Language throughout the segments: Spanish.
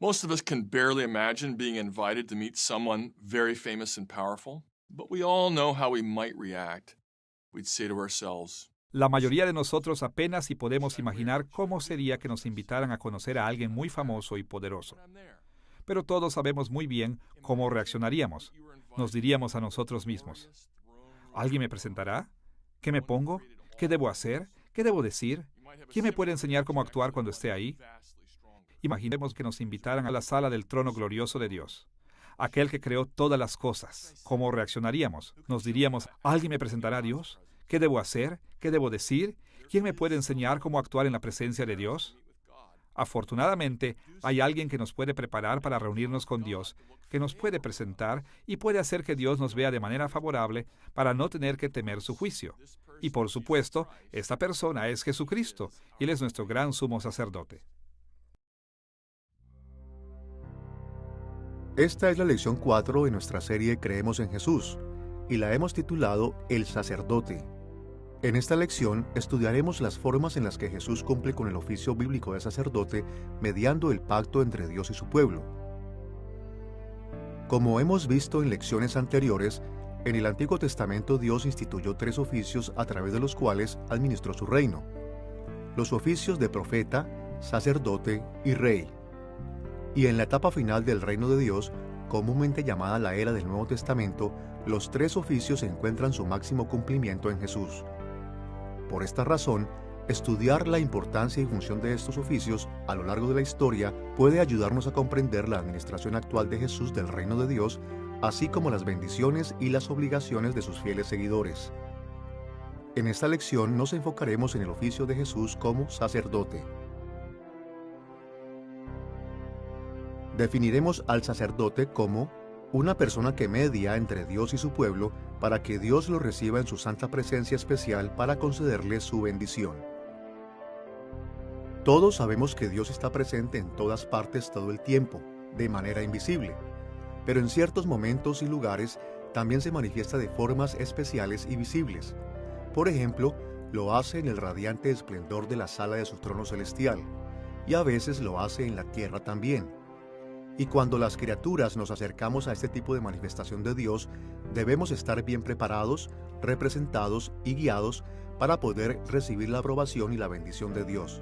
Most of us can barely imagine being invited to meet someone very famous and powerful, but we all know how we might react. We'd say to ourselves, La mayoría de nosotros apenas si podemos imaginar cómo sería que nos invitaran a conocer a alguien muy famoso y poderoso. Pero todos sabemos muy bien cómo reaccionaríamos. Nos diríamos a nosotros mismos, ¿alguien me presentará? ¿Qué me pongo? ¿Qué debo hacer? ¿Qué debo decir? ¿Quién me puede enseñar cómo actuar cuando esté ahí? Imaginemos que nos invitaran a la sala del trono glorioso de Dios, aquel que creó todas las cosas. ¿Cómo reaccionaríamos? Nos diríamos, ¿alguien me presentará a Dios? ¿Qué debo hacer? ¿Qué debo decir? ¿Quién me puede enseñar cómo actuar en la presencia de Dios? Afortunadamente, hay alguien que nos puede preparar para reunirnos con Dios, que nos puede presentar y puede hacer que Dios nos vea de manera favorable para no tener que temer su juicio. Y por supuesto, esta persona es Jesucristo, y Él es nuestro gran sumo sacerdote. Esta es la lección 4 de nuestra serie Creemos en Jesús, y la hemos titulado El sacerdote. En esta lección estudiaremos las formas en las que Jesús cumple con el oficio bíblico de sacerdote mediando el pacto entre Dios y su pueblo. Como hemos visto en lecciones anteriores, en el Antiguo Testamento Dios instituyó 3 oficios a través de los cuales administró su reino: los oficios de profeta, sacerdote y rey. Y en la etapa final del reino de Dios, comúnmente llamada la era del Nuevo Testamento, los 3 oficios encuentran su máximo cumplimiento en Jesús. Por esta razón, estudiar la importancia y función de estos oficios a lo largo de la historia puede ayudarnos a comprender la administración actual de Jesús del reino de Dios, así como las bendiciones y las obligaciones de sus fieles seguidores. En esta lección nos enfocaremos en el oficio de Jesús como sacerdote. Definiremos al sacerdote como una persona que media entre Dios y su pueblo para que Dios lo reciba en su santa presencia especial para concederle su bendición. Todos sabemos que Dios está presente en todas partes todo el tiempo, de manera invisible, pero en ciertos momentos y lugares también se manifiesta de formas especiales y visibles. Por ejemplo, lo hace en el radiante esplendor de la sala de su trono celestial, y a veces lo hace en la tierra también. Y cuando las criaturas nos acercamos a este tipo de manifestación de Dios, debemos estar bien preparados, representados y guiados para poder recibir la aprobación y la bendición de Dios.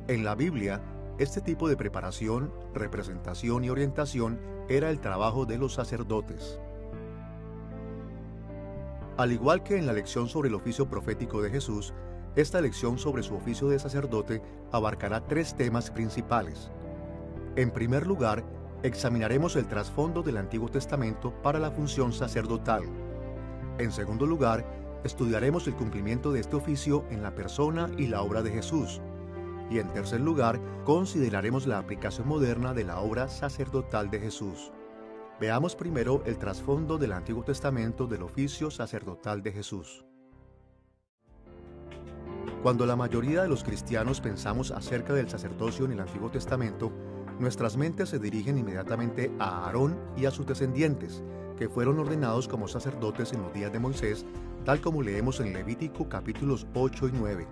En la Biblia, este tipo de preparación, representación y orientación era el trabajo de los sacerdotes. Al igual que en la lección sobre el oficio profético de Jesús, esta lección sobre su oficio de sacerdote abarcará 3 temas principales. En primer lugar, examinaremos el trasfondo del Antiguo Testamento para la función sacerdotal. En segundo lugar, estudiaremos el cumplimiento de este oficio en la persona y la obra de Jesús. Y en tercer lugar, consideraremos la aplicación moderna de la obra sacerdotal de Jesús. Veamos primero el trasfondo del Antiguo Testamento del oficio sacerdotal de Jesús. Cuando la mayoría de los cristianos pensamos acerca del sacerdocio en el Antiguo Testamento, nuestras mentes se dirigen inmediatamente a Aarón y a sus descendientes, que fueron ordenados como sacerdotes en los días de Moisés, tal como leemos en Levítico capítulos 8 y 9.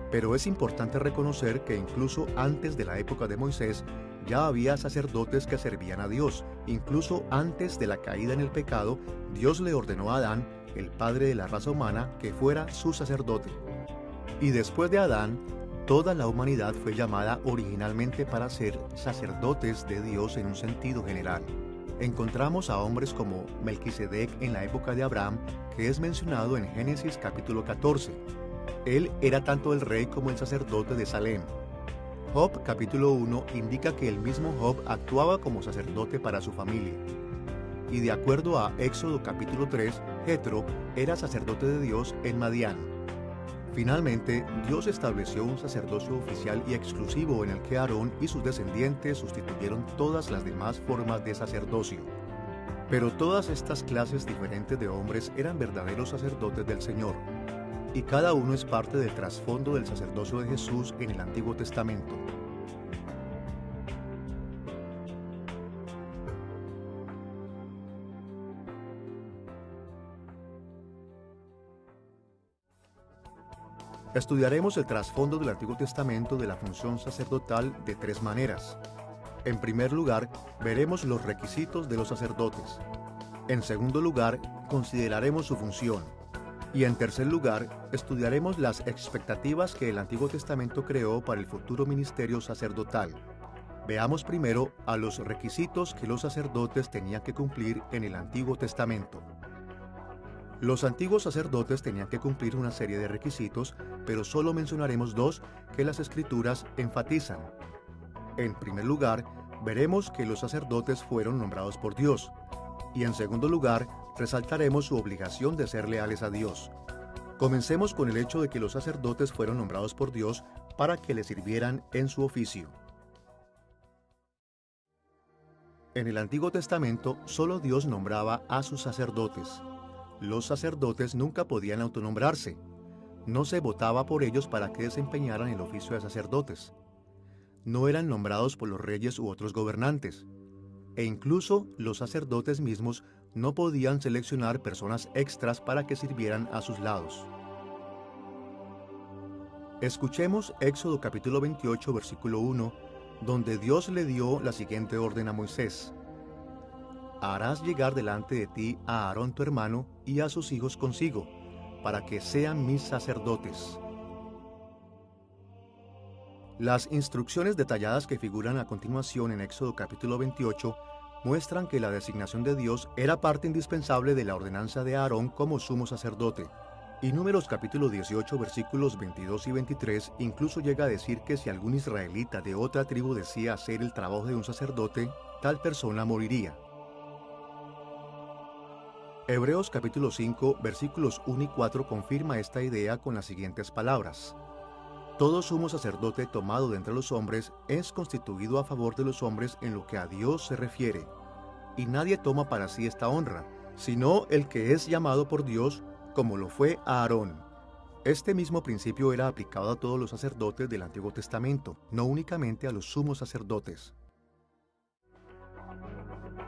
Pero es importante reconocer que incluso antes de la época de Moisés, ya había sacerdotes que servían a Dios. Incluso antes de la caída en el pecado, Dios le ordenó a Adán, el padre de la raza humana, que fuera su sacerdote. Y después de Adán, toda la humanidad fue llamada originalmente para ser sacerdotes de Dios en un sentido general. Encontramos a hombres como Melquisedec en la época de Abraham, que es mencionado en Génesis capítulo 14. Él era tanto el rey como el sacerdote de Salem. Job capítulo 1 indica que el mismo Job actuaba como sacerdote para su familia. Y de acuerdo a Éxodo capítulo 3, Jetro era sacerdote de Dios en Madián. Finalmente, Dios estableció un sacerdocio oficial y exclusivo en el que Aarón y sus descendientes sustituyeron todas las demás formas de sacerdocio. Pero todas estas clases diferentes de hombres eran verdaderos sacerdotes del Señor, y cada uno es parte del trasfondo del sacerdocio de Jesús en el Antiguo Testamento. Estudiaremos el trasfondo del Antiguo Testamento de la función sacerdotal de 3 maneras. En primer lugar, veremos los requisitos de los sacerdotes. En segundo lugar, consideraremos su función. Y en tercer lugar, estudiaremos las expectativas que el Antiguo Testamento creó para el futuro ministerio sacerdotal. Veamos primero a los requisitos que los sacerdotes tenían que cumplir en el Antiguo Testamento. Los antiguos sacerdotes tenían que cumplir una serie de requisitos, pero solo mencionaremos dos que las Escrituras enfatizan. En primer lugar, veremos que los sacerdotes fueron nombrados por Dios, y en segundo lugar, resaltaremos su obligación de ser leales a Dios. Comencemos con el hecho de que los sacerdotes fueron nombrados por Dios para que le sirvieran en su oficio. En el Antiguo Testamento, solo Dios nombraba a sus sacerdotes. Los sacerdotes nunca podían autonombrarse. No se votaba por ellos para que desempeñaran el oficio de sacerdotes. No eran nombrados por los reyes u otros gobernantes. E incluso los sacerdotes mismos no podían seleccionar personas extras para que sirvieran a sus lados. Escuchemos Éxodo capítulo 28, versículo 1, donde Dios le dio la siguiente orden a Moisés. Harás llegar delante de ti a Aarón tu hermano y a sus hijos consigo, para que sean mis sacerdotes. Las instrucciones detalladas que figuran a continuación en Éxodo capítulo 28 muestran que la designación de Dios era parte indispensable de la ordenanza de Aarón como sumo sacerdote. Y Números capítulo 18 versículos 22 y 23 incluso llega a decir que si algún israelita de otra tribu decía hacer el trabajo de un sacerdote, tal persona moriría. Hebreos capítulo 5 versículos 1 y 4 confirma esta idea con las siguientes palabras. Todo sumo sacerdote tomado de entre los hombres es constituido a favor de los hombres en lo que a Dios se refiere. Y nadie toma para sí esta honra, sino el que es llamado por Dios, como lo fue a Aarón. Este mismo principio era aplicado a todos los sacerdotes del Antiguo Testamento, no únicamente a los sumos sacerdotes.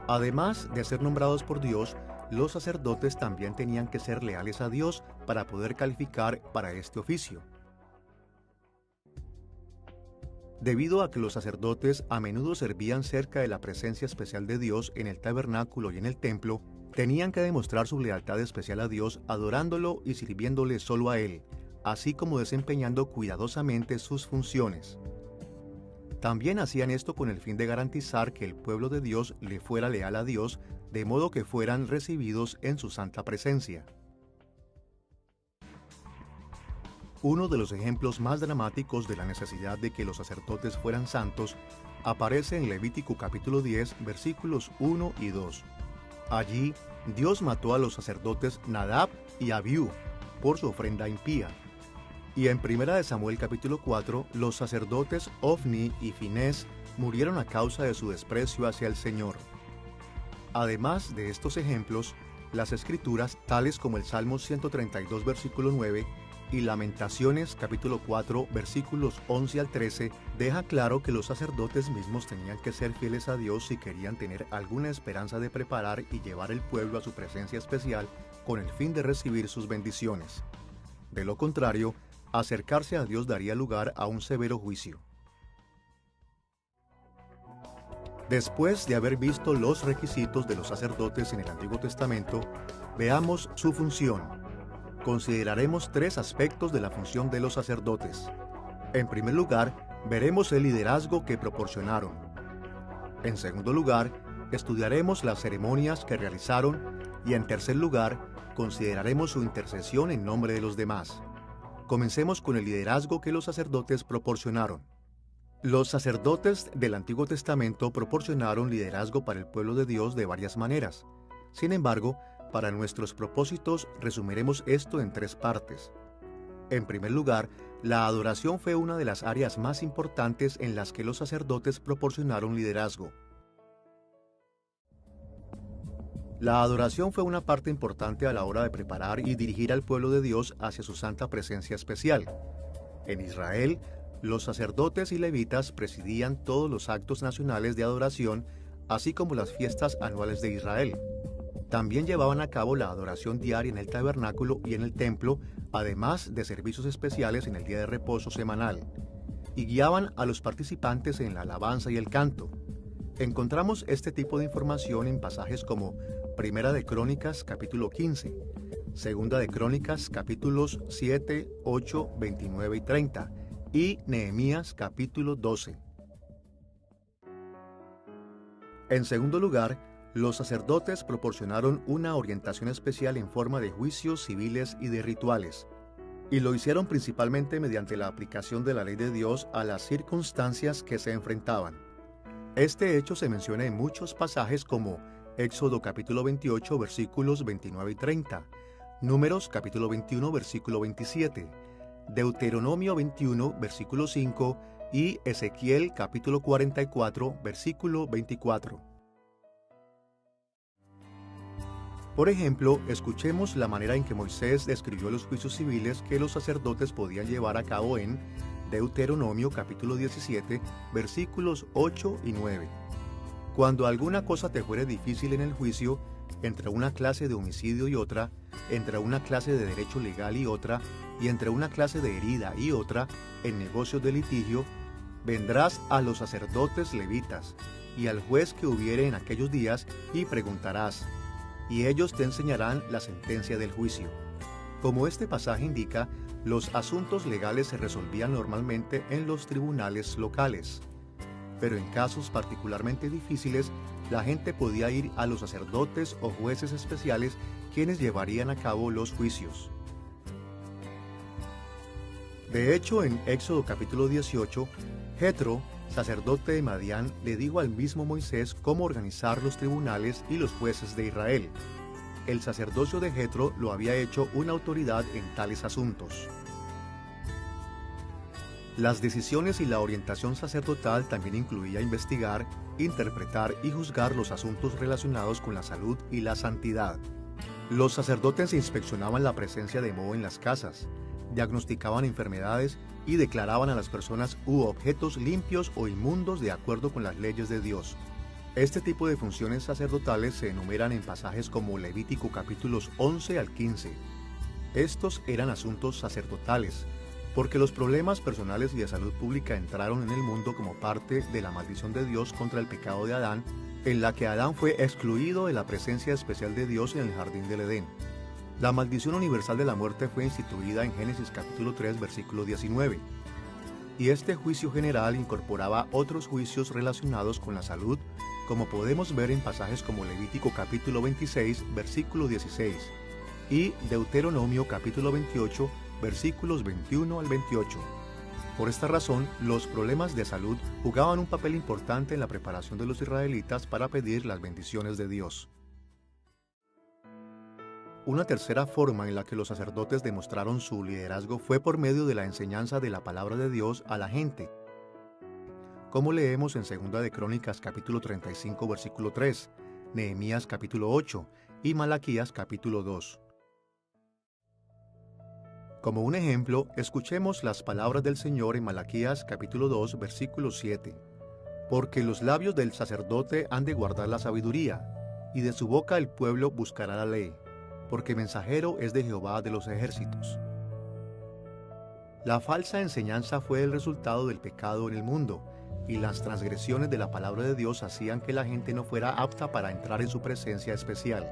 Además de ser nombrados por Dios, los sacerdotes también tenían que ser leales a Dios para poder calificar para este oficio. Debido a que los sacerdotes a menudo servían cerca de la presencia especial de Dios en el tabernáculo y en el templo, tenían que demostrar su lealtad especial a Dios adorándolo y sirviéndole solo a Él, así como desempeñando cuidadosamente sus funciones. También hacían esto con el fin de garantizar que el pueblo de Dios le fuera leal a Dios, de modo que fueran recibidos en su santa presencia. Uno de los ejemplos más dramáticos de la necesidad de que los sacerdotes fueran santos aparece en Levítico capítulo 10, versículos 1 y 2. Allí, Dios mató a los sacerdotes Nadab y Abiú por su ofrenda impía. Y en 1 Samuel capítulo 4, los sacerdotes Ofni y Finés murieron a causa de su desprecio hacia el Señor. Además de estos ejemplos, las Escrituras, tales como el Salmo 132, versículo 9, y Lamentaciones capítulo 4 versículos 11 al 13 deja claro que los sacerdotes mismos tenían que ser fieles a Dios si querían tener alguna esperanza de preparar y llevar el pueblo a su presencia especial con el fin de recibir sus bendiciones. De lo contrario, acercarse a Dios daría lugar a un severo juicio. Después de haber visto los requisitos de los sacerdotes en el Antiguo Testamento, veamos su función. Consideraremos tres aspectos de la función de los sacerdotes. En primer lugar, veremos el liderazgo que proporcionaron. En segundo lugar, estudiaremos las ceremonias que realizaron y en tercer lugar, consideraremos su intercesión en nombre de los demás. Comencemos con el liderazgo que los sacerdotes proporcionaron. Los sacerdotes del Antiguo Testamento proporcionaron liderazgo para el pueblo de Dios de varias maneras. Sin embargo, para nuestros propósitos resumiremos esto en tres partes. En primer lugar, la adoración fue una de las áreas más importantes en las que los sacerdotes proporcionaron liderazgo. La adoración fue una parte importante a la hora de preparar y dirigir al pueblo de Dios hacia su santa presencia especial. En Israel, los sacerdotes y levitas presidían todos los actos nacionales de adoración, así como las fiestas anuales de Israel. También llevaban a cabo la adoración diaria en el tabernáculo y en el templo, además de servicios especiales en el día de reposo semanal, y guiaban a los participantes en la alabanza y el canto. Encontramos este tipo de información en pasajes como Primera de Crónicas capítulo 15, Segunda de Crónicas capítulos 7, 8, 29 y 30 y Nehemías capítulo 12. En segundo lugar, los sacerdotes proporcionaron una orientación especial en forma de juicios civiles y de rituales, y lo hicieron principalmente mediante la aplicación de la ley de Dios a las circunstancias que se enfrentaban. Este hecho se menciona en muchos pasajes como Éxodo capítulo 28 versículos 29 y 30, Números capítulo 21 versículo 27, Deuteronomio 21 versículo 5 y Ezequiel capítulo 44 versículo 24. Por ejemplo, escuchemos la manera en que Moisés describió los juicios civiles que los sacerdotes podían llevar a cabo en Deuteronomio capítulo 17, versículos 8 y 9. Cuando alguna cosa te fuere difícil en el juicio, entre una clase de homicidio y otra, entre una clase de derecho legal y otra, y entre una clase de herida y otra, en negocios de litigio, vendrás a los sacerdotes levitas, y al juez que hubiere en aquellos días, y preguntarás, y ellos te enseñarán la sentencia del juicio. Como este pasaje indica, los asuntos legales se resolvían normalmente en los tribunales locales. Pero en casos particularmente difíciles, la gente podía ir a los sacerdotes o jueces especiales quienes llevarían a cabo los juicios. De hecho, en Éxodo capítulo 18, Jetro, sacerdote de Madián, le dijo al mismo Moisés cómo organizar los tribunales y los jueces de Israel. El sacerdocio de Jetro lo había hecho una autoridad en tales asuntos. Las decisiones y la orientación sacerdotal también incluía investigar, interpretar y juzgar los asuntos relacionados con la salud y la santidad. Los sacerdotes inspeccionaban la presencia de moho en las casas, diagnosticaban enfermedades y declaraban a las personas u objetos limpios o inmundos de acuerdo con las leyes de Dios. Este tipo de funciones sacerdotales se enumeran en pasajes como Levítico capítulos 11 al 15. Estos eran asuntos sacerdotales, porque los problemas personales y de salud pública entraron en el mundo como parte de la maldición de Dios contra el pecado de Adán, en la que Adán fue excluido de la presencia especial de Dios en el jardín del Edén. La maldición universal de la muerte fue instituida en Génesis capítulo 3 versículo 19. Y este juicio general incorporaba otros juicios relacionados con la salud, como podemos ver en pasajes como Levítico capítulo 26 versículo 16 y Deuteronomio capítulo 28 versículos 21 al 28. Por esta razón, los problemas de salud jugaban un papel importante en la preparación de los israelitas para pedir las bendiciones de Dios. Una tercera forma en la que los sacerdotes demostraron su liderazgo fue por medio de la enseñanza de la palabra de Dios a la gente, como leemos en Segunda de Crónicas capítulo 35 versículo 3, Nehemías capítulo 8 y Malaquías capítulo 2. Como un ejemplo, escuchemos las palabras del Señor en Malaquías capítulo 2 versículo 7. Porque los labios del sacerdote han de guardar la sabiduría, y de su boca el pueblo buscará la ley, porque mensajero es de Jehová de los ejércitos. La falsa enseñanza fue el resultado del pecado en el mundo, y las transgresiones de la palabra de Dios hacían que la gente no fuera apta para entrar en su presencia especial.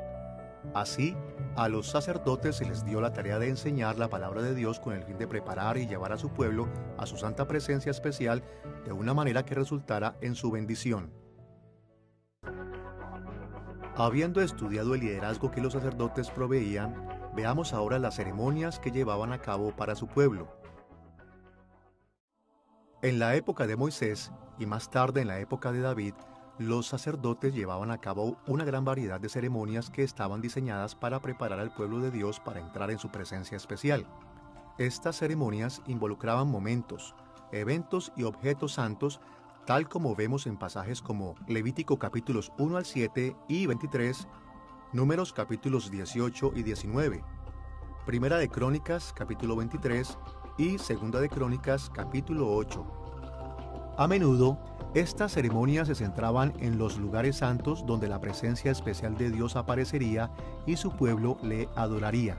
Así, a los sacerdotes se les dio la tarea de enseñar la palabra de Dios con el fin de preparar y llevar a su pueblo a su santa presencia especial de una manera que resultara en su bendición. Habiendo estudiado el liderazgo que los sacerdotes proveían, veamos ahora las ceremonias que llevaban a cabo para su pueblo. En la época de Moisés, y más tarde en la época de David, los sacerdotes llevaban a cabo una gran variedad de ceremonias que estaban diseñadas para preparar al pueblo de Dios para entrar en su presencia especial. Estas ceremonias involucraban momentos, eventos y objetos santos, tal como vemos en pasajes como Levítico capítulos 1 al 7 y 23, Números capítulos 18 y 19, Primera de Crónicas capítulo 23 y Segunda de Crónicas capítulo 8. A menudo, estas ceremonias se centraban en los lugares santos donde la presencia especial de Dios aparecería y su pueblo le adoraría.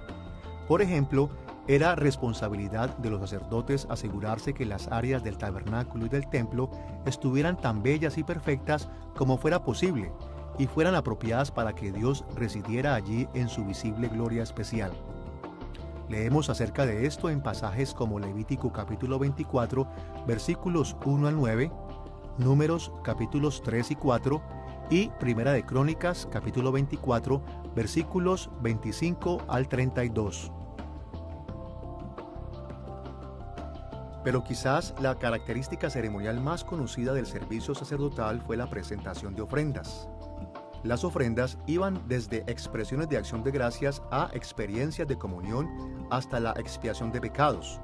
Por ejemplo, Era responsabilidad de los sacerdotes asegurarse que las áreas del tabernáculo y del templo estuvieran tan bellas y perfectas como fuera posible y fueran apropiadas para que Dios residiera allí en su visible gloria especial. Leemos acerca de esto en pasajes como Levítico capítulo 24, versículos 1 al 9, Números capítulos 3 y 4 y Primera de Crónicas capítulo 24, versículos 25 al 32. Pero quizás la característica ceremonial más conocida del servicio sacerdotal fue la presentación de ofrendas. Las ofrendas iban desde expresiones de acción de gracias a experiencias de comunión hasta la expiación de pecados.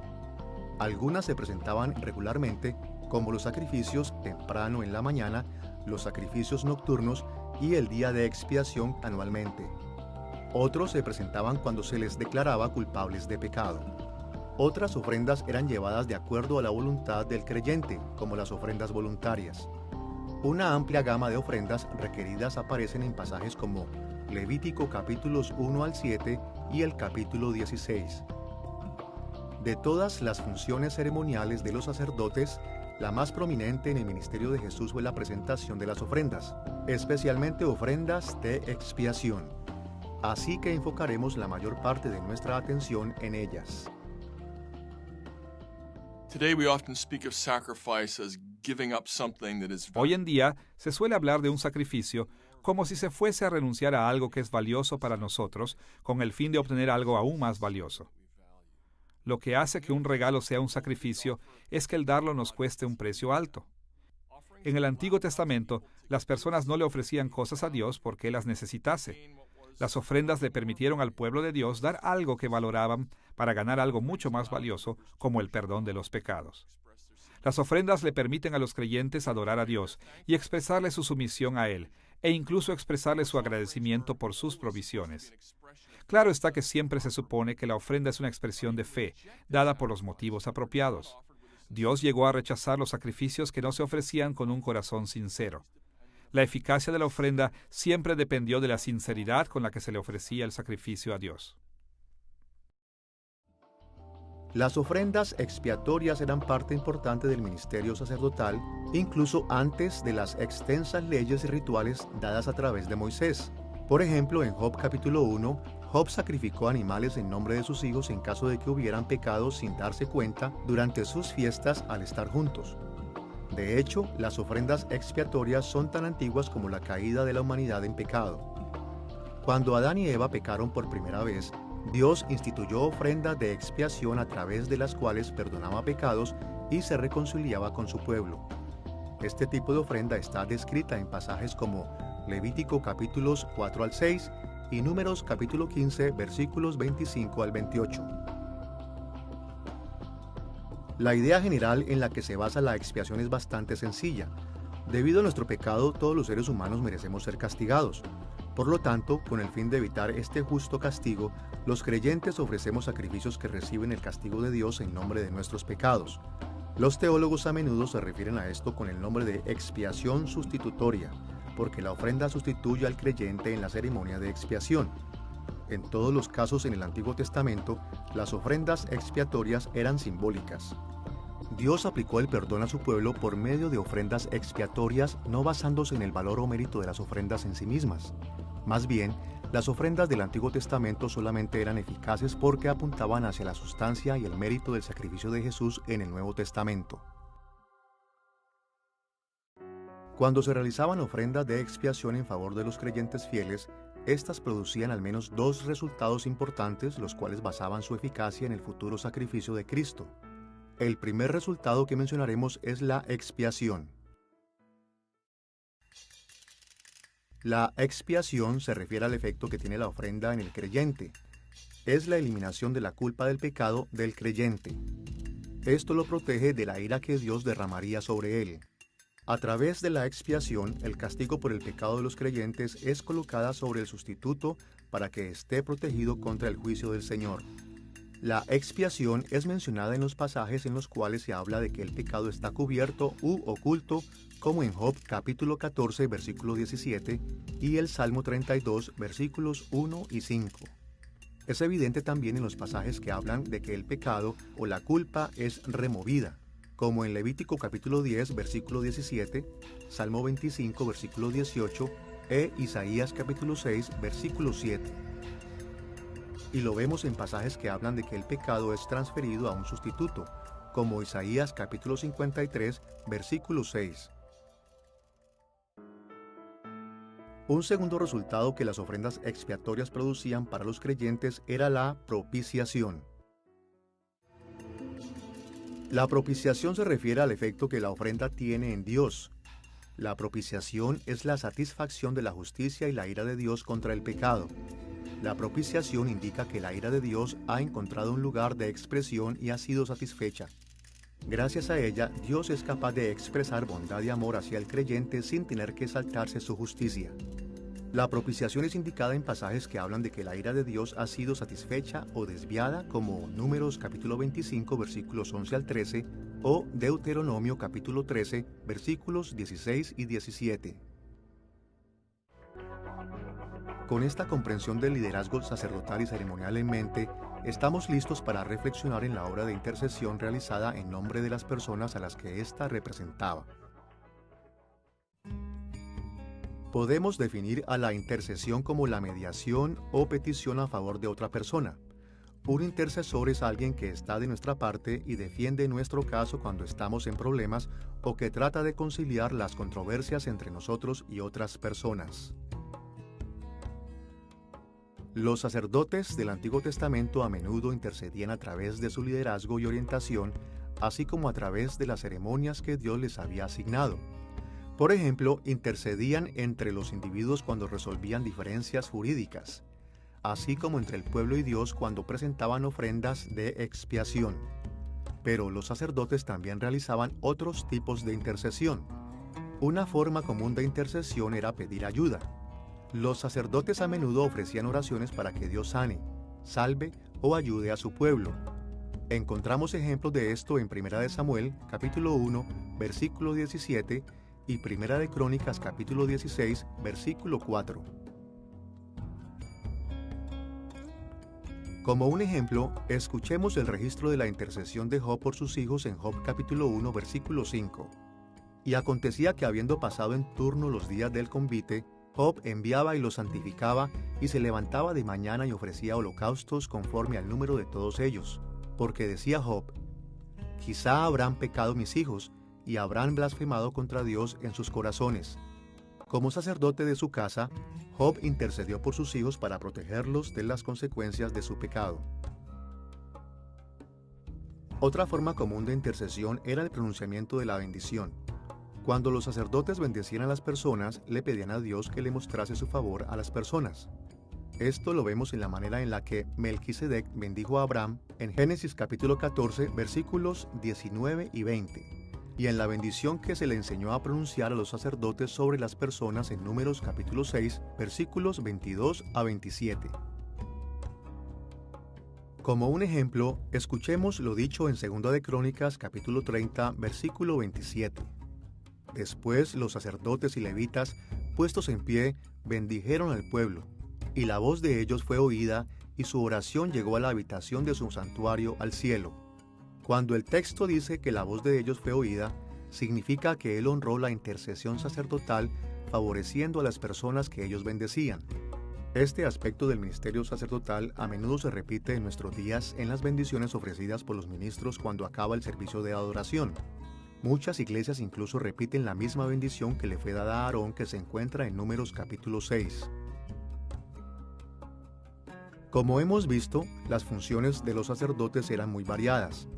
Algunas se presentaban regularmente, como los sacrificios temprano en la mañana, los sacrificios nocturnos y el día de expiación anualmente. Otros se presentaban cuando se les declaraba culpables de pecado. Otras ofrendas eran llevadas de acuerdo a la voluntad del creyente, como las ofrendas voluntarias. Una amplia gama de ofrendas requeridas aparecen en pasajes como Levítico capítulos 1 al 7 y el capítulo 16. De todas las funciones ceremoniales de los sacerdotes, la más prominente en el ministerio de Jesús fue la presentación de las ofrendas, especialmente ofrendas de expiación. Así que enfocaremos la mayor parte de nuestra atención en ellas. Today we often speak of sacrifice as giving up something that is Hoy en día se suele hablar de un sacrificio como si se fuese a renunciar a algo que es valioso para nosotros con el fin de obtener algo aún más valioso. Lo que hace que un regalo sea un sacrificio es que el darlo nos cueste un precio alto. En el Antiguo Testamento, las personas no le ofrecían cosas a Dios porque las necesitase. Las ofrendas le permitieron al pueblo de Dios dar algo que valoraban para ganar algo mucho más valioso, como el perdón de los pecados. Las ofrendas le permiten a los creyentes adorar a Dios y expresarle su sumisión a Él, e incluso expresarle su agradecimiento por sus provisiones. Claro está que siempre se supone que la ofrenda es una expresión de fe, dada por los motivos apropiados. Dios llegó a rechazar los sacrificios que no se ofrecían con un corazón sincero. La eficacia de la ofrenda siempre dependió de la sinceridad con la que se le ofrecía el sacrificio a Dios. Las ofrendas expiatorias eran parte importante del ministerio sacerdotal, incluso antes de las extensas leyes y rituales dadas a través de Moisés. Por ejemplo, en Job capítulo 1, Job sacrificó animales en nombre de sus hijos en caso de que hubieran pecado sin darse cuenta durante sus fiestas al estar juntos. De hecho, las ofrendas expiatorias son tan antiguas como la caída de la humanidad en pecado. Cuando Adán y Eva pecaron por primera vez, Dios instituyó ofrendas de expiación a través de las cuales perdonaba pecados y se reconciliaba con su pueblo. Este tipo de ofrenda está descrita en pasajes como Levítico capítulos 4 al 6 y Números capítulo 15 versículos 25 al 28. La idea general en la que se basa la expiación es bastante sencilla. Debido a nuestro pecado, todos los seres humanos merecemos ser castigados. Por lo tanto, con el fin de evitar este justo castigo, los creyentes ofrecemos sacrificios que reciben el castigo de Dios en nombre de nuestros pecados. Los teólogos a menudo se refieren a esto con el nombre de expiación sustitutoria, porque la ofrenda sustituye al creyente en la ceremonia de expiación. En todos los casos en el Antiguo Testamento, las ofrendas expiatorias eran simbólicas. Dios aplicó el perdón a su pueblo por medio de ofrendas expiatorias, no basándose en el valor o mérito de las ofrendas en sí mismas. Más bien, las ofrendas del Antiguo Testamento solamente eran eficaces porque apuntaban hacia la sustancia y el mérito del sacrificio de Jesús en el Nuevo Testamento. Cuando se realizaban ofrendas de expiación en favor de los creyentes fieles, estas producían al menos dos resultados importantes, los cuales basaban su eficacia en el futuro sacrificio de Cristo. El primer resultado que mencionaremos es la expiación. La expiación se refiere al efecto que tiene la ofrenda en el creyente. Es la eliminación de la culpa del pecado del creyente. Esto lo protege de la ira que Dios derramaría sobre él. A través de la expiación, el castigo por el pecado de los creyentes es colocada sobre el sustituto para que esté protegido contra el juicio del Señor. La expiación es mencionada en los pasajes en los cuales se habla de que el pecado está cubierto u oculto, como en Job capítulo 14, versículo 17, y el Salmo 32, versículos 1 y 5. Es evidente también en los pasajes que hablan de que el pecado o la culpa es removida, como en Levítico capítulo 10, versículo 17, Salmo 25, versículo 18, e Isaías capítulo 6, versículo 7. Y lo vemos en pasajes que hablan de que el pecado es transferido a un sustituto, como Isaías capítulo 53, versículo 6. Un segundo resultado que las ofrendas expiatorias producían para los creyentes era la propiciación. La propiciación se refiere al efecto que la ofrenda tiene en Dios. La propiciación es la satisfacción de la justicia y la ira de Dios contra el pecado. La propiciación indica que la ira de Dios ha encontrado un lugar de expresión y ha sido satisfecha. Gracias a ella, Dios es capaz de expresar bondad y amor hacia el creyente sin tener que saltarse su justicia. La propiciación es indicada en pasajes que hablan de que la ira de Dios ha sido satisfecha o desviada, como Números capítulo 25, versículos 11 al 13, o Deuteronomio capítulo 13, versículos 16 y 17. Con esta comprensión del liderazgo sacerdotal y ceremonial en mente, estamos listos para reflexionar en la obra de intercesión realizada en nombre de las personas a las que ésta representaba. Podemos definir a la intercesión como la mediación o petición a favor de otra persona. Un intercesor es alguien que está de nuestra parte y defiende nuestro caso cuando estamos en problemas o que trata de conciliar las controversias entre nosotros y otras personas. Los sacerdotes del Antiguo Testamento a menudo intercedían a través de su liderazgo y orientación, así como a través de las ceremonias que Dios les había asignado. Por ejemplo, intercedían entre los individuos cuando resolvían diferencias jurídicas, así como entre el pueblo y Dios cuando presentaban ofrendas de expiación. Pero los sacerdotes también realizaban otros tipos de intercesión. Una forma común de intercesión era pedir ayuda. Los sacerdotes a menudo ofrecían oraciones para que Dios sane, salve o ayude a su pueblo. Encontramos ejemplos de esto en 1 Samuel, capítulo 1, versículo 17, y 1 Crónicas, capítulo 16, versículo 4. Como un ejemplo, escuchemos el registro de la intercesión de Job por sus hijos en Job capítulo 1, versículo 5. Y acontecía que habiendo pasado en turno los días del convite, Job enviaba y los santificaba, y se levantaba de mañana y ofrecía holocaustos conforme al número de todos ellos. Porque decía Job: quizá habrán pecado mis hijos, y habrán blasfemado contra Dios en sus corazones. Como sacerdote de su casa, Job intercedió por sus hijos para protegerlos de las consecuencias de su pecado. Otra forma común de intercesión era el pronunciamiento de la bendición. Cuando los sacerdotes bendecían a las personas, le pedían a Dios que le mostrase su favor a las personas. Esto lo vemos en la manera en la que Melquisedec bendijo a Abraham en Génesis capítulo 14, versículos 19 y 20, y en la bendición que se le enseñó a pronunciar a los sacerdotes sobre las personas en Números capítulo 6, versículos 22 a 27. Como un ejemplo, escuchemos lo dicho en 2 de Crónicas capítulo 30, versículo 27. Después los sacerdotes y levitas, puestos en pie, bendijeron al pueblo, y la voz de ellos fue oída, y su oración llegó a la habitación de su santuario al cielo. Cuando el texto dice que la voz de ellos fue oída, significa que él honró la intercesión sacerdotal, favoreciendo a las personas que ellos bendecían. Este aspecto del ministerio sacerdotal a menudo se repite en nuestros días en las bendiciones ofrecidas por los ministros cuando acaba el servicio de adoración. Muchas iglesias incluso repiten la misma bendición que le fue dada a Aarón, que se encuentra en Números capítulo 6. Como hemos visto, las funciones de los sacerdotes eran muy variadas.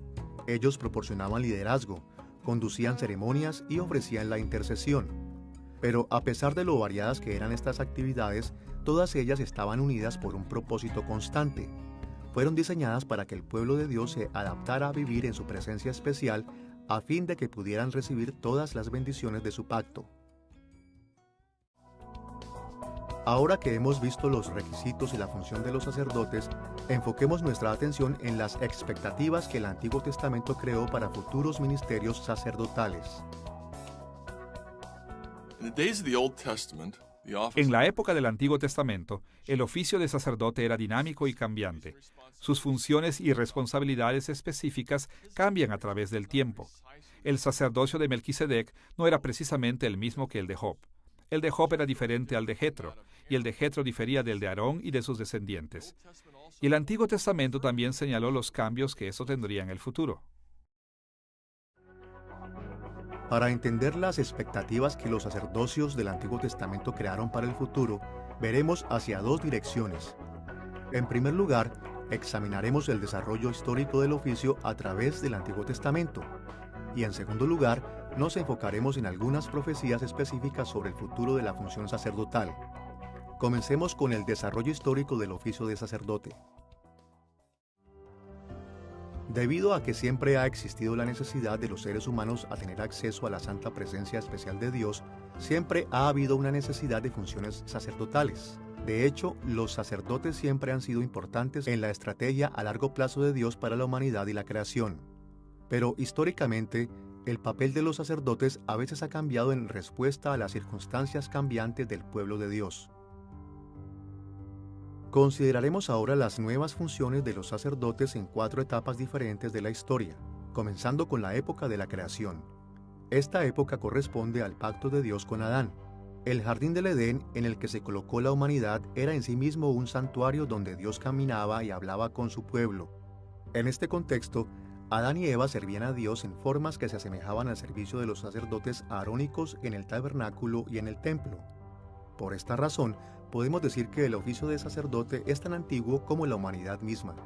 Ellos proporcionaban liderazgo, conducían ceremonias y ofrecían la intercesión. Pero a pesar de lo variadas que eran estas actividades, todas ellas estaban unidas por un propósito constante. Fueron diseñadas para que el pueblo de Dios se adaptara a vivir en su presencia especial, a fin de que pudieran recibir todas las bendiciones de su pacto. Ahora que hemos visto los requisitos y la función de los sacerdotes, enfoquemos nuestra atención en las expectativas que el Antiguo Testamento creó para futuros ministerios sacerdotales. In the days of the Old Testament, En la época del Antiguo Testamento, el oficio de sacerdote era dinámico y cambiante. Sus funciones y responsabilidades específicas cambian a través del tiempo. El sacerdocio de Melquisedec no era precisamente el mismo que el de Job. El de Job era diferente al de Jetro, y el de Jetro difería del de Aarón y de sus descendientes. Y el Antiguo Testamento también señaló los cambios que eso tendría en el futuro. Para entender las expectativas que los sacerdocios del Antiguo Testamento crearon para el futuro, veremos hacia dos direcciones. En primer lugar, examinaremos el desarrollo histórico del oficio a través del Antiguo Testamento. Y en segundo lugar, nos enfocaremos en algunas profecías específicas sobre el futuro de la función sacerdotal. Comencemos con el desarrollo histórico del oficio de sacerdote. Debido a que siempre ha existido la necesidad de los seres humanos a tener acceso a la santa presencia especial de Dios, siempre ha habido una necesidad de funciones sacerdotales. De hecho, los sacerdotes siempre han sido importantes en la estrategia a largo plazo de Dios para la humanidad y la creación. Pero históricamente, el papel de los sacerdotes a veces ha cambiado en respuesta a las circunstancias cambiantes del pueblo de Dios. Consideraremos ahora las nuevas funciones de los sacerdotes en 4 etapas diferentes de la historia, comenzando con la época de la creación. Esta época corresponde al pacto de Dios con Adán. El jardín del Edén en el que se colocó la humanidad era en sí mismo un santuario donde Dios caminaba y hablaba con su pueblo. En este contexto, Adán y Eva servían a Dios en formas que se asemejaban al servicio de los sacerdotes arónicos en el tabernáculo y en el templo. Por esta razón, podemos decir que el oficio de sacerdote es tan antiguo como la humanidad misma.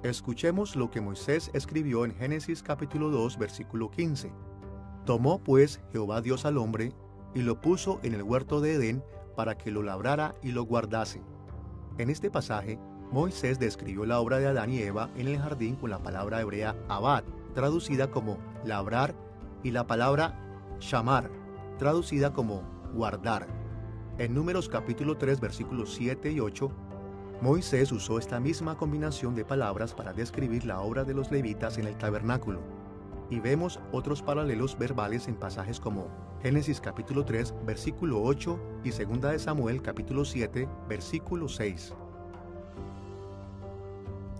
Escuchemos lo que Moisés escribió en Génesis capítulo 2, versículo 15. Tomó pues Jehová Dios al hombre, y lo puso en el huerto de Edén para que lo labrara y lo guardase. En este pasaje, Moisés describió la obra de Adán y Eva en el jardín con la palabra hebrea abad, traducida como labrar, y la palabra shamar, traducida como guardar. En Números capítulo 3, versículos 7 y 8, Moisés usó esta misma combinación de palabras para describir la obra de los levitas en el tabernáculo. Y vemos otros paralelos verbales en pasajes como Génesis capítulo 3, versículo 8 y 2 de Samuel capítulo 7, versículo 6.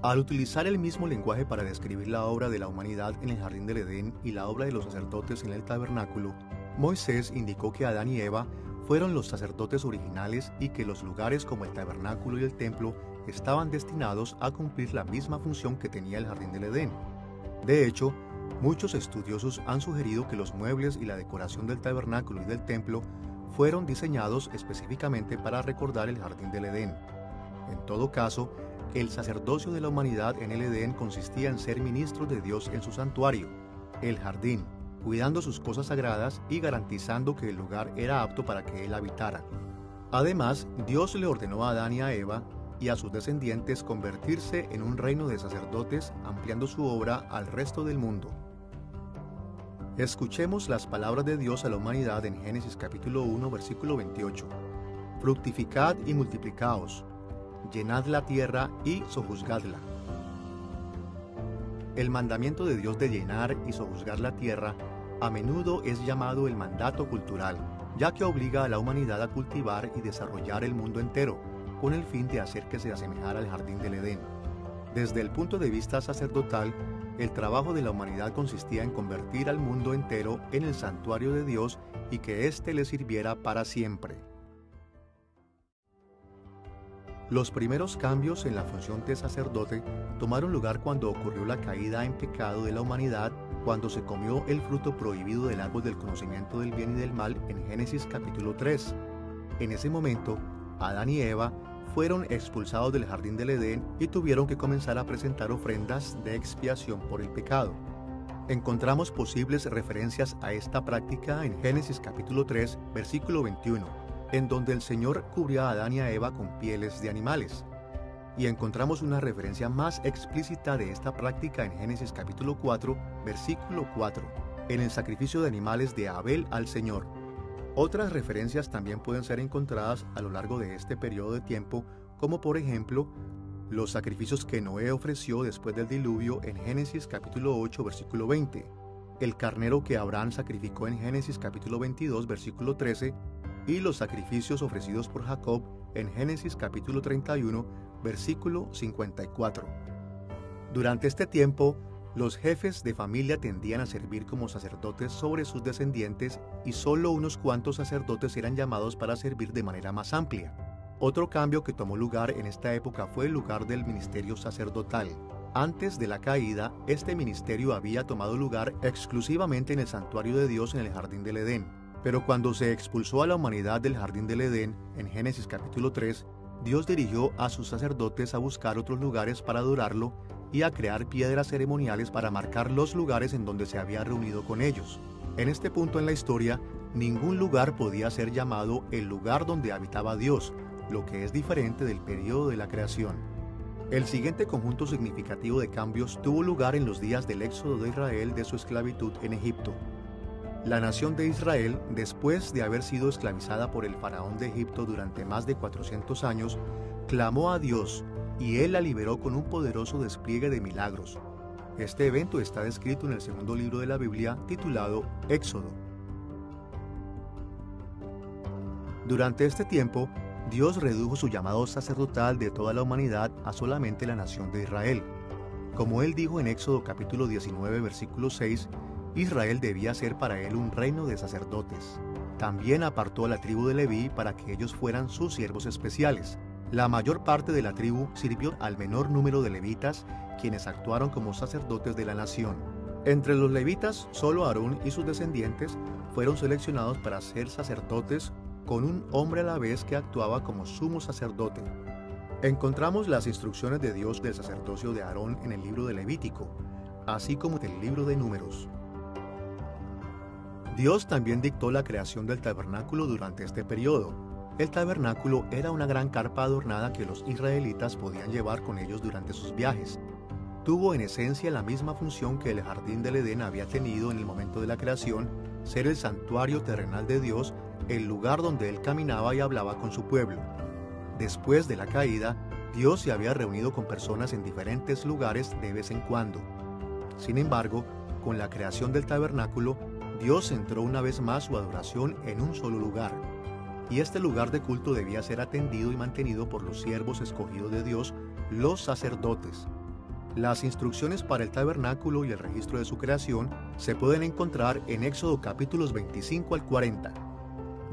Al utilizar el mismo lenguaje para describir la obra de la humanidad en el jardín del Edén y la obra de los sacerdotes en el tabernáculo, Moisés indicó que Adán y Eva fueron los sacerdotes originales y que los lugares como el tabernáculo y el templo estaban destinados a cumplir la misma función que tenía el jardín del Edén. De hecho, muchos estudiosos han sugerido que los muebles y la decoración del tabernáculo y del templo fueron diseñados específicamente para recordar el jardín del Edén. En todo caso, el sacerdocio de la humanidad en el Edén consistía en ser ministros de Dios en su santuario, el jardín, cuidando sus cosas sagradas y garantizando que el lugar era apto para que él habitara. Además, Dios le ordenó a Adán y a Eva y a sus descendientes convertirse en un reino de sacerdotes, ampliando su obra al resto del mundo. Escuchemos las palabras de Dios a la humanidad en Génesis capítulo 1, versículo 28. Fructificad y multiplicaos, llenad la tierra y sojuzgadla. El mandamiento de Dios de llenar y sojuzgar la tierra a menudo es llamado el mandato cultural, ya que obliga a la humanidad a cultivar y desarrollar el mundo entero, con el fin de hacer que se asemejara al jardín del Edén. Desde el punto de vista sacerdotal, el trabajo de la humanidad consistía en convertir al mundo entero en el santuario de Dios y que éste le sirviera para siempre. Los primeros cambios en la función de sacerdote tomaron lugar cuando ocurrió la caída en pecado de la humanidad, cuando se comió el fruto prohibido del árbol del conocimiento del bien y del mal en Génesis capítulo 3. En ese momento, Adán y Eva fueron expulsados del jardín del Edén y tuvieron que comenzar a presentar ofrendas de expiación por el pecado. Encontramos posibles referencias a esta práctica en Génesis capítulo 3, versículo 21. En donde el Señor cubrió a Adán y a Eva con pieles de animales. Y encontramos una referencia más explícita de esta práctica en Génesis capítulo 4, versículo 4, en el sacrificio de animales de Abel al Señor. Otras referencias también pueden ser encontradas a lo largo de este periodo de tiempo, como por ejemplo, los sacrificios que Noé ofreció después del diluvio en Génesis capítulo 8, versículo 20, el carnero que Abraham sacrificó en Génesis capítulo 22, versículo 13, y los sacrificios ofrecidos por Jacob en Génesis capítulo 31, versículo 54. Durante este tiempo, los jefes de familia tendían a servir como sacerdotes sobre sus descendientes y solo unos cuantos sacerdotes eran llamados para servir de manera más amplia. Otro cambio que tomó lugar en esta época fue el lugar del ministerio sacerdotal. Antes de la caída, este ministerio había tomado lugar exclusivamente en el santuario de Dios en el jardín del Edén. Pero cuando se expulsó a la humanidad del jardín del Edén, en Génesis capítulo 3, Dios dirigió a sus sacerdotes a buscar otros lugares para adorarlo y a crear piedras ceremoniales para marcar los lugares en donde se había reunido con ellos. En este punto en la historia, ningún lugar podía ser llamado el lugar donde habitaba Dios, lo que es diferente del periodo de la creación. El siguiente conjunto significativo de cambios tuvo lugar en los días del éxodo de Israel de su esclavitud en Egipto. La nación de Israel, después de haber sido esclavizada por el faraón de Egipto durante más de 400 años, clamó a Dios y Él la liberó con un poderoso despliegue de milagros. Este evento está descrito en el segundo libro de la Biblia, titulado Éxodo. Durante este tiempo, Dios redujo su llamado sacerdotal de toda la humanidad a solamente la nación de Israel. Como Él dijo en Éxodo capítulo 19, versículo 6, Israel debía ser para Él un reino de sacerdotes. También apartó a la tribu de Leví para que ellos fueran sus siervos especiales. La mayor parte de la tribu sirvió al menor número de levitas, quienes actuaron como sacerdotes de la nación. Entre los levitas, solo Aarón y sus descendientes fueron seleccionados para ser sacerdotes, con un hombre a la vez que actuaba como sumo sacerdote. Encontramos las instrucciones de Dios del sacerdocio de Aarón en el libro de Levítico, así como en el libro de Números. Dios también dictó la creación del tabernáculo durante este periodo. El tabernáculo era una gran carpa adornada que los israelitas podían llevar con ellos durante sus viajes. Tuvo en esencia la misma función que el jardín del Edén había tenido en el momento de la creación, ser el santuario terrenal de Dios, el lugar donde Él caminaba y hablaba con su pueblo. Después de la caída, Dios se había reunido con personas en diferentes lugares de vez en cuando. Sin embargo, con la creación del tabernáculo, Dios centró una vez más su adoración en un solo lugar. Y este lugar de culto debía ser atendido y mantenido por los siervos escogidos de Dios, los sacerdotes. Las instrucciones para el tabernáculo y el registro de su creación se pueden encontrar en Éxodo capítulos 25 al 40.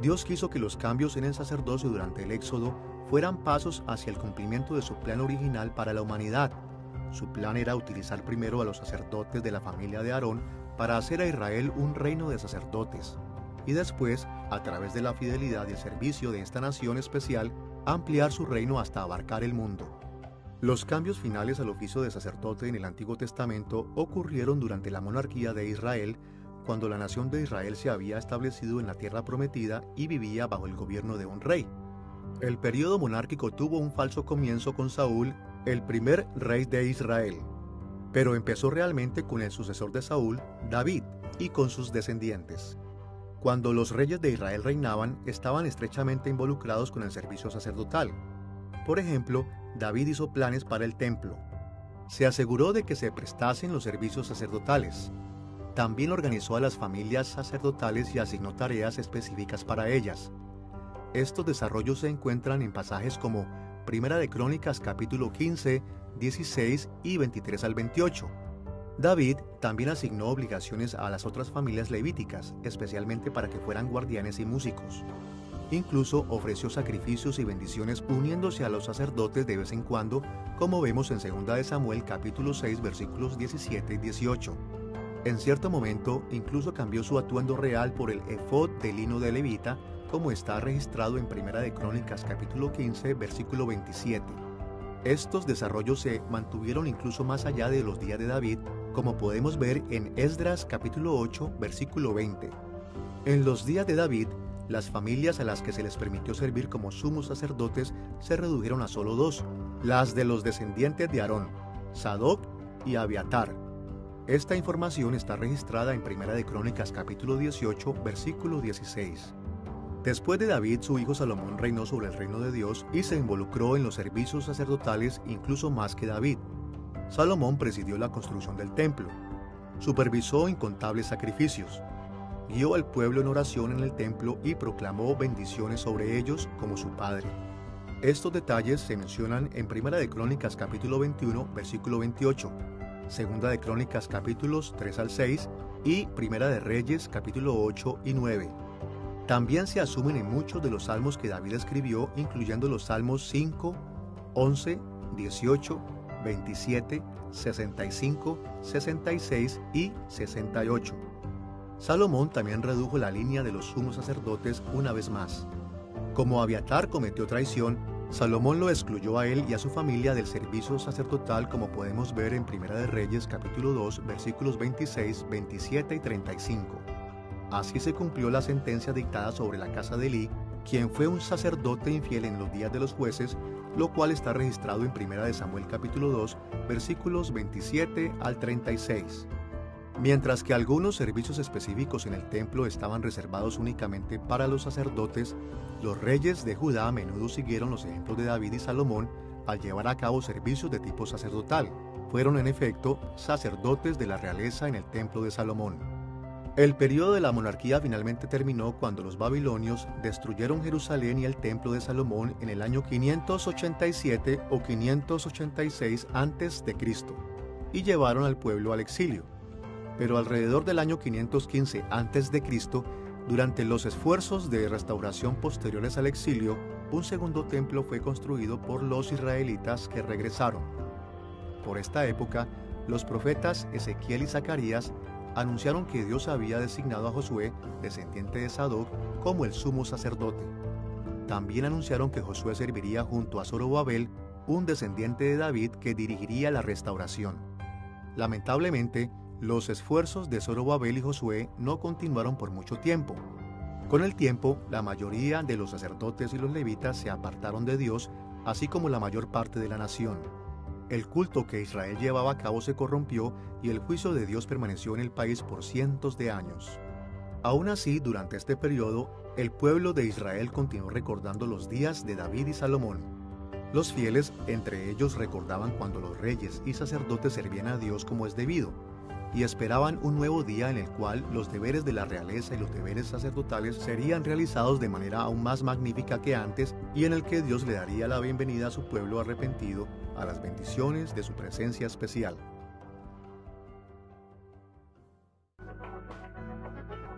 Dios quiso que los cambios en el sacerdocio durante el Éxodo fueran pasos hacia el cumplimiento de su plan original para la humanidad. Su plan era utilizar primero a los sacerdotes de la familia de Aarón para hacer a Israel un reino de sacerdotes, y después, a través de la fidelidad y el servicio de esta nación especial, ampliar su reino hasta abarcar el mundo. Los cambios finales al oficio de sacerdote en el Antiguo Testamento ocurrieron durante la monarquía de Israel, cuando la nación de Israel se había establecido en la tierra prometida y vivía bajo el gobierno de un rey. El periodo monárquico tuvo un falso comienzo con Saúl, el primer rey de Israel, pero empezó realmente con el sucesor de Saúl, David, y con sus descendientes. Cuando los reyes de Israel reinaban, estaban estrechamente involucrados con el servicio sacerdotal. Por ejemplo, David hizo planes para el templo. Se aseguró de que se prestasen los servicios sacerdotales. También organizó a las familias sacerdotales y asignó tareas específicas para ellas. Estos desarrollos se encuentran en pasajes como Primera de Crónicas capítulo 15, 16 y 23 al 28. David también asignó obligaciones a las otras familias levíticas, especialmente para que fueran guardianes y músicos. Incluso ofreció sacrificios y bendiciones uniéndose a los sacerdotes de vez en cuando, como vemos en 2 de Samuel capítulo 6 versículos 17 y 18. En cierto momento, incluso cambió su atuendo real por el efod de lino de levita, como está registrado en Primera de Crónicas capítulo 15 versículo 27. Estos desarrollos se mantuvieron incluso más allá de los días de David, como podemos ver en Esdras capítulo 8 versículo 20. En los días de David, las familias a las que se les permitió servir como sumos sacerdotes se redujeron a solo dos, las de los descendientes de Aarón, Sadoc y Abiatar. Esta información está registrada en Primera de Crónicas capítulo 18 versículo 16. Después de David, su hijo Salomón reinó sobre el reino de Dios y se involucró en los servicios sacerdotales incluso más que David. Salomón presidió la construcción del templo. Supervisó incontables sacrificios. Guió al pueblo en oración en el templo y proclamó bendiciones sobre ellos como su padre. Estos detalles se mencionan en Primera de Crónicas capítulo 21, versículo 28, Segunda de Crónicas capítulos 3 al 6 y Primera de Reyes capítulo 8 y 9. También se asumen en muchos de los salmos que David escribió, incluyendo los salmos 5, 11, 18, 27, 65, 66 y 68. Salomón también redujo la línea de los sumos sacerdotes una vez más. Como Abiatar cometió traición, Salomón lo excluyó a él y a su familia del servicio sacerdotal, como podemos ver en Primera de Reyes capítulo 2 versículos 26, 27 y 35. Así se cumplió la sentencia dictada sobre la casa de Elí, quien fue un sacerdote infiel en los días de los jueces, lo cual está registrado en Primera de Samuel capítulo 2 versículos 27 al 36. Mientras que algunos servicios específicos en el templo estaban reservados únicamente para los sacerdotes, los reyes de Judá a menudo siguieron los ejemplos de David y Salomón al llevar a cabo servicios de tipo sacerdotal. Fueron en efecto sacerdotes de la realeza en el templo de Salomón. El periodo de la monarquía finalmente terminó cuando los babilonios destruyeron Jerusalén y el templo de Salomón en el año 587 o 586 a.C. y llevaron al pueblo al exilio. Pero alrededor del año 515 a.C., durante los esfuerzos de restauración posteriores al exilio, un segundo templo fue construido por los israelitas que regresaron. Por esta época, los profetas Ezequiel y Zacarías anunciaron que Dios había designado a Josué, descendiente de Sadoc, como el sumo sacerdote. También anunciaron que Josué serviría junto a Zorobabel, un descendiente de David que dirigiría la restauración. Lamentablemente, los esfuerzos de Zorobabel y Josué no continuaron por mucho tiempo. Con el tiempo, la mayoría de los sacerdotes y los levitas se apartaron de Dios, así como la mayor parte de la nación. El culto que Israel llevaba a cabo se corrompió y el juicio de Dios permaneció en el país por cientos de años. Aún así, durante este periodo, el pueblo de Israel continuó recordando los días de David y Salomón. Los fieles, entre ellos, recordaban cuando los reyes y sacerdotes servían a Dios como es debido, y esperaban un nuevo día en el cual los deberes de la realeza y los deberes sacerdotales serían realizados de manera aún más magnífica que antes y en el que Dios le daría la bienvenida a su pueblo arrepentido a las bendiciones de su presencia especial.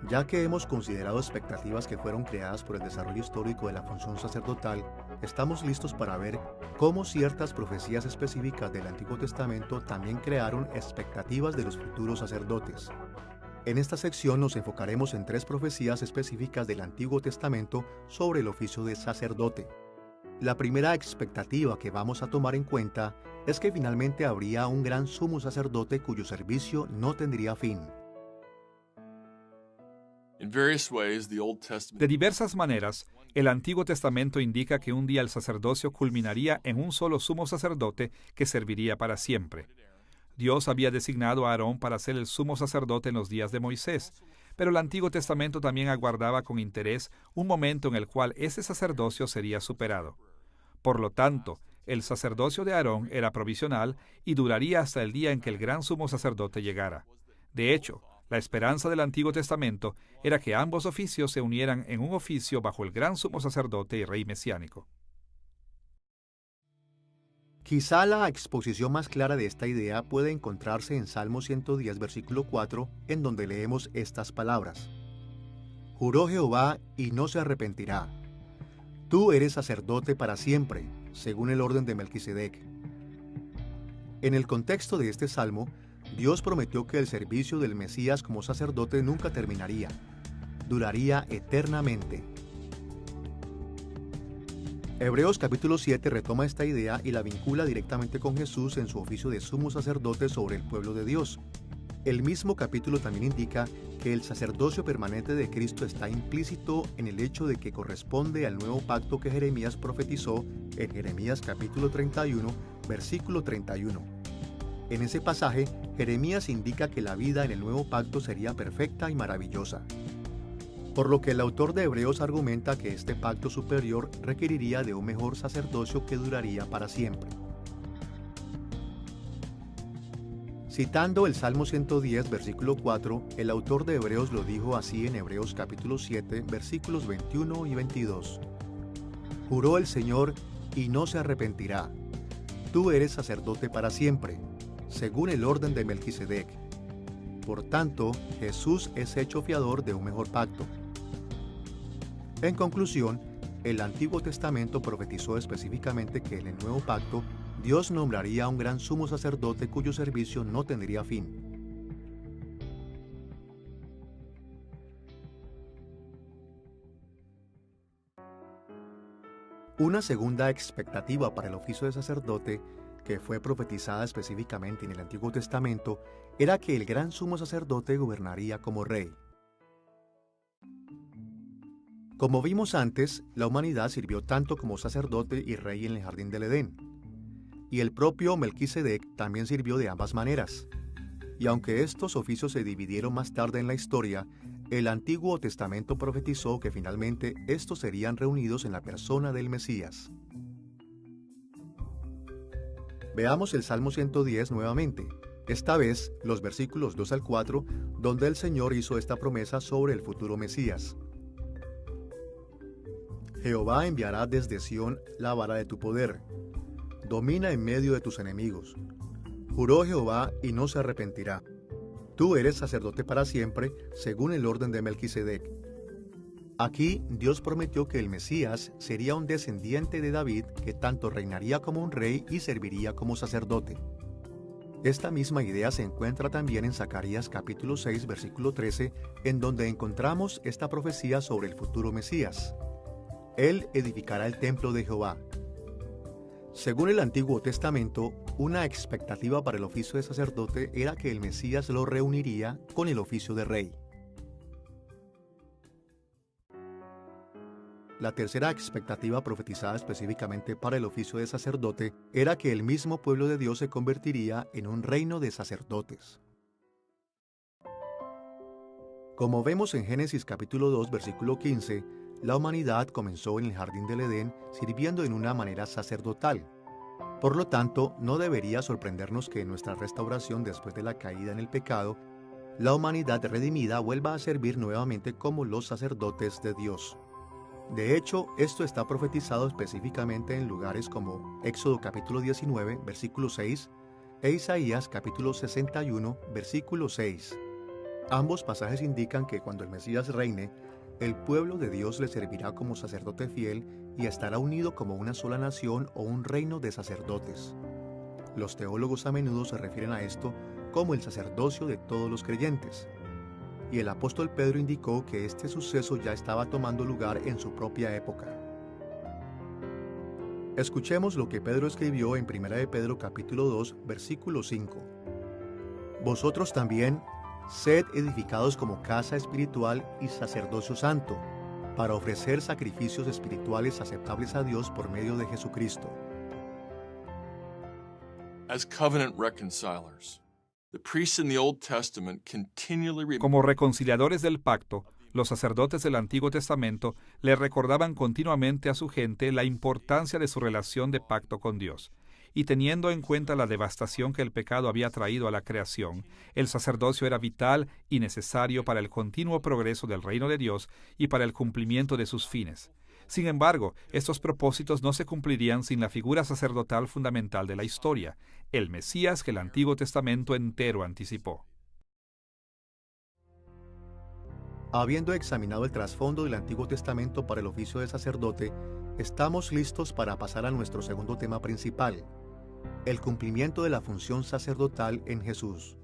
Ya que hemos considerado expectativas que fueron creadas por el desarrollo histórico de la función sacerdotal, estamos listos para ver cómo ciertas profecías específicas del Antiguo Testamento también crearon expectativas de los futuros sacerdotes. En esta sección nos enfocaremos en 3 profecías específicas del Antiguo Testamento sobre el oficio de sacerdote. La primera expectativa que vamos a tomar en cuenta es que finalmente habría un gran sumo sacerdote cuyo servicio no tendría fin. De diversas maneras, el Antiguo Testamento indica que un día el sacerdocio culminaría en un solo sumo sacerdote que serviría para siempre. Dios había designado a Aarón para ser el sumo sacerdote en los días de Moisés, pero el Antiguo Testamento también aguardaba con interés un momento en el cual ese sacerdocio sería superado. Por lo tanto, el sacerdocio de Aarón era provisional y duraría hasta el día en que el gran sumo sacerdote llegara. De hecho, la esperanza del Antiguo Testamento era que ambos oficios se unieran en un oficio bajo el gran sumo sacerdote y rey mesiánico. Quizá la exposición más clara de esta idea puede encontrarse en Salmo 110, versículo 4, en donde leemos estas palabras: Juró Jehová y no se arrepentirá. Tú eres sacerdote para siempre, según el orden de Melquisedec. En el contexto de este salmo, Dios prometió que el servicio del Mesías como sacerdote nunca terminaría, duraría eternamente. Hebreos capítulo 7 retoma esta idea y la vincula directamente con Jesús en su oficio de sumo sacerdote sobre el pueblo de Dios. El mismo capítulo también indica que el sacerdocio permanente de Cristo está implícito en el hecho de que corresponde al nuevo pacto que Jeremías profetizó en Jeremías capítulo 31, versículo 31. En ese pasaje, Jeremías indica que la vida en el nuevo pacto sería perfecta y maravillosa. Por lo que el autor de Hebreos argumenta que este pacto superior requeriría de un mejor sacerdocio que duraría para siempre. Citando el Salmo 110, versículo 4, el autor de Hebreos lo dijo así en Hebreos capítulo 7, versículos 21 y 22. Juró el Señor y no se arrepentirá. Tú eres sacerdote para siempre, según el orden de Melquisedec. Por tanto, Jesús es hecho fiador de un mejor pacto. En conclusión, el Antiguo Testamento profetizó específicamente que en el nuevo pacto Dios nombraría a un gran sumo sacerdote cuyo servicio no tendría fin. Una segunda expectativa para el oficio de sacerdote, que fue profetizada específicamente en el Antiguo Testamento, era que el gran sumo sacerdote gobernaría como rey. Como vimos antes, la humanidad sirvió tanto como sacerdote y rey en el jardín del Edén. Y el propio Melquisedec también sirvió de ambas maneras. Y aunque estos oficios se dividieron más tarde en la historia, el Antiguo Testamento profetizó que finalmente estos serían reunidos en la persona del Mesías. Veamos el Salmo 110 nuevamente, esta vez los versículos 2 al 4, donde el Señor hizo esta promesa sobre el futuro Mesías. Jehová enviará desde Sión la vara de tu poder. Domina en medio de tus enemigos. Juró Jehová y no se arrepentirá. Tú eres sacerdote para siempre, según el orden de Melquisedec. Aquí Dios prometió que el Mesías sería un descendiente de David que tanto reinaría como un rey y serviría como sacerdote. Esta misma idea se encuentra también en Zacarías capítulo 6, versículo 13, en donde encontramos esta profecía sobre el futuro Mesías. Él edificará el templo de Jehová. Según el Antiguo Testamento, una expectativa para el oficio de sacerdote era que el Mesías lo reuniría con el oficio de rey. La tercera expectativa profetizada específicamente para el oficio de sacerdote era que el mismo pueblo de Dios se convertiría en un reino de sacerdotes. Como vemos en Génesis capítulo 2, versículo 15, la humanidad comenzó en el jardín del Edén sirviendo en una manera sacerdotal. Por lo tanto, no debería sorprendernos que en nuestra restauración después de la caída en el pecado, la humanidad redimida vuelva a servir nuevamente como los sacerdotes de Dios. De hecho, esto está profetizado específicamente en lugares como Éxodo capítulo 19, versículo 6, e Isaías capítulo 61, versículo 6. Ambos pasajes indican que cuando el Mesías reine, el pueblo de Dios le servirá como sacerdote fiel y estará unido como una sola nación o un reino de sacerdotes. Los teólogos a menudo se refieren a esto como el sacerdocio de todos los creyentes. Y el apóstol Pedro indicó que este suceso ya estaba tomando lugar en su propia época. Escuchemos lo que Pedro escribió en 1 de Pedro capítulo 2, versículo 5. Vosotros también sed edificados como casa espiritual y sacerdocio santo, para ofrecer sacrificios espirituales aceptables a Dios por medio de Jesucristo. As covenant reconcilers, the priests in the Old Testament continually Como reconciliadores del pacto, los sacerdotes del Antiguo Testamento le recordaban continuamente a su gente la importancia de su relación de pacto con Dios. Y teniendo en cuenta la devastación que el pecado había traído a la creación, el sacerdocio era vital y necesario para el continuo progreso del reino de Dios y para el cumplimiento de sus fines. Sin embargo, estos propósitos no se cumplirían sin la figura sacerdotal fundamental de la historia, el Mesías que el Antiguo Testamento entero anticipó. Habiendo examinado el trasfondo del Antiguo Testamento para el oficio de sacerdote, estamos listos para pasar a nuestro segundo tema principal, el cumplimiento de la función sacerdotal en Jesús.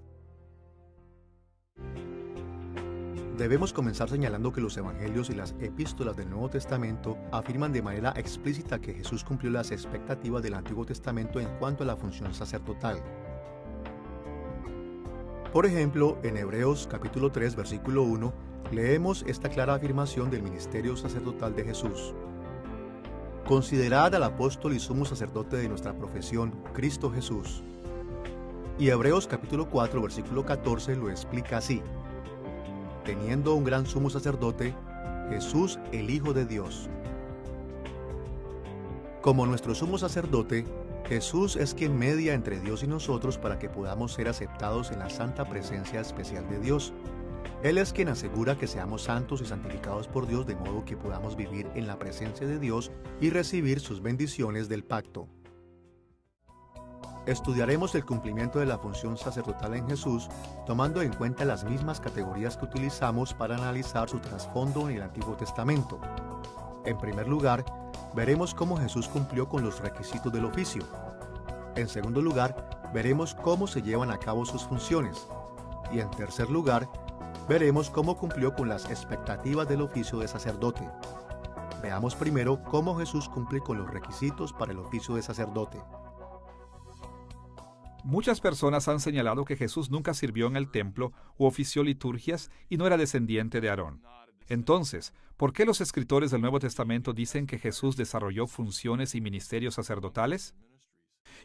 Debemos comenzar señalando que los evangelios y las epístolas del Nuevo Testamento afirman de manera explícita que Jesús cumplió las expectativas del Antiguo Testamento en cuanto a la función sacerdotal. Por ejemplo, en Hebreos capítulo 3, versículo 1, leemos esta clara afirmación del ministerio sacerdotal de Jesús. Considerad al apóstol y sumo sacerdote de nuestra profesión, Cristo Jesús. Y Hebreos capítulo 4, versículo 14 lo explica así. Teniendo un gran sumo sacerdote, Jesús el Hijo de Dios. Como nuestro sumo sacerdote, Jesús es quien media entre Dios y nosotros para que podamos ser aceptados en la santa presencia especial de Dios. Él es quien asegura que seamos santos y santificados por Dios de modo que podamos vivir en la presencia de Dios y recibir sus bendiciones del pacto. Estudiaremos el cumplimiento de la función sacerdotal en Jesús, tomando en cuenta las mismas categorías que utilizamos para analizar su trasfondo en el Antiguo Testamento. En primer lugar, veremos cómo Jesús cumplió con los requisitos del oficio. En segundo lugar, veremos cómo se llevan a cabo sus funciones. Y en tercer lugar, veremos cómo cumplió con las expectativas del oficio de sacerdote. Veamos primero cómo Jesús cumple con los requisitos para el oficio de sacerdote. Muchas personas han señalado que Jesús nunca sirvió en el templo u ofició liturgias y no era descendiente de Aarón. Entonces, ¿por qué los escritores del Nuevo Testamento dicen que Jesús desarrolló funciones y ministerios sacerdotales?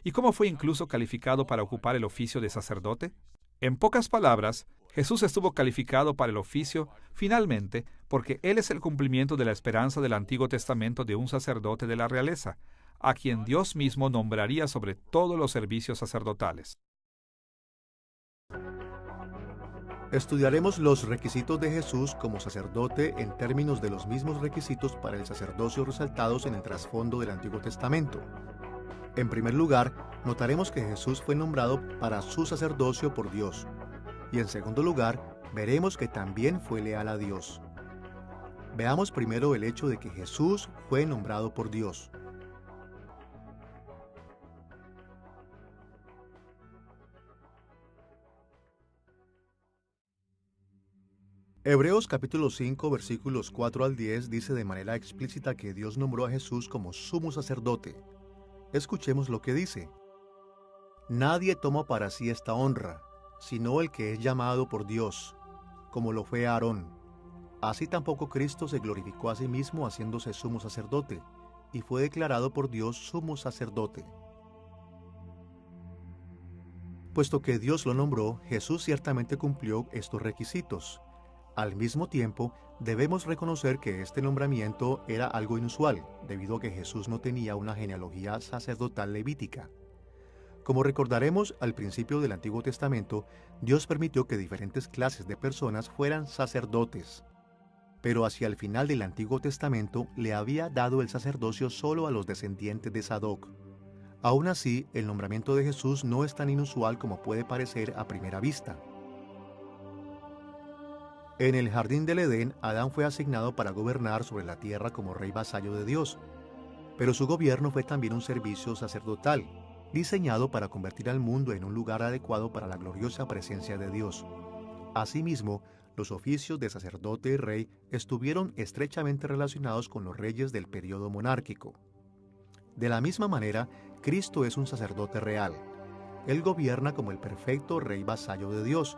¿Y cómo fue incluso calificado para ocupar el oficio de sacerdote? En pocas palabras, Jesús estuvo calificado para el oficio finalmente porque Él es el cumplimiento de la esperanza del Antiguo Testamento de un sacerdote de la realeza, a quien Dios mismo nombraría sobre todos los servicios sacerdotales. Estudiaremos los requisitos de Jesús como sacerdote en términos de los mismos requisitos para el sacerdocio resaltados en el trasfondo del Antiguo Testamento. En primer lugar, notaremos que Jesús fue nombrado para su sacerdocio por Dios. Y en segundo lugar, veremos que también fue leal a Dios. Veamos primero el hecho de que Jesús fue nombrado por Dios. Hebreos capítulo 5 versículos 4 al 10 dice de manera explícita que Dios nombró a Jesús como sumo sacerdote. Escuchemos lo que dice. Nadie toma para sí esta honra, sino el que es llamado por Dios, como lo fue Aarón. Así tampoco Cristo se glorificó a sí mismo haciéndose sumo sacerdote, y fue declarado por Dios sumo sacerdote. Puesto que Dios lo nombró, Jesús ciertamente cumplió estos requisitos. Al mismo tiempo, debemos reconocer que este nombramiento era algo inusual, debido a que Jesús no tenía una genealogía sacerdotal levítica. Como recordaremos al principio del Antiguo Testamento, Dios permitió que diferentes clases de personas fueran sacerdotes. Pero hacia el final del Antiguo Testamento le había dado el sacerdocio solo a los descendientes de Sadoc. Aún así, el nombramiento de Jesús no es tan inusual como puede parecer a primera vista. En el jardín del Edén, Adán fue asignado para gobernar sobre la tierra como rey vasallo de Dios, pero su gobierno fue también un servicio sacerdotal, diseñado para convertir al mundo en un lugar adecuado para la gloriosa presencia de Dios. Asimismo, los oficios de sacerdote y rey estuvieron estrechamente relacionados con los reyes del período monárquico. De la misma manera, Cristo es un sacerdote real. Él gobierna como el perfecto rey vasallo de Dios,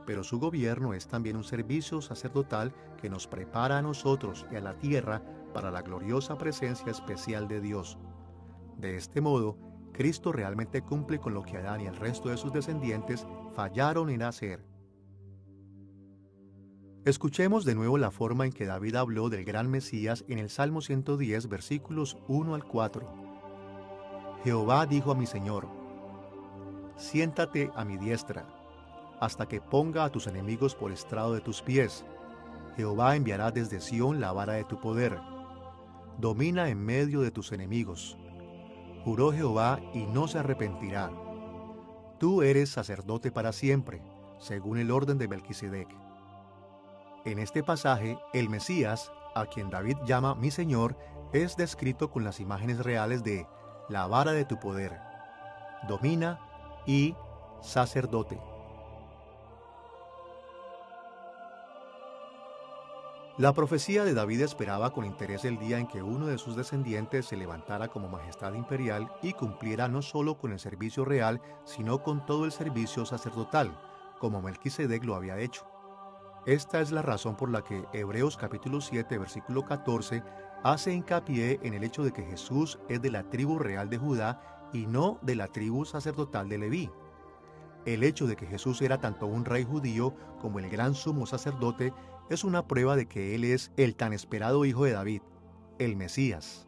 pero su gobierno es también un servicio sacerdotal que nos prepara a nosotros y a la tierra para la gloriosa presencia especial de Dios. De este modo, Cristo realmente cumple con lo que Adán y el resto de sus descendientes fallaron en hacer. Escuchemos de nuevo la forma en que David habló del gran Mesías en el Salmo 110, versículos 1 al 4. Jehová dijo a mi Señor: siéntate a mi diestra, hasta que ponga a tus enemigos por estrado de tus pies. Jehová enviará desde Sión la vara de tu poder. Domina en medio de tus enemigos. Juró Jehová y no se arrepentirá. Tú eres sacerdote para siempre, según el orden de Melquisedec. En este pasaje, el Mesías, a quien David llama mi Señor, es descrito con las imágenes reales de la vara de tu poder, domina y sacerdote. La profecía de David esperaba con interés el día en que uno de sus descendientes se levantara como majestad imperial y cumpliera no solo con el servicio real, sino con todo el servicio sacerdotal, como Melquisedec lo había hecho. Esta es la razón por la que Hebreos capítulo 7, versículo 14, hace hincapié en el hecho de que Jesús es de la tribu real de Judá y no de la tribu sacerdotal de Leví. El hecho de que Jesús era tanto un rey judío como el gran sumo sacerdote es una prueba de que Él es el tan esperado hijo de David, el Mesías.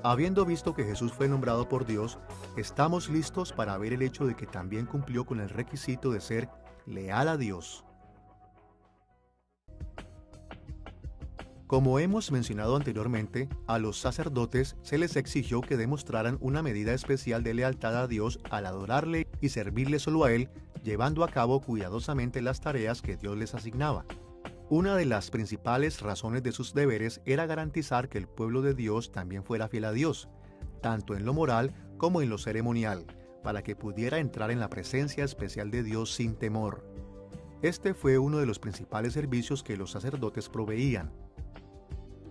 Habiendo visto que Jesús fue nombrado por Dios, estamos listos para ver el hecho de que también cumplió con el requisito de ser leal a Dios. Como hemos mencionado anteriormente, a los sacerdotes se les exigió que demostraran una medida especial de lealtad a Dios al adorarle y servirle solo a Él, llevando a cabo cuidadosamente las tareas que Dios les asignaba. Una de las principales razones de sus deberes era garantizar que el pueblo de Dios también fuera fiel a Dios, tanto en lo moral como en lo ceremonial, para que pudiera entrar en la presencia especial de Dios sin temor. Este fue uno de los principales servicios que los sacerdotes proveían.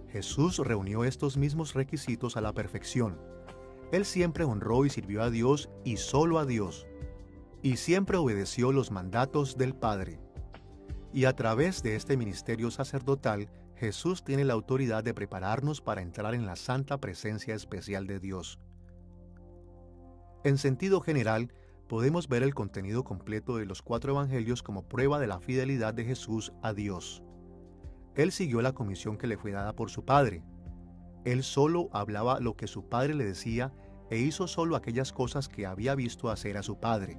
Jesús reunió estos mismos requisitos a la perfección. Él siempre honró y sirvió a Dios y solo a Dios, y siempre obedeció los mandatos del Padre. Y a través de este ministerio sacerdotal, Jesús tiene la autoridad de prepararnos para entrar en la santa presencia especial de Dios. En sentido general, podemos ver el contenido completo de los 4 evangelios como prueba de la fidelidad de Jesús a Dios. Él siguió la comisión que le fue dada por su Padre. Él solo hablaba lo que su Padre le decía e hizo solo aquellas cosas que había visto hacer a su Padre.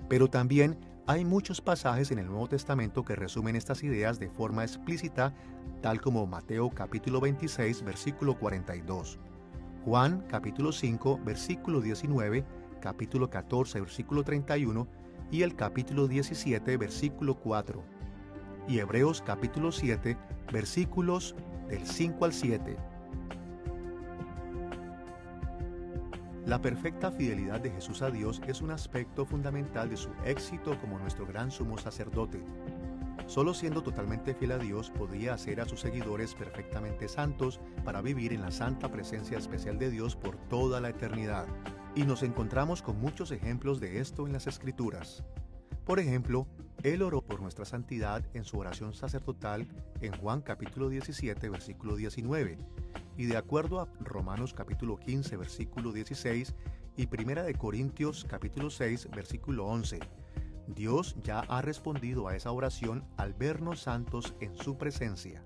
Pero también hay muchos pasajes en el Nuevo Testamento que resumen estas ideas de forma explícita, tal como Mateo capítulo 26, versículo 42, Juan capítulo 5, versículo 19, capítulo 14, versículo 31 y el capítulo 17, versículo 4. Y Hebreos capítulo 7, versículos del 5 al 7. La perfecta fidelidad de Jesús a Dios es un aspecto fundamental de su éxito como nuestro gran sumo sacerdote. Solo siendo totalmente fiel a Dios podía hacer a sus seguidores perfectamente santos para vivir en la santa presencia especial de Dios por toda la eternidad. Y nos encontramos con muchos ejemplos de esto en las Escrituras. Por ejemplo, Él oró por nuestra santidad en su oración sacerdotal en Juan capítulo 17, versículo 19, y de acuerdo a Romanos capítulo 15, versículo 16, y Primera de Corintios capítulo 6, versículo 11, Dios ya ha respondido a esa oración al vernos santos en su presencia.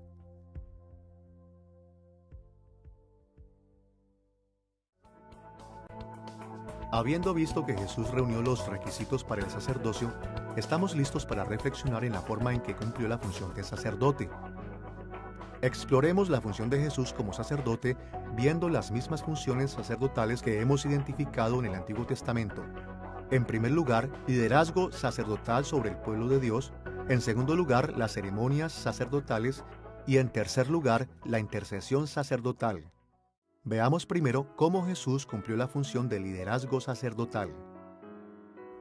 Habiendo visto que Jesús reunió los requisitos para el sacerdocio, estamos listos para reflexionar en la forma en que cumplió la función de sacerdote. Exploremos la función de Jesús como sacerdote viendo las mismas funciones sacerdotales que hemos identificado en el Antiguo Testamento. En primer lugar, liderazgo sacerdotal sobre el pueblo de Dios. En segundo lugar, las ceremonias sacerdotales. Y en tercer lugar, la intercesión sacerdotal. Veamos primero cómo Jesús cumplió la función de liderazgo sacerdotal.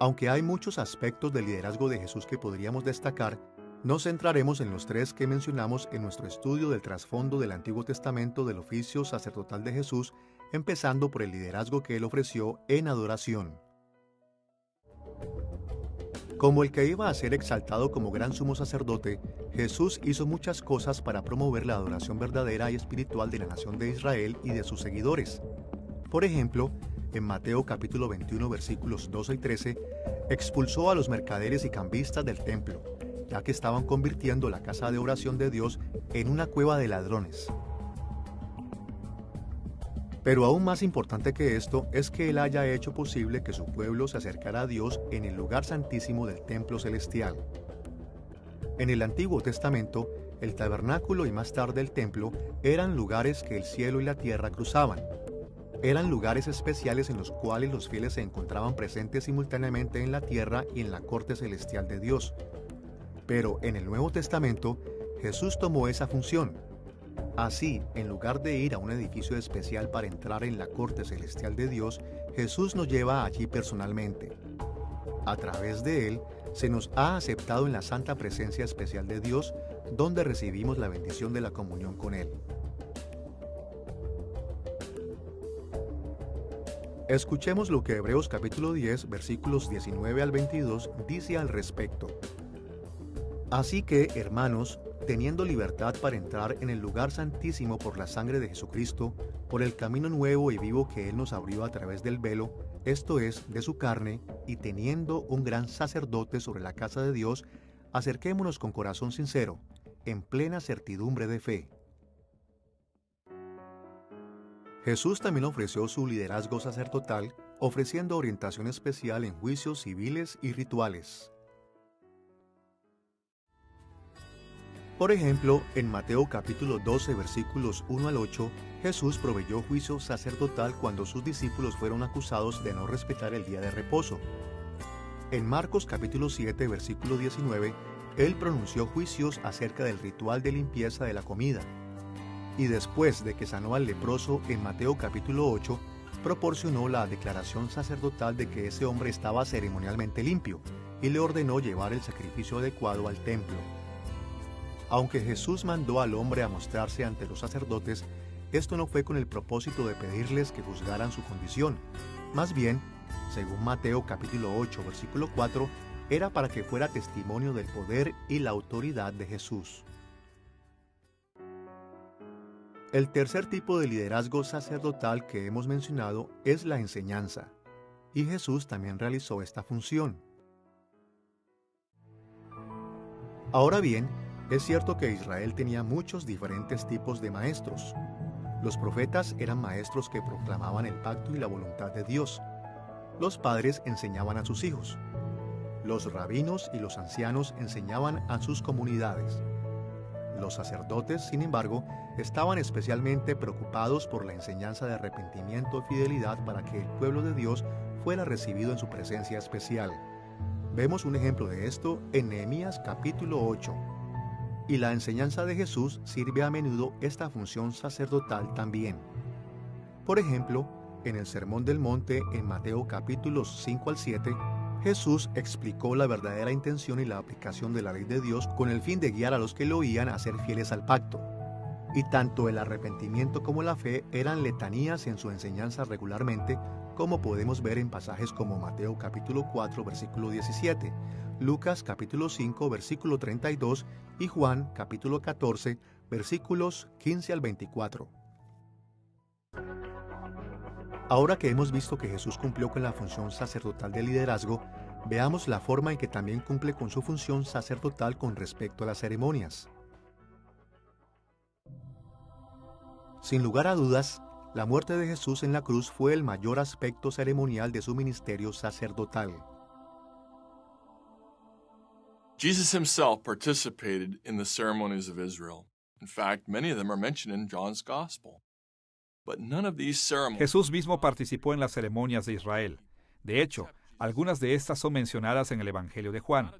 Aunque hay muchos aspectos del liderazgo de Jesús que podríamos destacar, nos centraremos en los 3 que mencionamos en nuestro estudio del trasfondo del Antiguo Testamento del oficio sacerdotal de Jesús, empezando por el liderazgo que él ofreció en adoración. Como el que iba a ser exaltado como gran sumo sacerdote, Jesús hizo muchas cosas para promover la adoración verdadera y espiritual de la nación de Israel y de sus seguidores. Por ejemplo, en Mateo capítulo 21 versículos 12 y 13, expulsó a los mercaderes y cambistas del templo, ya que estaban convirtiendo la casa de oración de Dios en una cueva de ladrones. Pero aún más importante que esto es que Él haya hecho posible que su pueblo se acercara a Dios en el lugar santísimo del templo celestial. En el Antiguo Testamento, el tabernáculo y más tarde el templo eran lugares que el cielo y la tierra cruzaban. Eran lugares especiales en los cuales los fieles se encontraban presentes simultáneamente en la tierra y en la corte celestial de Dios. Pero en el Nuevo Testamento, Jesús tomó esa función. Así, en lugar de ir a un edificio especial para entrar en la corte celestial de Dios, Jesús nos lleva allí personalmente. A través de Él, se nos ha aceptado en la santa presencia especial de Dios, donde recibimos la bendición de la comunión con Él. Escuchemos lo que Hebreos capítulo 10, versículos 19 al 22 dice al respecto. Así que, hermanos, teniendo libertad para entrar en el lugar santísimo por la sangre de Jesucristo, por el camino nuevo y vivo que Él nos abrió a través del velo, esto es, de su carne, y teniendo un gran sacerdote sobre la casa de Dios, acerquémonos con corazón sincero, en plena certidumbre de fe. Jesús también ofreció su liderazgo sacerdotal, ofreciendo orientación especial en juicios civiles y rituales. Por ejemplo, en Mateo capítulo 12, versículos 1 al 8, Jesús proveyó juicio sacerdotal cuando sus discípulos fueron acusados de no respetar el día de reposo. En Marcos capítulo 7, versículo 19, Él pronunció juicios acerca del ritual de limpieza de la comida. Y después de que sanó al leproso en Mateo capítulo 8, proporcionó la declaración sacerdotal de que ese hombre estaba ceremonialmente limpio y le ordenó llevar el sacrificio adecuado al templo. Aunque Jesús mandó al hombre a mostrarse ante los sacerdotes, esto no fue con el propósito de pedirles que juzgaran su condición. Más bien, según Mateo capítulo 8, versículo 4, era para que fuera testimonio del poder y la autoridad de Jesús. El tercer tipo de liderazgo sacerdotal que hemos mencionado es la enseñanza, y Jesús también realizó esta función. Ahora bien, es cierto que Israel tenía muchos diferentes tipos de maestros. Los profetas eran maestros que proclamaban el pacto y la voluntad de Dios. Los padres enseñaban a sus hijos. Los rabinos y los ancianos enseñaban a sus comunidades. Los sacerdotes, sin embargo, estaban especialmente preocupados por la enseñanza de arrepentimiento y fidelidad para que el pueblo de Dios fuera recibido en su presencia especial. Vemos un ejemplo de esto en Nehemías capítulo 8. Y la enseñanza de Jesús sirve a menudo esta función sacerdotal también. Por ejemplo, en el Sermón del Monte en Mateo capítulos 5 al 7, Jesús explicó la verdadera intención y la aplicación de la ley de Dios con el fin de guiar a los que lo oían a ser fieles al pacto. Y tanto el arrepentimiento como la fe eran letanías en su enseñanza regularmente, como podemos ver en pasajes como Mateo capítulo 4, versículo 17, Lucas capítulo 5, versículo 32 y Juan capítulo 14, versículos 15 al 24. Ahora que hemos visto que Jesús cumplió con la función sacerdotal de liderazgo, veamos la forma en que también cumple con su función sacerdotal con respecto a las ceremonias. Sin lugar a dudas, la muerte de Jesús en la cruz fue el mayor aspecto ceremonial de su ministerio sacerdotal. Jesus himself participated in the ceremonies of Israel. In fact, many of them are mentioned in John's Gospel. But none of these ceremonies... Jesús mismo participó en las ceremonias de Israel. De hecho, algunas de estas son mencionadas en el Evangelio de Juan.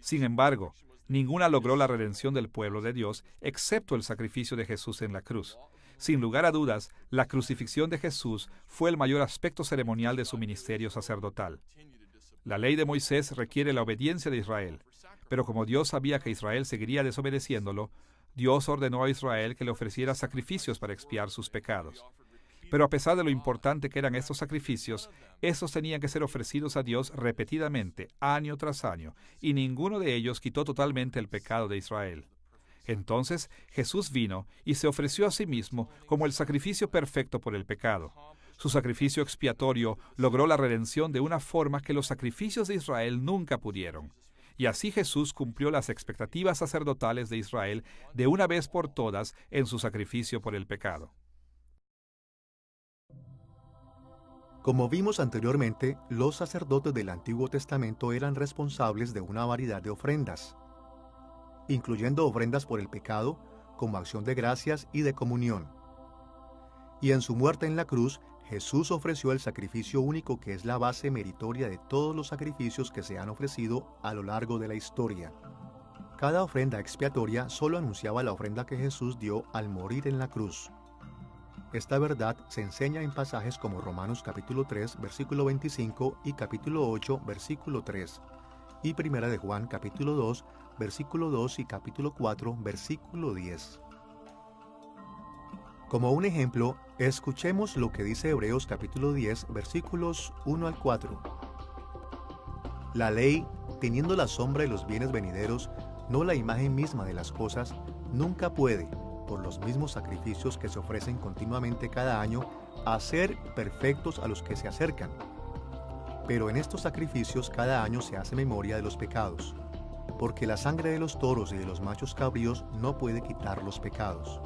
Sin embargo, ninguna logró la redención del pueblo de Dios, excepto el sacrificio de Jesús en la cruz. Sin lugar a dudas, la crucifixión de Jesús fue el mayor aspecto ceremonial de su ministerio sacerdotal. La ley de Moisés requiere la obediencia de Israel, pero como Dios sabía que Israel seguiría desobedeciéndolo, Dios ordenó a Israel que le ofreciera sacrificios para expiar sus pecados. Pero a pesar de lo importante que eran estos sacrificios, estos tenían que ser ofrecidos a Dios repetidamente, año tras año, y ninguno de ellos quitó totalmente el pecado de Israel. Entonces Jesús vino y se ofreció a sí mismo como el sacrificio perfecto por el pecado. Su sacrificio expiatorio logró la redención de una forma que los sacrificios de Israel nunca pudieron. Y así Jesús cumplió las expectativas sacerdotales de Israel de una vez por todas en su sacrificio por el pecado. Como vimos anteriormente, los sacerdotes del Antiguo Testamento eran responsables de una variedad de ofrendas, incluyendo ofrendas por el pecado, como acción de gracias y de comunión. Y en su muerte en la cruz, Jesús ofreció el sacrificio único que es la base meritoria de todos los sacrificios que se han ofrecido a lo largo de la historia. Cada ofrenda expiatoria solo anunciaba la ofrenda que Jesús dio al morir en la cruz. Esta verdad se enseña en pasajes como Romanos capítulo 3, versículo 25 y capítulo 8, versículo 3, y Primera de Juan capítulo 2, versículo 2 y capítulo 4, versículo 10. Como un ejemplo, escuchemos lo que dice Hebreos capítulo 10, versículos 1 al 4. La ley, teniendo la sombra de los bienes venideros, no la imagen misma de las cosas, nunca puede, por los mismos sacrificios que se ofrecen continuamente cada año, hacer perfectos a los que se acercan. Pero en estos sacrificios cada año se hace memoria de los pecados, porque la sangre de los toros y de los machos cabríos no puede quitar los pecados.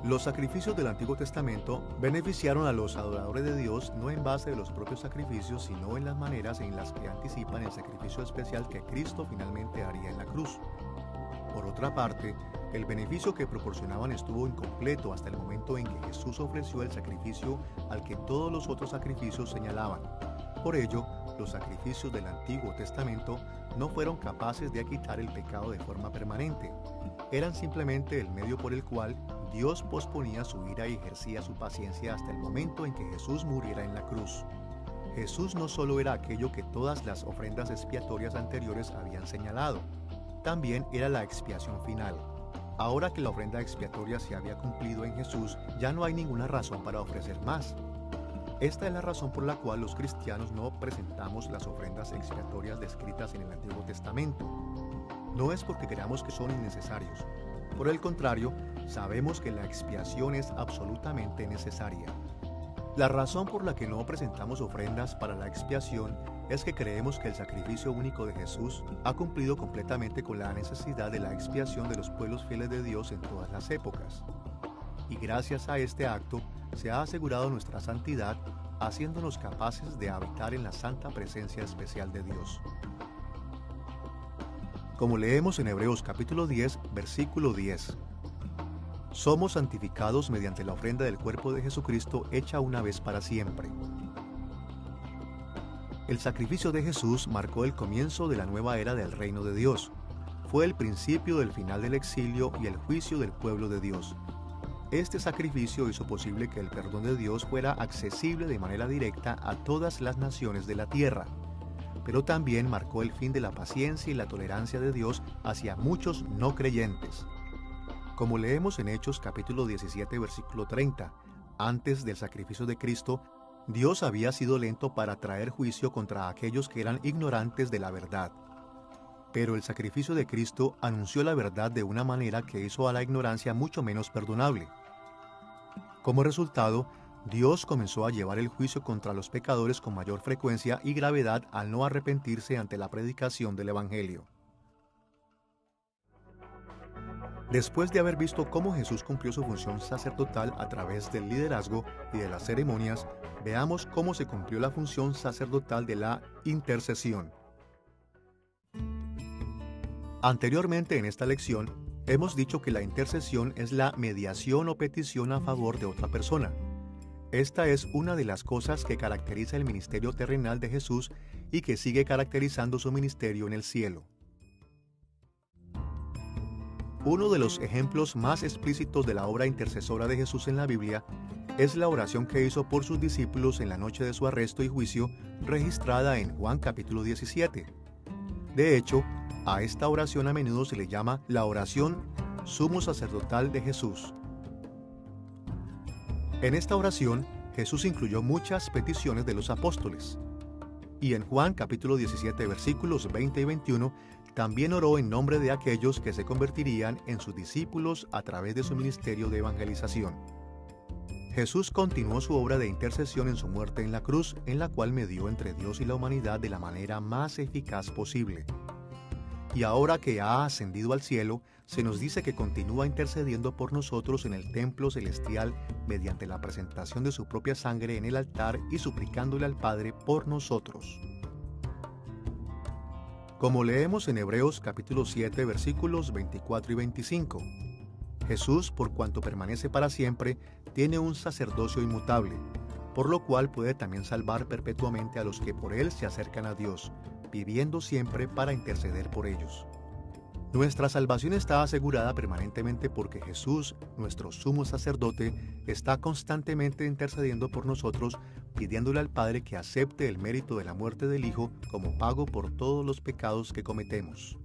Los sacrificios del Antiguo Testamento beneficiaron a los adoradores de Dios no en base de los propios sacrificios, sino en las maneras en las que anticipan el sacrificio especial que Cristo finalmente haría en la cruz. Por otra parte, el beneficio que proporcionaban estuvo incompleto hasta el momento en que Jesús ofreció el sacrificio al que todos los otros sacrificios señalaban. Por ello, los sacrificios del Antiguo Testamento no fueron capaces de quitar el pecado de forma permanente. Eran simplemente el medio por el cual Dios posponía su ira y ejercía su paciencia hasta el momento en que Jesús muriera en la cruz. Jesús no solo era aquello que todas las ofrendas expiatorias anteriores habían señalado, también era la expiación final. Ahora que la ofrenda expiatoria se había cumplido en Jesús, ya no hay ninguna razón para ofrecer más. Esta es la razón por la cual los cristianos no presentamos las ofrendas expiatorias descritas en el Antiguo Testamento. No es porque creamos que son innecesarios. Por el contrario, sabemos que la expiación es absolutamente necesaria. La razón por la que no presentamos ofrendas para la expiación es que creemos que el sacrificio único de Jesús ha cumplido completamente con la necesidad de la expiación de los pueblos fieles de Dios en todas las épocas. Y gracias a este acto se ha asegurado nuestra santidad, haciéndonos capaces de habitar en la santa presencia especial de Dios. Como leemos en Hebreos capítulo 10, versículo 10. Somos santificados mediante la ofrenda del cuerpo de Jesucristo hecha una vez para siempre. El sacrificio de Jesús marcó el comienzo de la nueva era del reino de Dios. Fue el principio del final del exilio y el juicio del pueblo de Dios. Este sacrificio hizo posible que el perdón de Dios fuera accesible de manera directa a todas las naciones de la tierra, pero también marcó el fin de la paciencia y la tolerancia de Dios hacia muchos no creyentes. Como leemos en Hechos capítulo 17 versículo 30, antes del sacrificio de Cristo, Dios había sido lento para traer juicio contra aquellos que eran ignorantes de la verdad. Pero el sacrificio de Cristo anunció la verdad de una manera que hizo a la ignorancia mucho menos perdonable. Como resultado, Dios comenzó a llevar el juicio contra los pecadores con mayor frecuencia y gravedad al no arrepentirse ante la predicación del Evangelio. Después de haber visto cómo Jesús cumplió su función sacerdotal a través del liderazgo y de las ceremonias, veamos cómo se cumplió la función sacerdotal de la intercesión. Anteriormente en esta lección, hemos dicho que la intercesión es la mediación o petición a favor de otra persona. Esta es una de las cosas que caracteriza el ministerio terrenal de Jesús y que sigue caracterizando su ministerio en el cielo. Uno de los ejemplos más explícitos de la obra intercesora de Jesús en la Biblia es la oración que hizo por sus discípulos en la noche de su arresto y juicio, registrada en Juan capítulo 17. De hecho, a esta oración a menudo se le llama la oración sumo sacerdotal de Jesús. En esta oración, Jesús incluyó muchas peticiones de los apóstoles. Y en Juan capítulo 17 versículos 20 y 21, también oró en nombre de aquellos que se convertirían en sus discípulos a través de su ministerio de evangelización. Jesús continuó su obra de intercesión en su muerte en la cruz, en la cual medió entre Dios y la humanidad de la manera más eficaz posible. Y ahora que ha ascendido al cielo, se nos dice que continúa intercediendo por nosotros en el templo celestial mediante la presentación de su propia sangre en el altar y suplicándole al Padre por nosotros. Como leemos en Hebreos capítulo 7 versículos 24 y 25, Jesús, por cuanto permanece para siempre, tiene un sacerdocio inmutable, por lo cual puede también salvar perpetuamente a los que por él se acercan a Dios, viviendo siempre para interceder por ellos. Nuestra salvación está asegurada permanentemente porque Jesús, nuestro sumo sacerdote, está constantemente intercediendo por nosotros, pidiéndole al Padre que acepte el mérito de la muerte del Hijo como pago por todos los pecados que cometemos.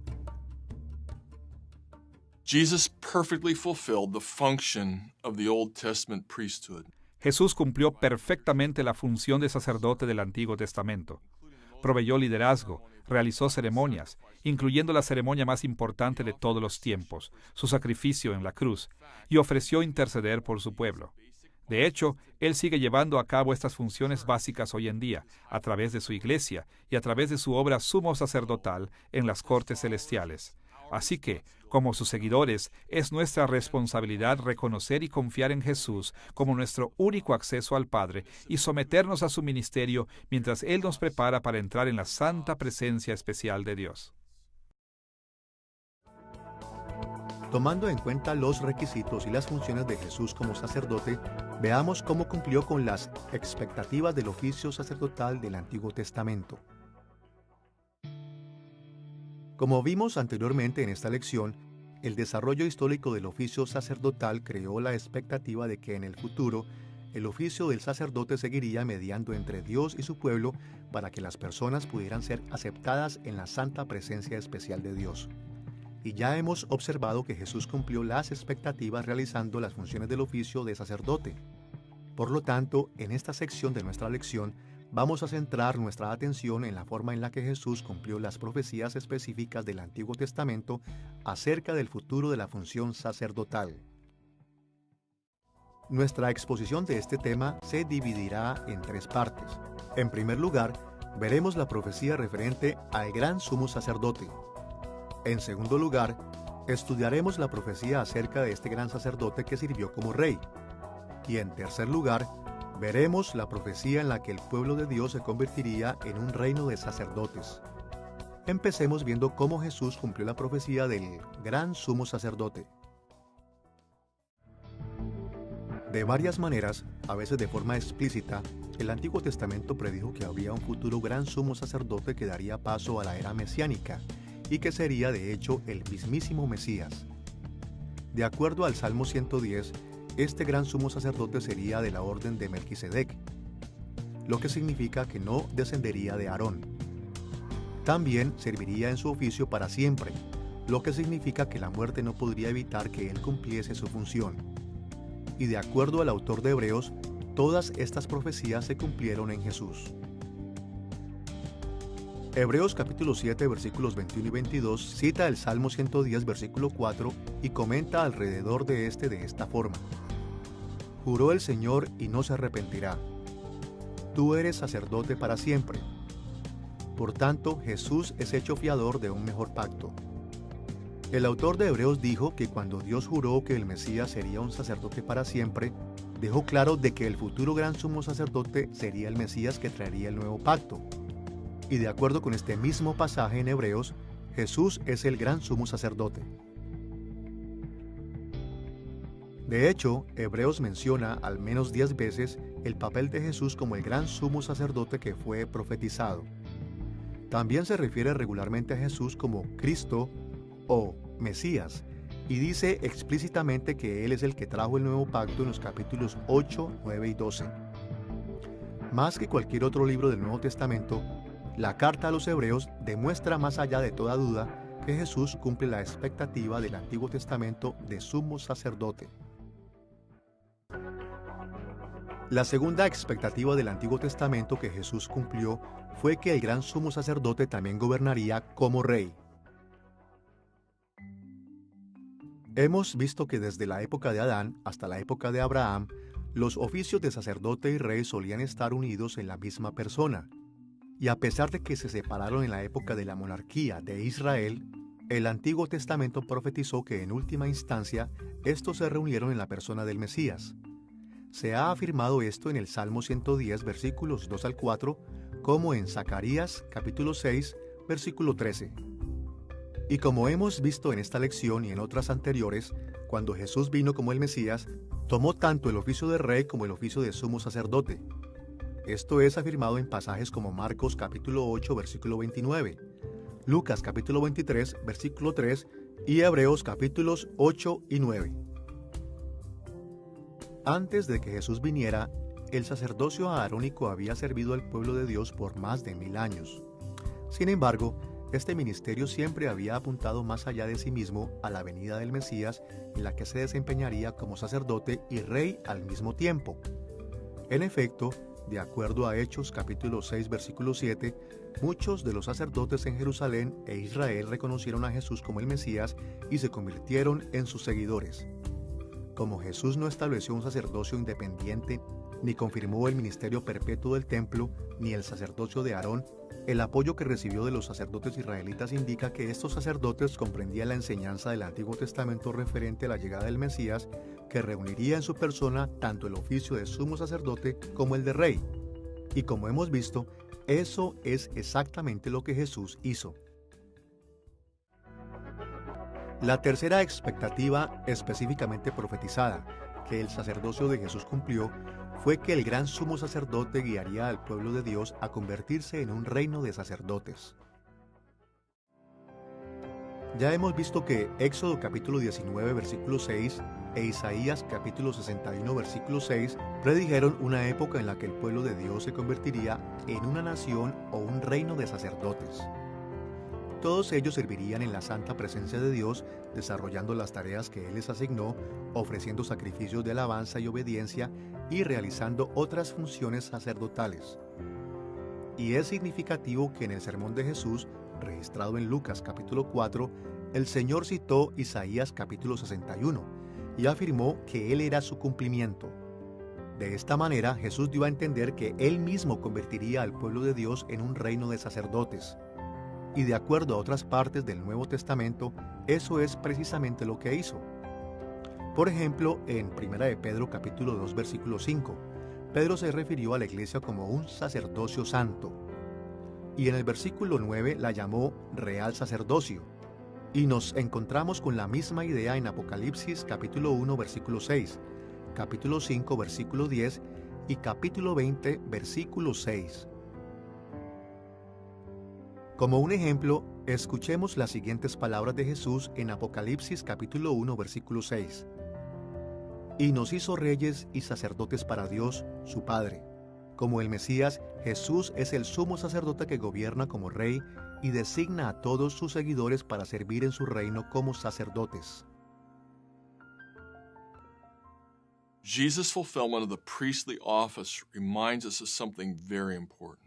Jesus perfectly fulfilled the function of the Old Testament priesthood. Jesús cumplió perfectamente la función de sacerdote del Antiguo Testamento. Proveyó liderazgo, realizó ceremonias, incluyendo la ceremonia más importante de todos los tiempos, su sacrificio en la cruz, y ofreció interceder por su pueblo. De hecho, Él sigue llevando a cabo estas funciones básicas hoy en día, a través de su iglesia y a través de su obra sumo sacerdotal en las cortes celestiales. Así que, como sus seguidores, es nuestra responsabilidad reconocer y confiar en Jesús como nuestro único acceso al Padre y someternos a su ministerio mientras Él nos prepara para entrar en la santa presencia especial de Dios. Tomando en cuenta los requisitos y las funciones de Jesús como sacerdote, veamos cómo cumplió con las expectativas del oficio sacerdotal del Antiguo Testamento. Como vimos anteriormente en esta lección, el desarrollo histórico del oficio sacerdotal creó la expectativa de que en el futuro el oficio del sacerdote seguiría mediando entre Dios y su pueblo para que las personas pudieran ser aceptadas en la santa presencia especial de Dios. Y ya hemos observado que Jesús cumplió las expectativas realizando las funciones del oficio de sacerdote. Por lo tanto, en esta sección de nuestra lección, vamos a centrar nuestra atención en la forma en la que Jesús cumplió las profecías específicas del Antiguo Testamento acerca del futuro de la función sacerdotal. Nuestra exposición de este tema se dividirá en 3 partes. En primer lugar, veremos la profecía referente al gran sumo sacerdote. En segundo lugar, estudiaremos la profecía acerca de este gran sacerdote que sirvió como rey. Y en tercer lugar, veremos la profecía en la que el pueblo de Dios se convertiría en un reino de sacerdotes. Empecemos viendo cómo Jesús cumplió la profecía del gran sumo sacerdote. De varias maneras, a veces de forma explícita, el Antiguo Testamento predijo que habría un futuro gran sumo sacerdote que daría paso a la era mesiánica y que sería de hecho el mismísimo Mesías. De acuerdo al Salmo 110, este gran sumo sacerdote sería de la orden de Melquisedec, lo que significa que no descendería de Aarón. También serviría en su oficio para siempre, lo que significa que la muerte no podría evitar que él cumpliese su función. Y de acuerdo al autor de Hebreos, todas estas profecías se cumplieron en Jesús. Hebreos capítulo 7 versículos 21 y 22 cita el Salmo 110 versículo 4 y comenta alrededor de este de esta forma: Juró el Señor y no se arrepentirá. Tú eres sacerdote para siempre. Por tanto, Jesús es hecho fiador de un mejor pacto. El autor de Hebreos dijo que cuando Dios juró que el Mesías sería un sacerdote para siempre, dejó claro de que el futuro gran sumo sacerdote sería el Mesías que traería el nuevo pacto. Y de acuerdo con este mismo pasaje en Hebreos, Jesús es el gran sumo sacerdote. De hecho, Hebreos menciona al menos 10 veces el papel de Jesús como el gran sumo sacerdote que fue profetizado. También se refiere regularmente a Jesús como Cristo o Mesías, y dice explícitamente que Él es el que trajo el nuevo pacto en los capítulos 8, 9 y 12. Más que cualquier otro libro del Nuevo Testamento, la carta a los Hebreos demuestra más allá de toda duda que Jesús cumple la expectativa del Antiguo Testamento de sumo sacerdote. La segunda expectativa del Antiguo Testamento que Jesús cumplió fue que el gran sumo sacerdote también gobernaría como rey. Hemos visto que desde la época de Adán hasta la época de Abraham, los oficios de sacerdote y rey solían estar unidos en la misma persona. Y a pesar de que se separaron en la época de la monarquía de Israel, el Antiguo Testamento profetizó que en última instancia estos se reunieron en la persona del Mesías. Se ha afirmado esto en el Salmo 110 versículos 2 al 4, como en Zacarías capítulo 6 versículo 13. Y como hemos visto en esta lección y en otras anteriores, cuando Jesús vino como el Mesías, tomó tanto el oficio de rey como el oficio de sumo sacerdote. Esto es afirmado en pasajes como Marcos capítulo 8 versículo 29, Lucas capítulo 23 versículo 3 y Hebreos capítulos 8 y 9. Antes de que Jesús viniera, el sacerdocio aarónico había servido al pueblo de Dios por más de 1000 años. Sin embargo, este ministerio siempre había apuntado más allá de sí mismo a la venida del Mesías, en la que se desempeñaría como sacerdote y rey al mismo tiempo. En efecto, de acuerdo a Hechos capítulo 6 versículo 7, muchos de los sacerdotes en Jerusalén e Israel reconocieron a Jesús como el Mesías y se convirtieron en sus seguidores. Como Jesús no estableció un sacerdocio independiente, ni confirmó el ministerio perpetuo del templo, ni el sacerdocio de Aarón, El apoyo que recibió de los sacerdotes israelitas indica que estos sacerdotes comprendían la enseñanza del Antiguo Testamento referente a la llegada del Mesías, que reuniría en su persona tanto el oficio de sumo sacerdote como el de rey. Y como hemos visto, eso es exactamente lo que Jesús hizo. La tercera expectativa específicamente profetizada, que el sacerdocio de Jesús cumplió, fue que el gran sumo sacerdote guiaría al pueblo de Dios a convertirse en un reino de sacerdotes. Ya hemos visto que Éxodo capítulo 19 versículo 6 e Isaías capítulo 61 versículo 6 predijeron una época en la que el pueblo de Dios se convertiría en una nación o un reino de sacerdotes. Todos ellos servirían en la santa presencia de Dios, desarrollando las tareas que Él les asignó, ofreciendo sacrificios de alabanza y obediencia y realizando otras funciones sacerdotales. Y es significativo que en el sermón de Jesús, registrado en Lucas capítulo 4, el Señor citó Isaías capítulo 61 y afirmó que Él era su cumplimiento. De esta manera, Jesús dio a entender que Él mismo convertiría al pueblo de Dios en un reino de sacerdotes. Y de acuerdo a otras partes del Nuevo Testamento, eso es precisamente lo que hizo. Por ejemplo, en 1 de Pedro capítulo 2 versículo 5, Pedro se refirió a la iglesia como un sacerdocio santo. Y en el versículo 9 la llamó real sacerdocio. Y nos encontramos con la misma idea en Apocalipsis capítulo 1 versículo 6, capítulo 5 versículo 10 y capítulo 20 versículo 6. Como un ejemplo, escuchemos las siguientes palabras de Jesús en Apocalipsis capítulo 1 versículo 6. Y nos hizo reyes y sacerdotes para Dios, su Padre. Como el Mesías, Jesús es el sumo sacerdote que gobierna como rey y designa a todos sus seguidores para servir en su reino como sacerdotes. Jesus' fulfillment of the priestly office reminds us of something very important.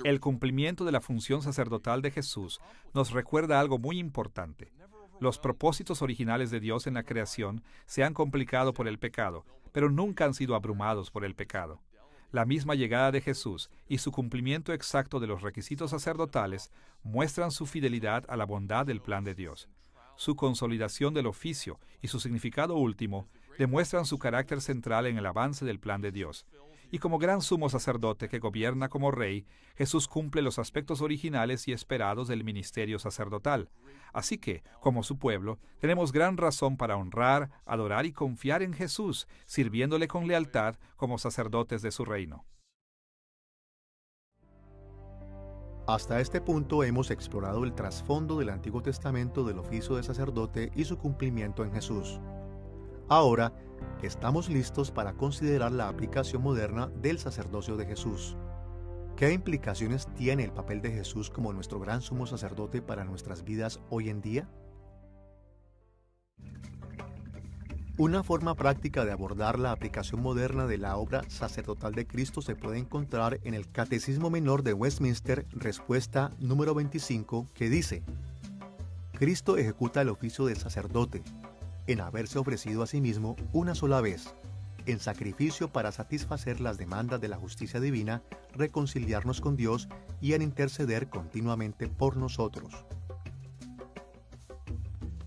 El cumplimiento de la función sacerdotal de Jesús nos recuerda algo muy importante. Los propósitos originales de Dios en la creación se han complicado por el pecado, pero nunca han sido abrumados por el pecado. La misma llegada de Jesús y su cumplimiento exacto de los requisitos sacerdotales muestran su fidelidad a la bondad del plan de Dios. Su consolidación del oficio y su significado último demuestran su carácter central en el avance del plan de Dios. Y como gran sumo sacerdote que gobierna como rey, Jesús cumple los aspectos originales y esperados del ministerio sacerdotal. Así que, como su pueblo, tenemos gran razón para honrar, adorar y confiar en Jesús, sirviéndole con lealtad como sacerdotes de su reino. Hasta este punto hemos explorado el trasfondo del Antiguo Testamento del oficio de sacerdote y su cumplimiento en Jesús. Ahora, estamos listos para considerar la aplicación moderna del sacerdocio de Jesús. ¿Qué implicaciones tiene el papel de Jesús como nuestro gran sumo sacerdote para nuestras vidas hoy en día? Una forma práctica de abordar la aplicación moderna de la obra sacerdotal de Cristo se puede encontrar en el Catecismo Menor de Westminster, respuesta número 25, que dice: Cristo ejecuta el oficio de sacerdote, en haberse ofrecido a sí mismo una sola vez, en sacrificio para satisfacer las demandas de la justicia divina, reconciliarnos con Dios y en interceder continuamente por nosotros.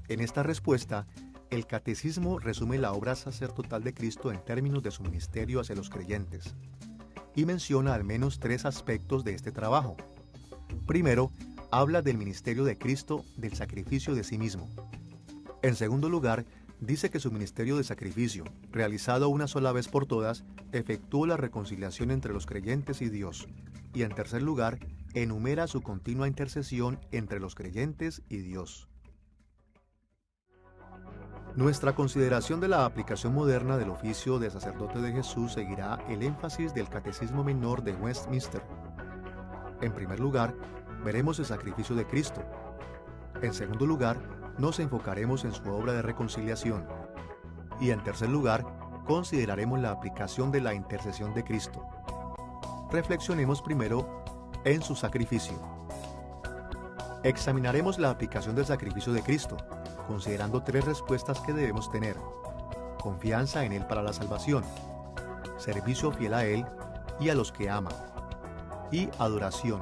En esta respuesta, el Catecismo resume la obra sacerdotal de Cristo en términos de su ministerio hacia los creyentes, y menciona al menos 3 aspectos de este trabajo. Primero, habla del ministerio de Cristo del sacrificio de sí mismo. En segundo lugar, dice que su ministerio de sacrificio, realizado una sola vez por todas, efectuó la reconciliación entre los creyentes y Dios. Y en tercer lugar, enumera su continua intercesión entre los creyentes y Dios. Nuestra consideración de la aplicación moderna del oficio de sacerdote de Jesús seguirá el énfasis del Catecismo Menor de Westminster. En primer lugar, veremos el sacrificio de Cristo. En segundo lugar, nos enfocaremos en su obra de reconciliación. Y en tercer lugar, consideraremos la aplicación de la intercesión de Cristo. Reflexionemos primero en su sacrificio. Examinaremos la aplicación del sacrificio de Cristo, considerando 3 respuestas que debemos tener: confianza en Él para la salvación, servicio fiel a Él y a los que ama. y adoración.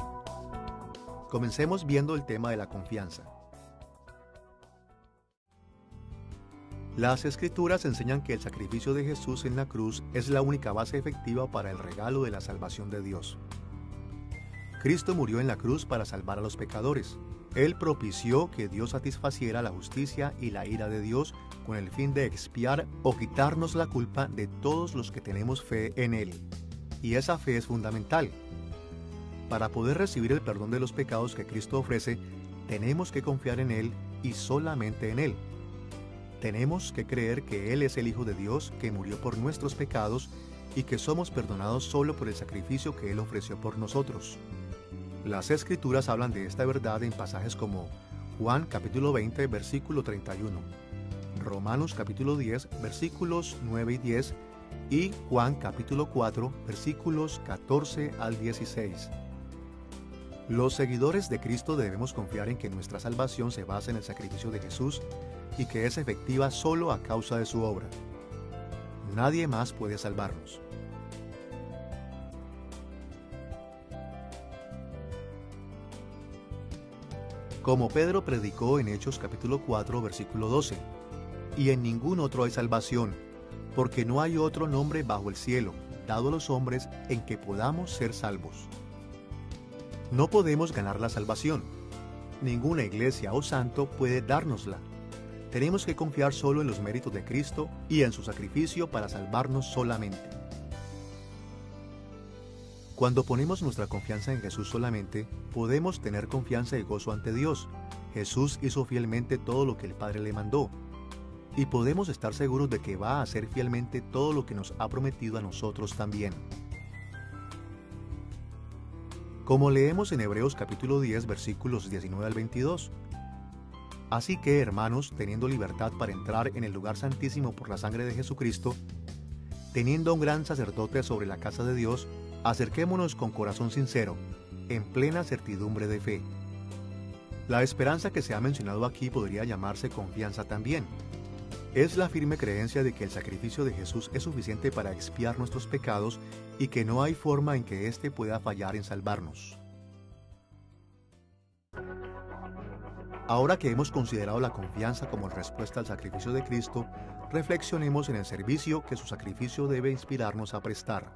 Comencemos viendo el tema de la confianza. Las Escrituras enseñan que el sacrificio de Jesús en la cruz es la única base efectiva para el regalo de la salvación de Dios. Cristo murió en la cruz para salvar a los pecadores. Él propició que Dios satisfaciera la justicia y la ira de Dios con el fin de expiar o quitarnos la culpa de todos los que tenemos fe en Él. Y esa fe es fundamental. Para poder recibir el perdón de los pecados que Cristo ofrece, tenemos que confiar en Él y solamente en Él. Tenemos que creer que Él es el Hijo de Dios que murió por nuestros pecados y que somos perdonados solo por el sacrificio que Él ofreció por nosotros. Las Escrituras hablan de esta verdad en pasajes como Juan capítulo 20, versículo 31, Romanos capítulo 10, versículos 9 y 10 y Juan capítulo 4, versículos 14 al 16. Los seguidores de Cristo debemos confiar en que nuestra salvación se basa en el sacrificio de Jesús y que es efectiva solo a causa de su obra. Nadie más puede salvarnos. Como Pedro predicó en Hechos capítulo 4, versículo 12, y en ningún otro hay salvación, porque no hay otro nombre bajo el cielo, dado a los hombres, en que podamos ser salvos. No podemos ganar la salvación. Ninguna iglesia o santo puede dárnosla. Tenemos que confiar solo en los méritos de Cristo y en su sacrificio para salvarnos solamente. Cuando ponemos nuestra confianza en Jesús solamente, podemos tener confianza y gozo ante Dios. Jesús hizo fielmente todo lo que el Padre le mandó. Y podemos estar seguros de que va a hacer fielmente todo lo que nos ha prometido a nosotros también. Como leemos en Hebreos capítulo 10, versículos 19 al 22. Así que, hermanos, teniendo libertad para entrar en el lugar santísimo por la sangre de Jesucristo, teniendo un gran sacerdote sobre la casa de Dios, acerquémonos con corazón sincero, en plena certidumbre de fe. La esperanza que se ha mencionado aquí podría llamarse confianza también. Es la firme creencia de que el sacrificio de Jesús es suficiente para expiar nuestros pecados y que no hay forma en que éste pueda fallar en salvarnos. Ahora que hemos considerado la confianza como respuesta al sacrificio de Cristo, reflexionemos en el servicio que su sacrificio debe inspirarnos a prestar.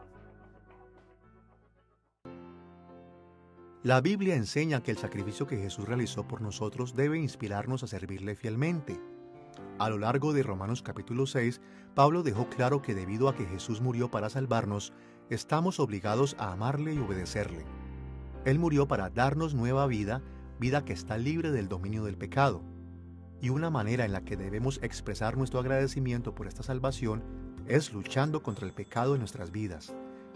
La Biblia enseña que el sacrificio que Jesús realizó por nosotros debe inspirarnos a servirle fielmente. A lo largo de Romanos capítulo 6, Pablo dejó claro que debido a que Jesús murió para salvarnos, estamos obligados a amarle y obedecerle. Él murió para darnos nueva vida, vida que está libre del dominio del pecado. Y una manera en la que debemos expresar nuestro agradecimiento por esta salvación es luchando contra el pecado en nuestras vidas,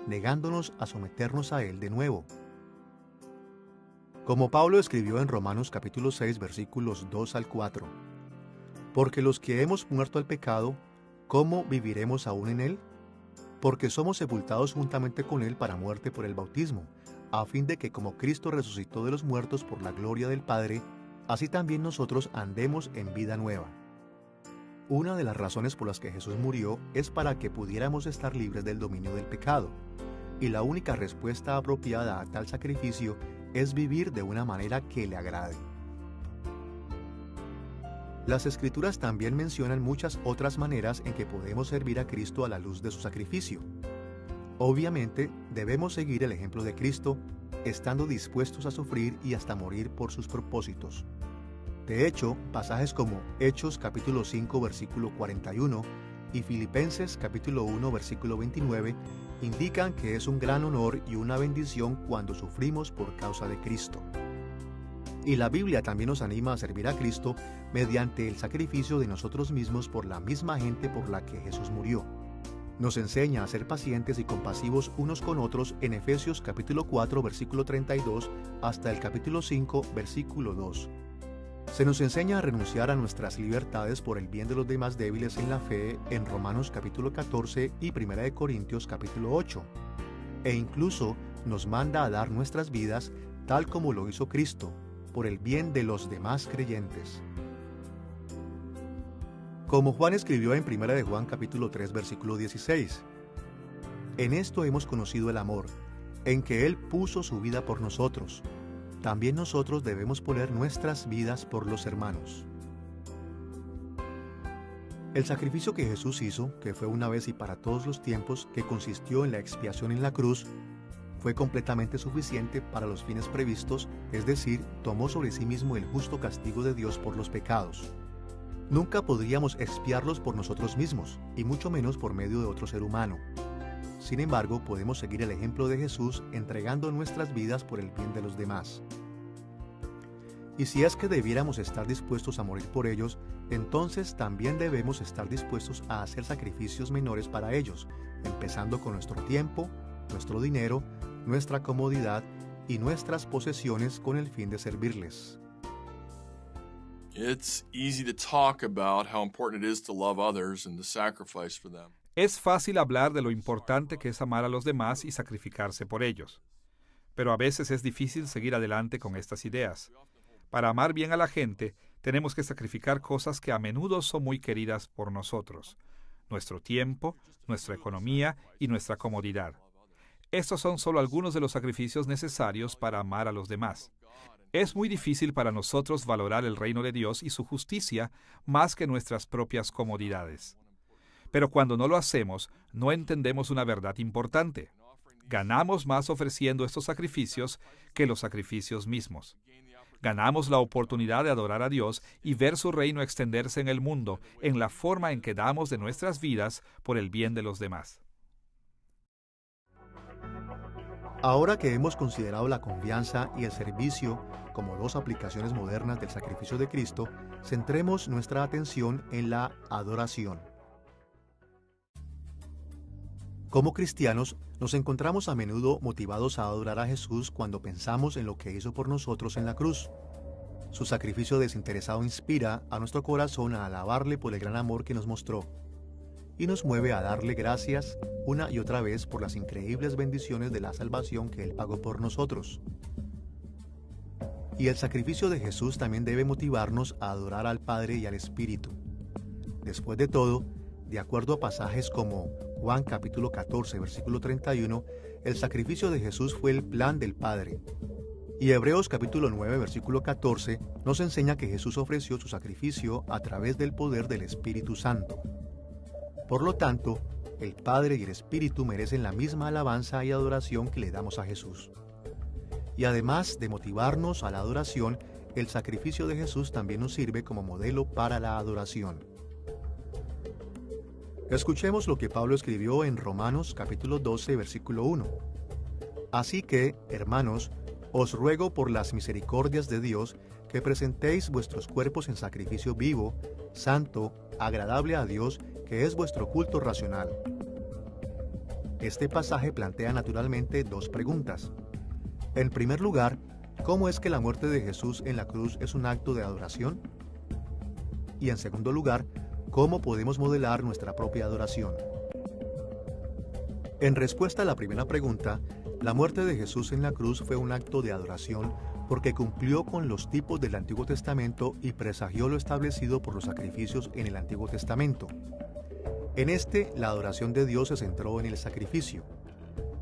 negándonos a someternos a él de nuevo. Como Pablo escribió en Romanos capítulo 6, versículos 2 al 4, porque los que hemos muerto al pecado, ¿cómo viviremos aún en él? Porque somos sepultados juntamente con él para muerte por el bautismo, a fin de que como Cristo resucitó de los muertos por la gloria del Padre, así también nosotros andemos en vida nueva. Una de las razones por las que Jesús murió es para que pudiéramos estar libres del dominio del pecado, y la única respuesta apropiada a tal sacrificio es vivir de una manera que le agrade. Las Escrituras también mencionan muchas otras maneras en que podemos servir a Cristo a la luz de su sacrificio. Obviamente, debemos seguir el ejemplo de Cristo, estando dispuestos a sufrir y hasta morir por sus propósitos. De hecho, pasajes como Hechos capítulo 5 versículo 41 y Filipenses capítulo 1 versículo 29 indican que es un gran honor y una bendición cuando sufrimos por causa de Cristo. Y la Biblia también nos anima a servir a Cristo mediante el sacrificio de nosotros mismos por la misma gente por la que Jesús murió. Nos enseña a ser pacientes y compasivos unos con otros en Efesios capítulo 4 versículo 32 hasta el capítulo 5 versículo 2. Se nos enseña a renunciar a nuestras libertades por el bien de los demás débiles en la fe en Romanos capítulo 14 y 1 Corintios capítulo 8. E incluso nos manda a dar nuestras vidas tal como lo hizo Cristo, por el bien de los demás creyentes. Como Juan escribió en 1 Juan capítulo 3 versículo 16, en esto hemos conocido el amor, en que Él puso su vida por nosotros. También nosotros debemos poner nuestras vidas por los hermanos. El sacrificio que Jesús hizo, que fue una vez y para todos los tiempos, que consistió en la expiación en la cruz, fue completamente suficiente para los fines previstos, es decir, tomó sobre sí mismo el justo castigo de Dios por los pecados. Nunca podríamos expiarlos por nosotros mismos, y mucho menos por medio de otro ser humano. Sin embargo, podemos seguir el ejemplo de Jesús entregando nuestras vidas por el bien de los demás. Y si es que debiéramos estar dispuestos a morir por ellos, entonces también debemos estar dispuestos a hacer sacrificios menores para ellos, empezando con nuestro tiempo, nuestro dinero, nuestra comodidad y nuestras posesiones con el fin de servirles. It's easy to talk about how important it is to love others and to sacrifice for them. Es fácil hablar de lo importante que es amar a los demás y sacrificarse por ellos. Pero a veces es difícil seguir adelante con estas ideas. Para amar bien a la gente, tenemos que sacrificar cosas que a menudo son muy queridas por nosotros: nuestro tiempo, nuestra economía y nuestra comodidad. Estos son solo algunos de los sacrificios necesarios para amar a los demás. Es muy difícil para nosotros valorar el reino de Dios y su justicia más que nuestras propias comodidades. Pero cuando no lo hacemos, no entendemos una verdad importante. Ganamos más ofreciendo estos sacrificios que los sacrificios mismos. Ganamos la oportunidad de adorar a Dios y ver su reino extenderse en el mundo en la forma en que damos de nuestras vidas por el bien de los demás. Ahora que hemos considerado la confianza y el servicio como dos aplicaciones modernas del sacrificio de Cristo, centremos nuestra atención en la adoración. Como cristianos, nos encontramos a menudo motivados a adorar a Jesús cuando pensamos en lo que hizo por nosotros en la cruz. Su sacrificio desinteresado inspira a nuestro corazón a alabarle por el gran amor que nos mostró, y nos mueve a darle gracias una y otra vez por las increíbles bendiciones de la salvación que Él pagó por nosotros. Y el sacrificio de Jesús también debe motivarnos a adorar al Padre y al Espíritu. Después de todo, de acuerdo a pasajes como Juan capítulo 14, versículo 31, el sacrificio de Jesús fue el plan del Padre. Y Hebreos capítulo 9, versículo 14, nos enseña que Jesús ofreció su sacrificio a través del poder del Espíritu Santo. Por lo tanto, el Padre y el Espíritu merecen la misma alabanza y adoración que le damos a Jesús. Y además de motivarnos a la adoración, el sacrificio de Jesús también nos sirve como modelo para la adoración. Escuchemos lo que Pablo escribió en Romanos capítulo 12, versículo 1. Así que, hermanos, os ruego por las misericordias de Dios que presentéis vuestros cuerpos en sacrificio vivo, santo, agradable a Dios, que es vuestro culto racional. Este pasaje plantea naturalmente dos preguntas. En primer lugar, ¿cómo es que la muerte de Jesús en la cruz es un acto de adoración? Y en segundo lugar, ¿cómo podemos modelar nuestra propia adoración? En respuesta a la primera pregunta, la muerte de Jesús en la cruz fue un acto de adoración porque cumplió con los tipos del Antiguo Testamento y presagió lo establecido por los sacrificios en el Antiguo Testamento. En este, la adoración de Dios se centró en el sacrificio.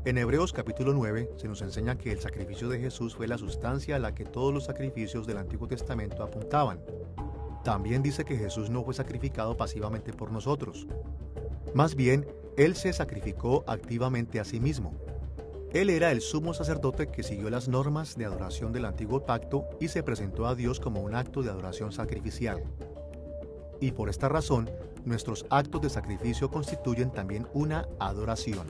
En Hebreos capítulo 9 se nos enseña que el sacrificio de Jesús fue la sustancia a la que todos los sacrificios del Antiguo Testamento apuntaban. También dice que Jesús no fue sacrificado pasivamente por nosotros. Más bien, Él se sacrificó activamente a sí mismo. Él era el sumo sacerdote que siguió las normas de adoración del antiguo pacto y se presentó a Dios como un acto de adoración sacrificial. Y por esta razón, nuestros actos de sacrificio constituyen también una adoración.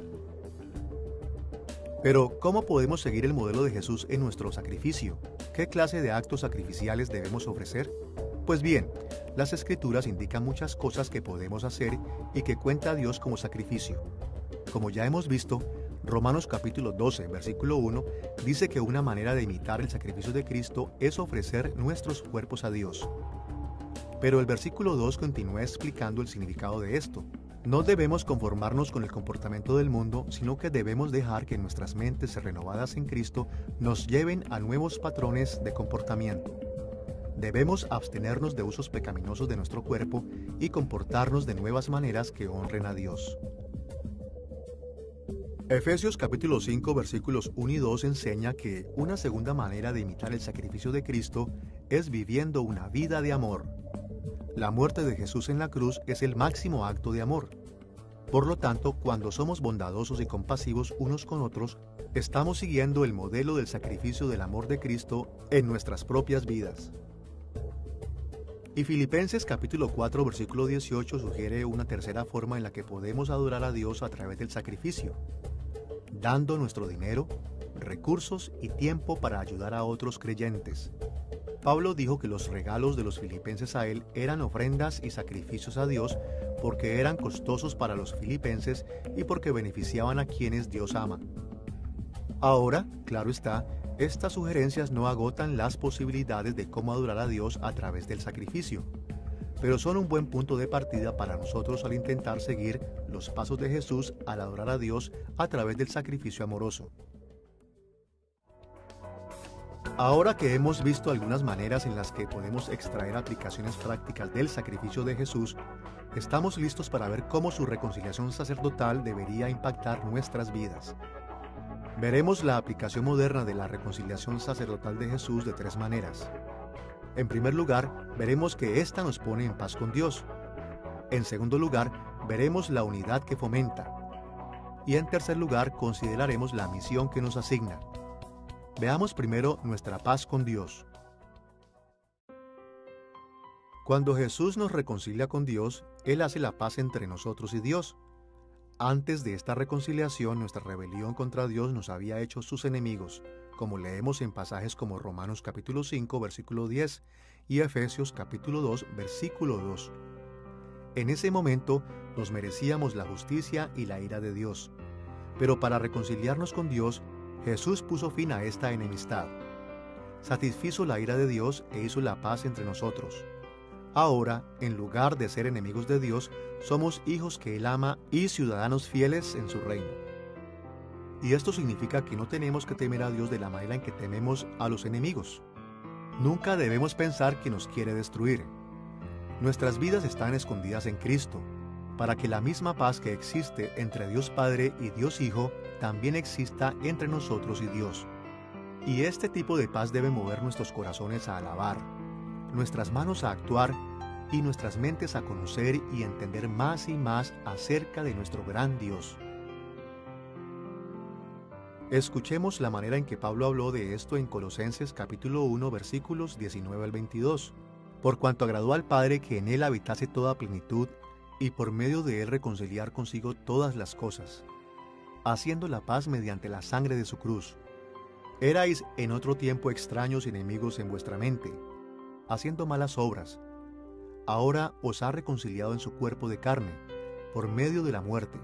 Pero, ¿cómo podemos seguir el modelo de Jesús en nuestro sacrificio? ¿Qué clase de actos sacrificiales debemos ofrecer? Pues bien, las Escrituras indican muchas cosas que podemos hacer y que cuenta Dios como sacrificio. Como ya hemos visto, Romanos capítulo 12, versículo 1, dice que una manera de imitar el sacrificio de Cristo es ofrecer nuestros cuerpos a Dios. Pero el versículo 2 continúa explicando el significado de esto. No debemos conformarnos con el comportamiento del mundo, sino que debemos dejar que nuestras mentes renovadas en Cristo nos lleven a nuevos patrones de comportamiento. Debemos abstenernos de usos pecaminosos de nuestro cuerpo y comportarnos de nuevas maneras que honren a Dios. Efesios capítulo 5 versículos 1 y 2 enseña que una segunda manera de imitar el sacrificio de Cristo es viviendo una vida de amor. La muerte de Jesús en la cruz es el máximo acto de amor. Por lo tanto, cuando somos bondadosos y compasivos unos con otros, estamos siguiendo el modelo del sacrificio del amor de Cristo en nuestras propias vidas. Y Filipenses capítulo 4 versículo 18 sugiere una tercera forma en la que podemos adorar a Dios a través del sacrificio, dando nuestro dinero, recursos y tiempo para ayudar a otros creyentes. Pablo dijo que los regalos de los filipenses a él eran ofrendas y sacrificios a Dios porque eran costosos para los filipenses y porque beneficiaban a quienes Dios ama. Ahora, claro está, estas sugerencias no agotan las posibilidades de cómo adorar a Dios a través del sacrificio, pero son un buen punto de partida para nosotros al intentar seguir los pasos de Jesús al adorar a Dios a través del sacrificio amoroso. Ahora que hemos visto algunas maneras en las que podemos extraer aplicaciones prácticas del sacrificio de Jesús, estamos listos para ver cómo su reconciliación sacerdotal debería impactar nuestras vidas. Veremos la aplicación moderna de la reconciliación sacerdotal de Jesús de tres maneras. En primer lugar, veremos que ésta nos pone en paz con Dios. En segundo lugar, veremos la unidad que fomenta. Y en tercer lugar, consideraremos la misión que nos asigna. Veamos primero nuestra paz con Dios. Cuando Jesús nos reconcilia con Dios, Él hace la paz entre nosotros y Dios. Antes de esta reconciliación, nuestra rebelión contra Dios nos había hecho sus enemigos, como leemos en pasajes como Romanos capítulo 5, versículo 10 y Efesios capítulo 2, versículo 2. En ese momento nos merecíamos la justicia y la ira de Dios. Pero para reconciliarnos con Dios, Jesús puso fin a esta enemistad. Satisfizo la ira de Dios e hizo la paz entre nosotros. Ahora, en lugar de ser enemigos de Dios, somos hijos que Él ama y ciudadanos fieles en su reino. Y esto significa que no tenemos que temer a Dios de la manera en que tememos a los enemigos. Nunca debemos pensar que nos quiere destruir. Nuestras vidas están escondidas en Cristo, para que la misma paz que existe entre Dios Padre y Dios Hijo también exista entre nosotros y Dios. Y este tipo de paz debe mover nuestros corazones a alabar, nuestras manos a actuar y nuestras mentes a conocer y entender más y más acerca de nuestro gran Dios. Escuchemos la manera en que Pablo habló de esto en Colosenses capítulo 1 versículos 19 al 22. Por cuanto agradó al Padre que en él habitase toda plenitud, y por medio de él reconciliar consigo todas las cosas, haciendo la paz mediante la sangre de su cruz. Erais en otro tiempo extraños y enemigos en vuestra mente, haciendo malas obras. Ahora os ha reconciliado en su cuerpo de carne, por medio de la muerte,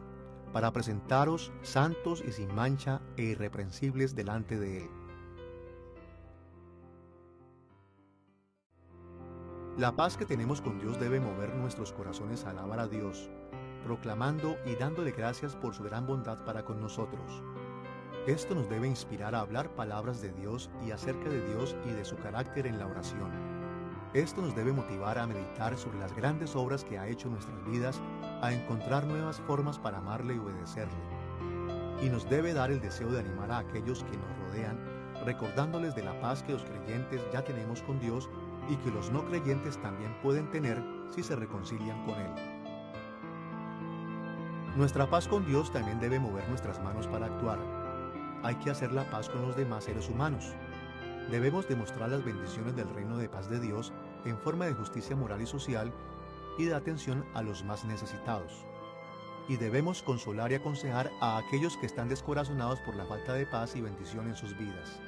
para presentaros santos y sin mancha e irreprensibles delante de él. La paz que tenemos con Dios debe mover nuestros corazones a alabar a Dios, proclamando y dándole gracias por su gran bondad para con nosotros. Esto nos debe inspirar a hablar palabras de Dios y acerca de Dios y de su carácter en la oración. Esto nos debe motivar a meditar sobre las grandes obras que ha hecho en nuestras vidas, a encontrar nuevas formas para amarle y obedecerle. Y nos debe dar el deseo de animar a aquellos que nos rodean, recordándoles de la paz que los creyentes ya tenemos con Dios y que los no creyentes también pueden tener si se reconcilian con Él. Nuestra paz con Dios también debe mover nuestras manos para actuar. Hay que hacer la paz con los demás seres humanos. Debemos demostrar las bendiciones del reino de paz de Dios en forma de justicia moral y social y de atención a los más necesitados. Y debemos consolar y aconsejar a aquellos que están descorazonados por la falta de paz y bendición en sus vidas.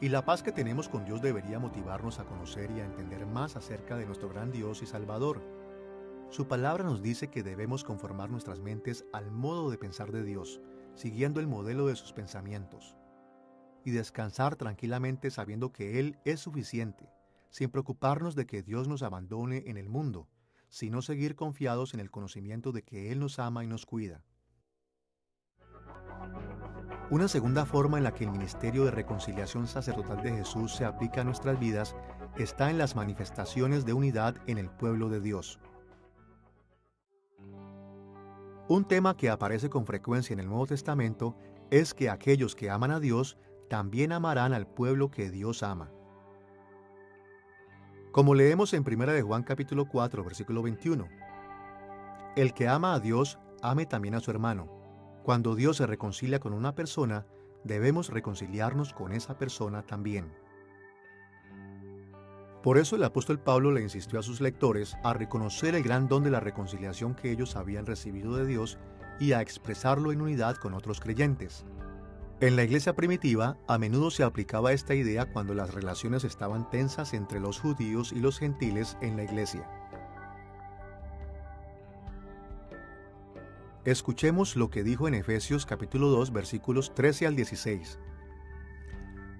Y la paz que tenemos con Dios debería motivarnos a conocer y a entender más acerca de nuestro gran Dios y Salvador. Su palabra nos dice que debemos conformar nuestras mentes al modo de pensar de Dios, siguiendo el modelo de sus pensamientos, y descansar tranquilamente sabiendo que Él es suficiente, sin preocuparnos de que Dios nos abandone en el mundo, sino seguir confiados en el conocimiento de que Él nos ama y nos cuida. Una segunda forma en la que el ministerio de reconciliación sacerdotal de Jesús se aplica a nuestras vidas está en las manifestaciones de unidad en el pueblo de Dios. Un tema que aparece con frecuencia en el Nuevo Testamento es que aquellos que aman a Dios también amarán al pueblo que Dios ama. Como leemos en 1 de Juan capítulo 4, versículo 21, el que ama a Dios, ame también a su hermano. Cuando Dios se reconcilia con una persona, debemos reconciliarnos con esa persona también. Por eso el apóstol Pablo le insistió a sus lectores a reconocer el gran don de la reconciliación que ellos habían recibido de Dios y a expresarlo en unidad con otros creyentes. En la iglesia primitiva, a menudo se aplicaba esta idea cuando las relaciones estaban tensas entre los judíos y los gentiles en la iglesia. Escuchemos lo que dijo en Efesios capítulo 2, versículos 13 al 16.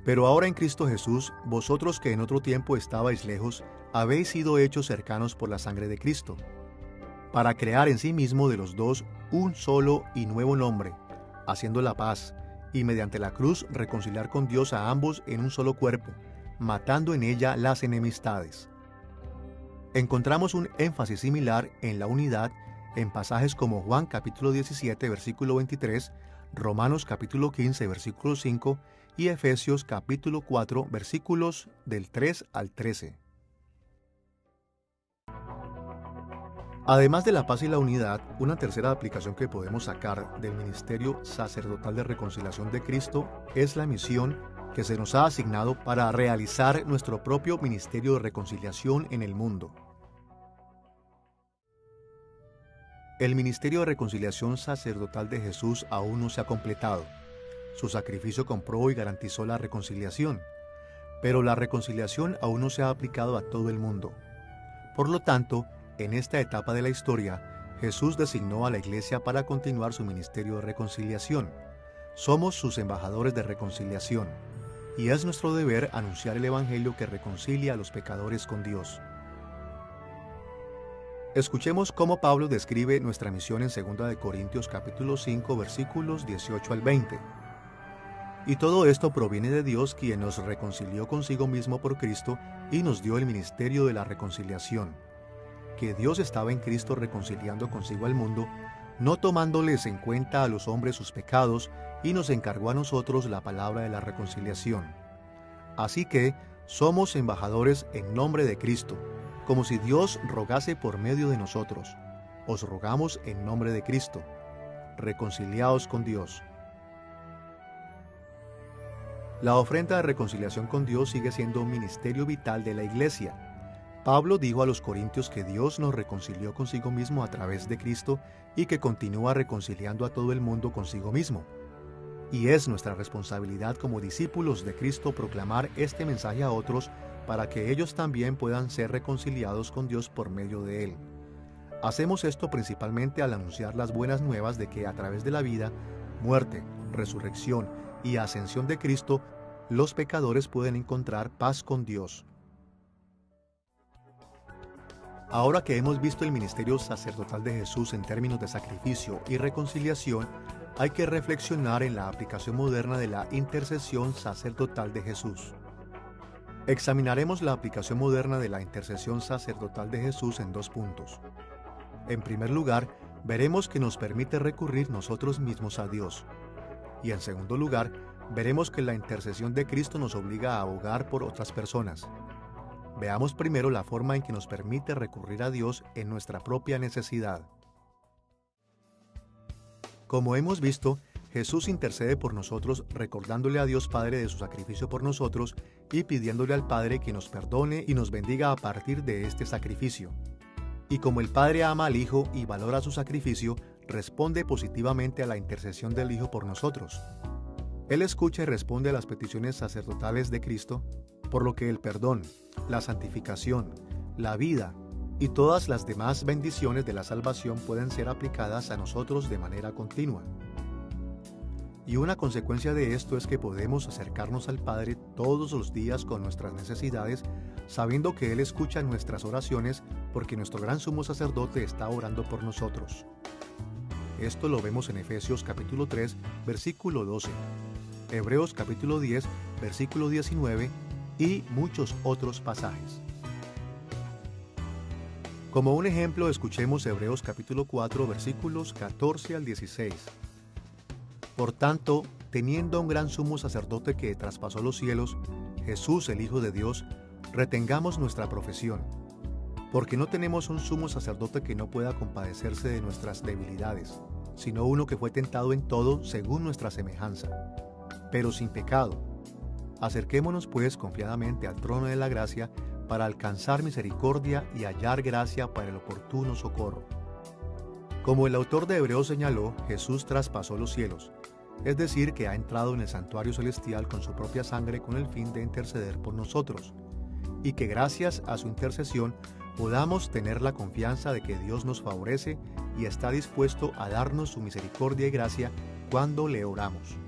Pero ahora en Cristo Jesús, vosotros que en otro tiempo estabais lejos, habéis sido hechos cercanos por la sangre de Cristo, para crear en sí mismo de los dos un solo y nuevo nombre, haciendo la paz, y mediante la cruz reconciliar con Dios a ambos en un solo cuerpo, matando en ella las enemistades. Encontramos un énfasis similar en la unidad en pasajes como Juan capítulo 17, versículo 23, Romanos capítulo 15, versículo 5, y Efesios capítulo 4, versículos del 3 al 13. Además de la paz y la unidad, una tercera aplicación que podemos sacar del ministerio sacerdotal de reconciliación de Cristo es la misión que se nos ha asignado para realizar nuestro propio ministerio de reconciliación en el mundo. El ministerio de reconciliación sacerdotal de Jesús aún no se ha completado. Su sacrificio compró y garantizó la reconciliación, pero la reconciliación aún no se ha aplicado a todo el mundo. Por lo tanto, en esta etapa de la historia, Jesús designó a la Iglesia para continuar su ministerio de reconciliación. Somos sus embajadores de reconciliación, y es nuestro deber anunciar el Evangelio que reconcilia a los pecadores con Dios. Escuchemos cómo Pablo describe nuestra misión en 2 de Corintios capítulo 5, versículos 18 al 20. Y todo esto proviene de Dios, quien nos reconcilió consigo mismo por Cristo y nos dio el ministerio de la reconciliación. Que Dios estaba en Cristo reconciliando consigo al mundo, no tomándoles en cuenta a los hombres sus pecados, y nos encargó a nosotros la palabra de la reconciliación. Así que somos embajadores en nombre de Cristo, como si Dios rogase por medio de nosotros. Os rogamos en nombre de Cristo. Reconciliaos con Dios. La ofrenda de reconciliación con Dios sigue siendo un ministerio vital de la Iglesia. Pablo dijo a los corintios que Dios nos reconcilió consigo mismo a través de Cristo y que continúa reconciliando a todo el mundo consigo mismo. Y es nuestra responsabilidad como discípulos de Cristo proclamar este mensaje a otros para que ellos también puedan ser reconciliados con Dios por medio de Él. Hacemos esto principalmente al anunciar las buenas nuevas de que a través de la vida, muerte, resurrección y ascensión de Cristo, los pecadores pueden encontrar paz con Dios. Ahora que hemos visto el ministerio sacerdotal de Jesús en términos de sacrificio y reconciliación, hay que reflexionar en la aplicación moderna de la intercesión sacerdotal de Jesús. Examinaremos la aplicación moderna de la intercesión sacerdotal de Jesús en 2 puntos. En primer lugar, veremos que nos permite recurrir nosotros mismos a Dios. Y en segundo lugar, veremos que la intercesión de Cristo nos obliga a abogar por otras personas. Veamos primero la forma en que nos permite recurrir a Dios en nuestra propia necesidad. Como hemos visto, Jesús intercede por nosotros recordándole a Dios Padre de su sacrificio por nosotros y pidiéndole al Padre que nos perdone y nos bendiga a partir de este sacrificio. Y como el Padre ama al Hijo y valora su sacrificio, responde positivamente a la intercesión del Hijo por nosotros. Él escucha y responde a las peticiones sacerdotales de Cristo, por lo que el perdón, la santificación, la vida y todas las demás bendiciones de la salvación pueden ser aplicadas a nosotros de manera continua. Y una consecuencia de esto es que podemos acercarnos al Padre todos los días con nuestras necesidades, sabiendo que Él escucha nuestras oraciones porque nuestro gran sumo sacerdote está orando por nosotros. Esto lo vemos en Efesios capítulo 3, versículo 12, Hebreos capítulo 10, versículo 19 y muchos otros pasajes. Como un ejemplo, escuchemos Hebreos capítulo 4, versículos 14 al 16. Por tanto, teniendo un gran sumo sacerdote que traspasó los cielos, Jesús, el Hijo de Dios, retengamos nuestra profesión, porque no tenemos un sumo sacerdote que no pueda compadecerse de nuestras debilidades, sino uno que fue tentado en todo según nuestra semejanza, pero sin pecado. Acerquémonos pues confiadamente al trono de la gracia para alcanzar misericordia y hallar gracia para el oportuno socorro. Como el autor de Hebreos señaló, Jesús traspasó los cielos, es decir, que ha entrado en el santuario celestial con su propia sangre con el fin de interceder por nosotros, y que gracias a su intercesión podamos tener la confianza de que Dios nos favorece y está dispuesto a darnos su misericordia y gracia cuando le oramos.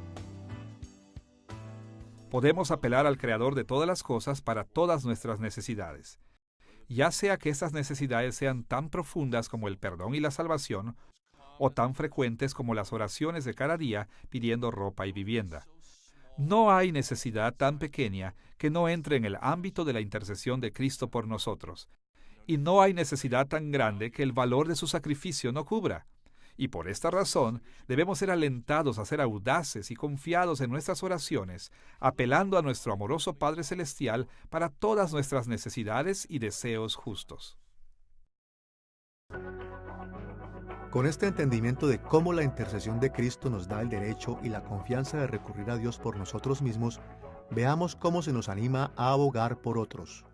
Podemos apelar al Creador de todas las cosas para todas nuestras necesidades, ya sea que estas necesidades sean tan profundas como el perdón y la salvación, o tan frecuentes como las oraciones de cada día pidiendo ropa y vivienda. No hay necesidad tan pequeña que no entre en el ámbito de la intercesión de Cristo por nosotros, y no hay necesidad tan grande que el valor de su sacrificio no cubra. Y por esta razón debemos ser alentados a ser audaces y confiados en nuestras oraciones, apelando a nuestro amoroso Padre Celestial para todas nuestras necesidades y deseos justos. Con este entendimiento de cómo la intercesión de Cristo nos da el derecho y la confianza de recurrir a Dios por nosotros mismos, veamos cómo se nos anima a abogar por otros.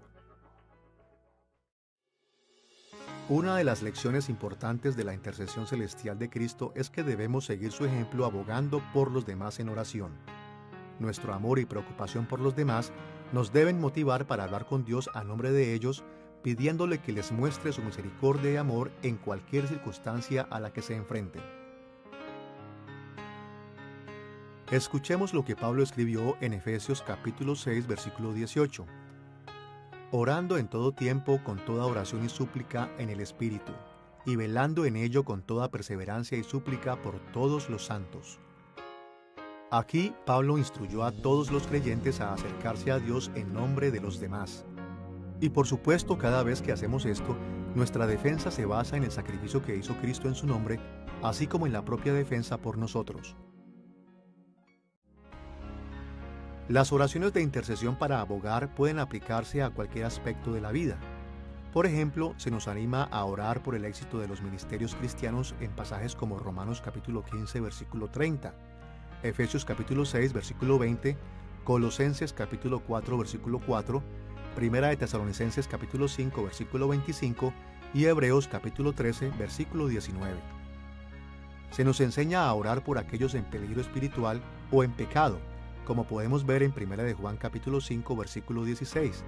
Una de las lecciones importantes de la intercesión celestial de Cristo es que debemos seguir su ejemplo abogando por los demás en oración. Nuestro amor y preocupación por los demás nos deben motivar para hablar con Dios a nombre de ellos, pidiéndole que les muestre su misericordia y amor en cualquier circunstancia a la que se enfrenten. Escuchemos lo que Pablo escribió en Efesios capítulo 6, versículo 18. Orando en todo tiempo con toda oración y súplica en el Espíritu, y velando en ello con toda perseverancia y súplica por todos los santos. Aquí Pablo instruyó a todos los creyentes a acercarse a Dios en nombre de los demás. Y por supuesto, cada vez que hacemos esto, nuestra defensa se basa en el sacrificio que hizo Cristo en su nombre, así como en la propia defensa por nosotros. Las oraciones de intercesión para abogar pueden aplicarse a cualquier aspecto de la vida. Por ejemplo, se nos anima a orar por el éxito de los ministerios cristianos en pasajes como Romanos capítulo 15, versículo 30, Efesios capítulo 6, versículo 20, Colosenses capítulo 4, versículo 4, Primera de Tesalonicenses capítulo 5, versículo 25 y Hebreos capítulo 13, versículo 19. Se nos enseña a orar por aquellos en peligro espiritual o en pecado, como podemos ver en 1 de Juan capítulo 5, versículo 16.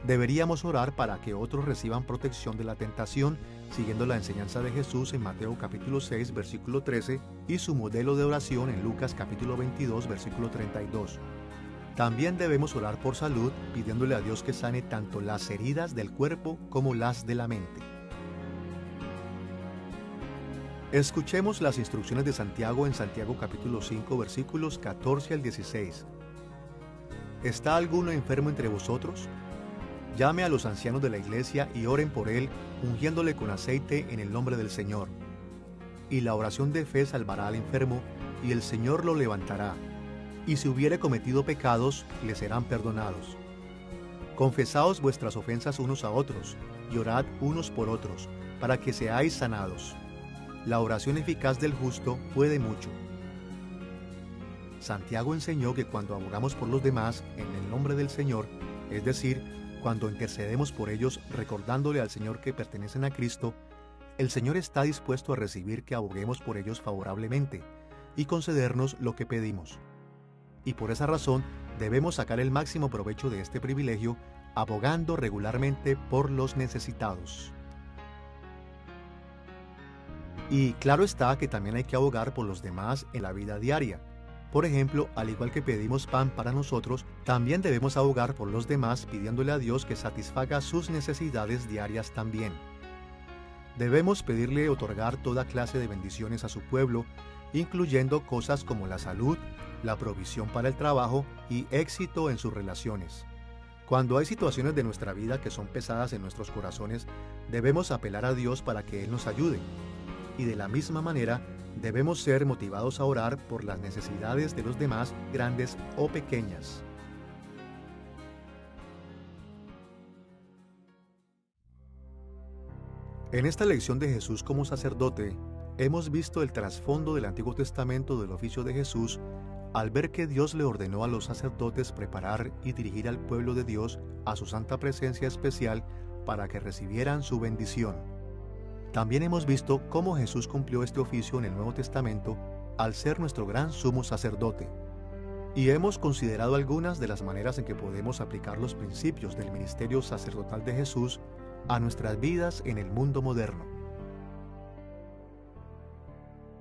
Deberíamos orar para que otros reciban protección de la tentación, siguiendo la enseñanza de Jesús en Mateo capítulo 6, versículo 13, y su modelo de oración en Lucas capítulo 22, versículo 32. También debemos orar por salud, pidiéndole a Dios que sane tanto las heridas del cuerpo como las de la mente. Escuchemos las instrucciones de Santiago en Santiago capítulo 5, versículos 14 al 16. ¿Está alguno enfermo entre vosotros? Llame a los ancianos de la iglesia y oren por él, ungiéndole con aceite en el nombre del Señor. Y la oración de fe salvará al enfermo, y el Señor lo levantará. Y si hubiere cometido pecados, le serán perdonados. Confesaos vuestras ofensas unos a otros, y orad unos por otros, para que seáis sanados. La oración eficaz del justo puede mucho. Santiago enseñó que cuando abogamos por los demás en el nombre del Señor, es decir, cuando intercedemos por ellos recordándole al Señor que pertenecen a Cristo, el Señor está dispuesto a recibir que aboguemos por ellos favorablemente y concedernos lo que pedimos. Y por esa razón debemos sacar el máximo provecho de este privilegio, abogando regularmente por los necesitados. Y claro está que también hay que abogar por los demás en la vida diaria. Por ejemplo, al igual que pedimos pan para nosotros, también debemos abogar por los demás pidiéndole a Dios que satisfaga sus necesidades diarias también. Debemos pedirle otorgar toda clase de bendiciones a su pueblo, incluyendo cosas como la salud, la provisión para el trabajo y éxito en sus relaciones. Cuando hay situaciones de nuestra vida que son pesadas en nuestros corazones, Debemos apelar a Dios para que Él nos ayude. Y de la misma manera, debemos ser motivados a orar por las necesidades de los demás, grandes o pequeñas. En esta lección de Jesús como sacerdote, hemos visto el trasfondo del Antiguo Testamento del oficio de Jesús al ver que Dios le ordenó a los sacerdotes preparar y dirigir al pueblo de Dios a su santa presencia especial para que recibieran su bendición. También hemos visto cómo Jesús cumplió este oficio en el Nuevo Testamento al ser nuestro gran sumo sacerdote. Y hemos considerado algunas de las maneras en que podemos aplicar los principios del ministerio sacerdotal de Jesús a nuestras vidas en el mundo moderno.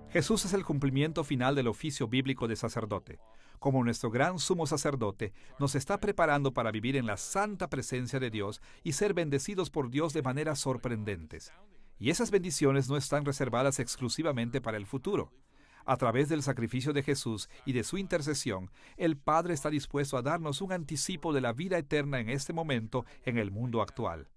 Jesús es el cumplimiento final del oficio bíblico de sacerdote. Como nuestro gran sumo sacerdote, nos está preparando para vivir en la santa presencia de Dios y ser bendecidos por Dios de maneras sorprendentes. Y esas bendiciones no están reservadas exclusivamente para el futuro. A través del sacrificio de Jesús y de su intercesión, el Padre está dispuesto a darnos un anticipo de la vida eterna en este momento en el mundo actual.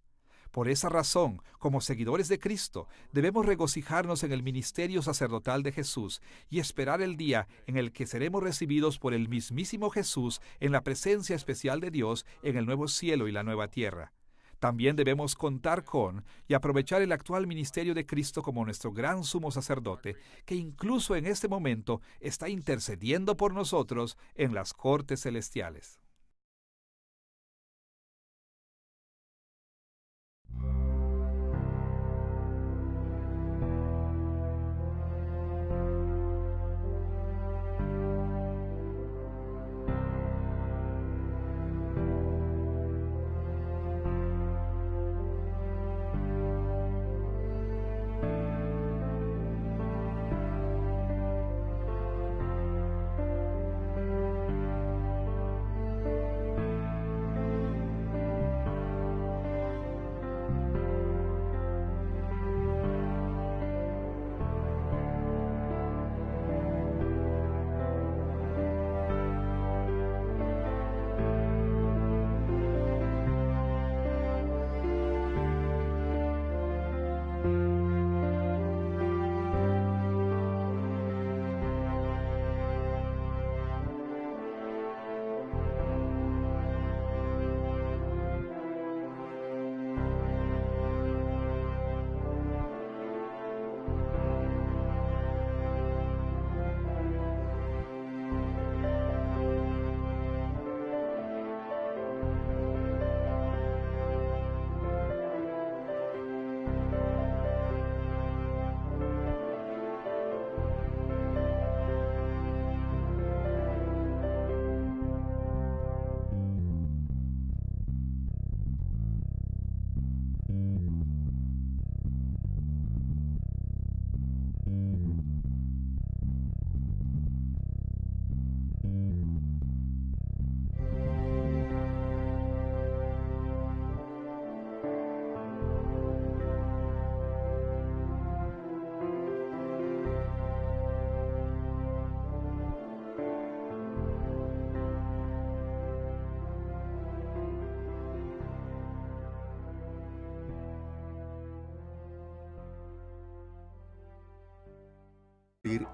Por esa razón, como seguidores de Cristo, debemos regocijarnos en el ministerio sacerdotal de Jesús y esperar el día en el que seremos recibidos por el mismísimo Jesús en la presencia especial de Dios en el nuevo cielo y la nueva tierra. También debemos contar con y aprovechar el actual ministerio de Cristo como nuestro gran sumo sacerdote, que incluso en este momento está intercediendo por nosotros en las cortes celestiales.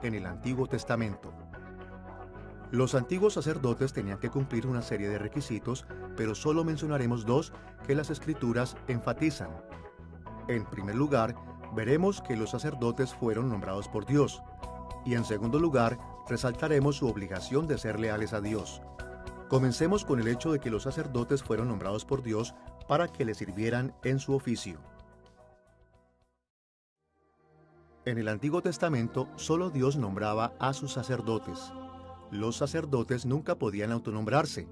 En el Antiguo Testamento. Los antiguos sacerdotes tenían que cumplir una serie de requisitos, pero solo mencionaremos dos que las Escrituras enfatizan. En primer lugar, veremos que los sacerdotes fueron nombrados por Dios, y en segundo lugar, resaltaremos su obligación de ser leales a Dios. Comencemos con el hecho de que los sacerdotes fueron nombrados por Dios para que le sirvieran en su oficio. En el Antiguo Testamento, solo Dios nombraba a sus sacerdotes. Los sacerdotes nunca podían autonombrarse.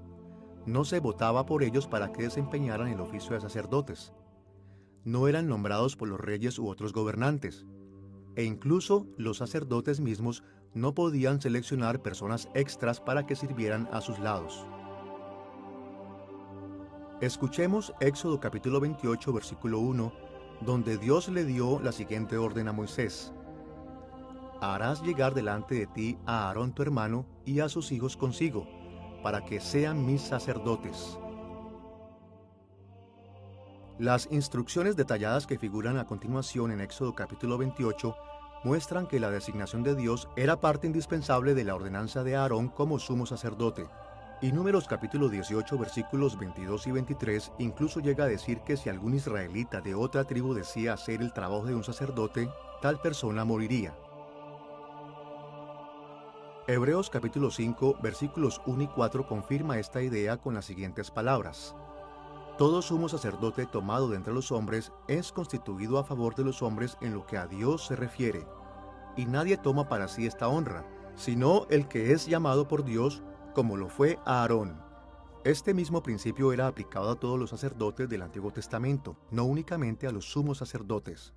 No se votaba por ellos para que desempeñaran el oficio de sacerdotes. No eran nombrados por los reyes u otros gobernantes. E incluso los sacerdotes mismos no podían seleccionar personas extras para que sirvieran a sus lados. Escuchemos Éxodo capítulo 28, versículo 1, donde Dios le dio la siguiente orden a Moisés: harás llegar delante de ti a Aarón tu hermano y a sus hijos consigo, para que sean mis sacerdotes. Las instrucciones detalladas que figuran a continuación en Éxodo capítulo 28 muestran que la designación de Dios era parte indispensable de la ordenanza de Aarón como sumo sacerdote. Y Números capítulo 18 versículos 22 y 23 incluso llega a decir que si algún israelita de otra tribu decía hacer el trabajo de un sacerdote, tal persona moriría. Hebreos capítulo 5 versículos 1 y 4 confirma esta idea con las siguientes palabras. Todo sumo sacerdote tomado de entre los hombres es constituido a favor de los hombres en lo que a Dios se refiere. Y nadie toma para sí esta honra, sino el que es llamado por Dios, como lo fue Aarón. Este mismo principio era aplicado a todos los sacerdotes del Antiguo Testamento, no únicamente a los sumos sacerdotes.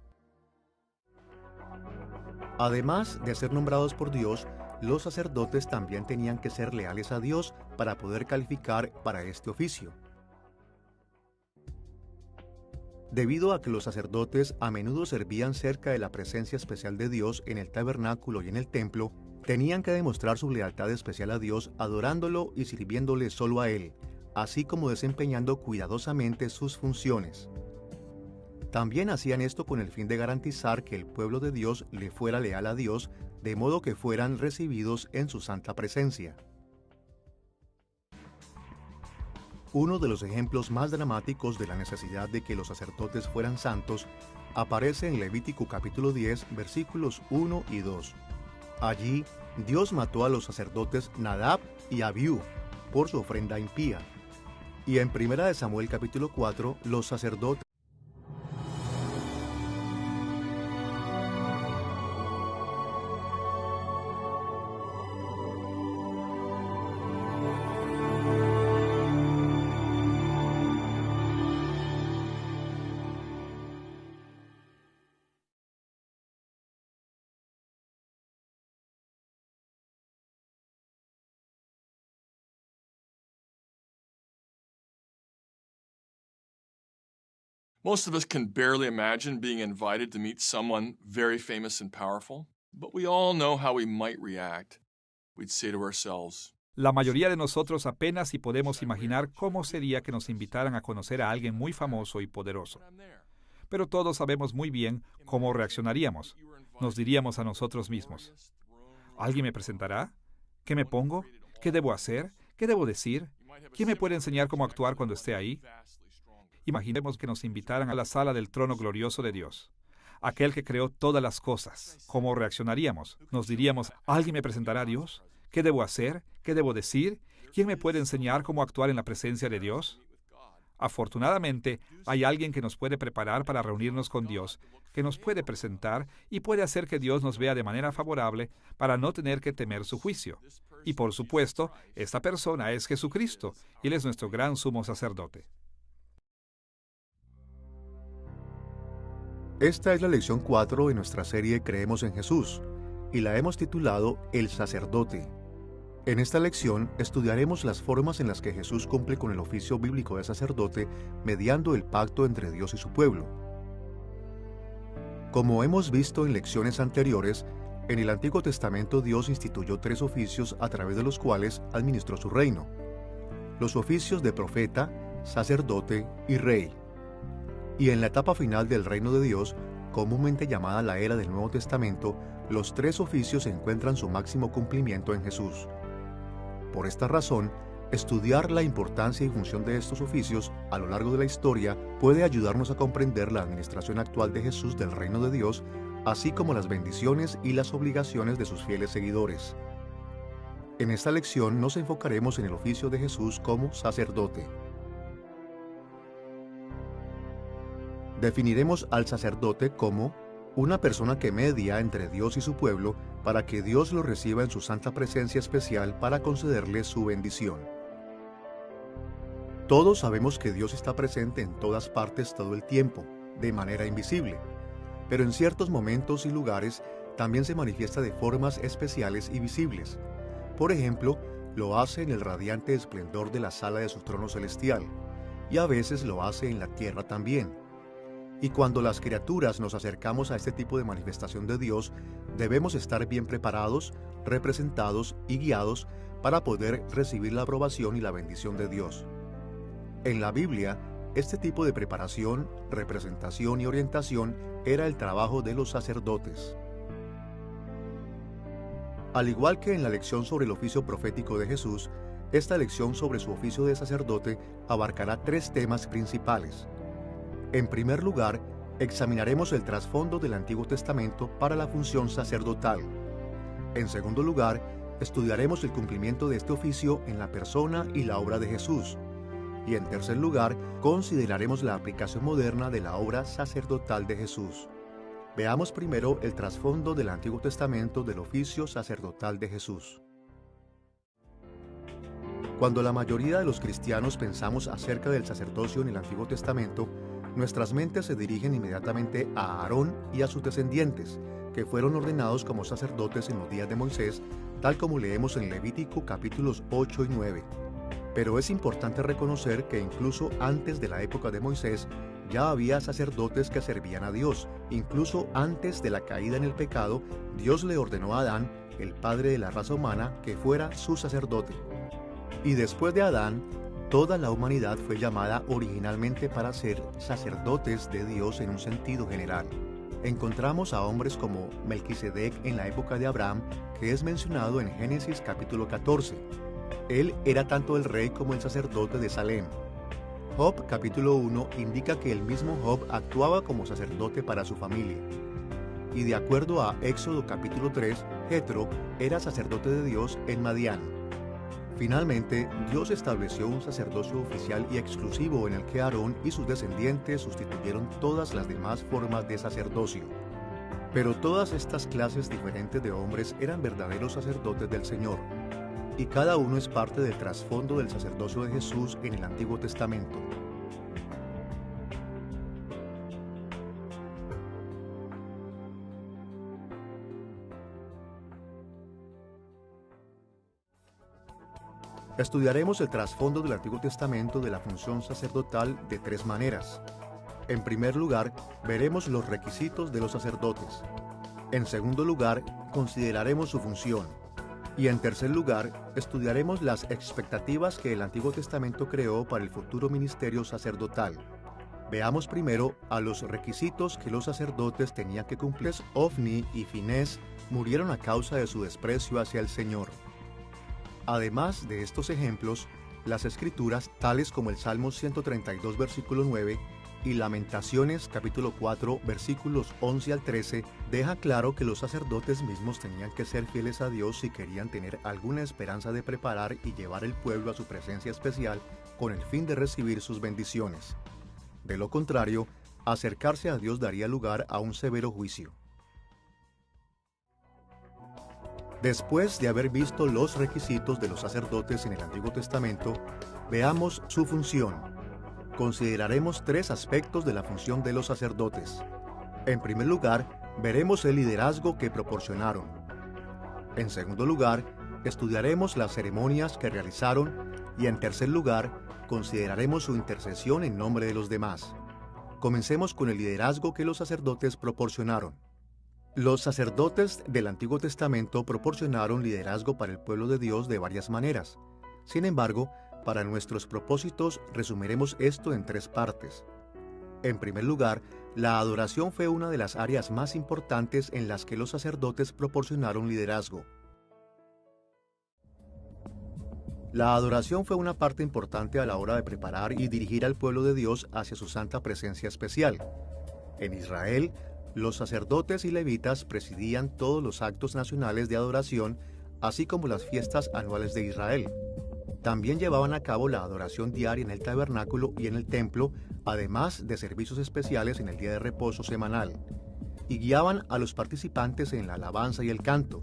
Además de ser nombrados por Dios, los sacerdotes también tenían que ser leales a Dios para poder calificar para este oficio. Debido a que los sacerdotes a menudo servían cerca de la presencia especial de Dios en el tabernáculo y en el templo, tenían que demostrar su lealtad especial a Dios adorándolo y sirviéndole solo a Él, así como desempeñando cuidadosamente sus funciones. También hacían esto con el fin de garantizar que el pueblo de Dios le fuera leal a Dios, de modo que fueran recibidos en su santa presencia. Uno de los ejemplos más dramáticos de la necesidad de que los sacerdotes fueran santos aparece en Levítico capítulo 10, versículos 1 y 2. Allí, Dios mató a los sacerdotes Nadab y Abiú por su ofrenda impía. Y en 1 Samuel capítulo 4, los sacerdotes Most of us can barely imagine being invited to meet someone very famous and powerful, but we all know how we might react. We'd say to ourselves, La mayoría de nosotros apenas si podemos imaginar cómo sería que nos invitaran a conocer a alguien muy famoso y poderoso. Pero todos sabemos muy bien cómo reaccionaríamos. Nos diríamos a nosotros mismos, ¿alguien me presentará? ¿Qué me pongo? ¿Qué debo hacer? ¿Qué debo decir? ¿Quién me puede enseñar cómo actuar cuando esté ahí? Imaginemos que nos invitaran a la sala del trono glorioso de Dios, aquel que creó todas las cosas. ¿Cómo reaccionaríamos? Nos diríamos, ¿alguien me presentará a Dios? ¿Qué debo hacer? ¿Qué debo decir? ¿Quién me puede enseñar cómo actuar en la presencia de Dios? Afortunadamente, hay alguien que nos puede preparar para reunirnos con Dios, que nos puede presentar y puede hacer que Dios nos vea de manera favorable para no tener que temer su juicio. Y por supuesto, esta persona es Jesucristo, y Él es nuestro gran sumo sacerdote. Esta es la lección 4 de nuestra serie Creemos en Jesús, y la hemos titulado El Sacerdote. En esta lección estudiaremos las formas en las que Jesús cumple con el oficio bíblico de sacerdote mediando el pacto entre Dios y su pueblo. Como hemos visto en lecciones anteriores, en el Antiguo Testamento Dios instituyó 3 oficios a través de los cuales administró su reino: los oficios de profeta, sacerdote y rey. Y en la etapa final del reino de Dios, comúnmente llamada la era del Nuevo Testamento, los 3 oficios encuentran su máximo cumplimiento en Jesús. Por esta razón, estudiar la importancia y función de estos oficios a lo largo de la historia puede ayudarnos a comprender la administración actual de Jesús del reino de Dios, así como las bendiciones y las obligaciones de sus fieles seguidores. En esta lección nos enfocaremos en el oficio de Jesús como sacerdote. Definiremos al sacerdote como una persona que media entre Dios y su pueblo para que Dios lo reciba en su santa presencia especial para concederle su bendición. Todos sabemos que Dios está presente en todas partes todo el tiempo, de manera invisible, pero en ciertos momentos y lugares también se manifiesta de formas especiales y visibles. Por ejemplo, lo hace en el radiante esplendor de la sala de su trono celestial, y a veces lo hace en la tierra también. Y cuando las criaturas nos acercamos a este tipo de manifestación de Dios, debemos estar bien preparados, representados y guiados para poder recibir la aprobación y la bendición de Dios. En la Biblia, este tipo de preparación, representación y orientación era el trabajo de los sacerdotes. Al igual que en la lección sobre el oficio profético de Jesús, esta lección sobre su oficio de sacerdote abarcará tres temas principales. En primer lugar, examinaremos el trasfondo del Antiguo Testamento para la función sacerdotal. En segundo lugar, estudiaremos el cumplimiento de este oficio en la persona y la obra de Jesús. Y en tercer lugar, consideraremos la aplicación moderna de la obra sacerdotal de Jesús. Veamos primero el trasfondo del Antiguo Testamento del oficio sacerdotal de Jesús. Cuando la mayoría de los cristianos pensamos acerca del sacerdocio en el Antiguo Testamento, nuestras mentes se dirigen inmediatamente a Aarón y a sus descendientes, que fueron ordenados como sacerdotes en los días de Moisés, tal como leemos en Levítico capítulos 8 y 9. Pero es importante reconocer que incluso antes de la época de Moisés, ya había sacerdotes que servían a Dios. Incluso antes de la caída en el pecado, Dios le ordenó a Adán, el padre de la raza humana, que fuera su sacerdote. Y después de Adán, toda la humanidad fue llamada originalmente para ser sacerdotes de Dios en un sentido general. Encontramos a hombres como Melquisedec en la época de Abraham, que es mencionado en Génesis capítulo 14. Él era tanto el rey como el sacerdote de Salem. Job capítulo 1 indica que el mismo Job actuaba como sacerdote para su familia. Y de acuerdo a Éxodo capítulo 3, Jetro era sacerdote de Dios en Madián. Finalmente, Dios estableció un sacerdocio oficial y exclusivo en el que Aarón y sus descendientes sustituyeron todas las demás formas de sacerdocio. Pero todas estas clases diferentes de hombres eran verdaderos sacerdotes del Señor, y cada uno es parte del trasfondo del sacerdocio de Jesús en el Antiguo Testamento. Estudiaremos el trasfondo del Antiguo Testamento de la función sacerdotal de tres maneras. En primer lugar, veremos los requisitos de los sacerdotes. En segundo lugar, consideraremos su función. Y en tercer lugar, estudiaremos las expectativas que el Antiguo Testamento creó para el futuro ministerio sacerdotal. Veamos primero a los requisitos que los sacerdotes tenían que cumplir. Ofni y Finés murieron a causa de su desprecio hacia el Señor. Además de estos ejemplos, las Escrituras, tales como el Salmo 132, versículo 9, y Lamentaciones, capítulo 4, versículos 11 al 13, deja claro que los sacerdotes mismos tenían que ser fieles a Dios si querían tener alguna esperanza de preparar y llevar el pueblo a su presencia especial con el fin de recibir sus bendiciones. De lo contrario, acercarse a Dios daría lugar a un severo juicio. Después de haber visto los requisitos de los sacerdotes en el Antiguo Testamento, veamos su función. Consideraremos tres aspectos de la función de los sacerdotes. En primer lugar, veremos el liderazgo que proporcionaron. En segundo lugar, estudiaremos las ceremonias que realizaron. Y en tercer lugar, consideraremos su intercesión en nombre de los demás. Comencemos con el liderazgo que los sacerdotes proporcionaron. Los sacerdotes del Antiguo Testamento proporcionaron liderazgo para el pueblo de Dios de varias maneras. Sin embargo, para nuestros propósitos resumiremos esto en tres partes. En primer lugar, la adoración fue una de las áreas más importantes en las que los sacerdotes proporcionaron liderazgo. La adoración fue una parte importante a la hora de preparar y dirigir al pueblo de Dios hacia su santa presencia especial. En Israel, los sacerdotes y levitas presidían todos los actos nacionales de adoración, así como las fiestas anuales de Israel. También llevaban a cabo la adoración diaria en el tabernáculo y en el templo, además de servicios especiales en el día de reposo semanal, y guiaban a los participantes en la alabanza y el canto.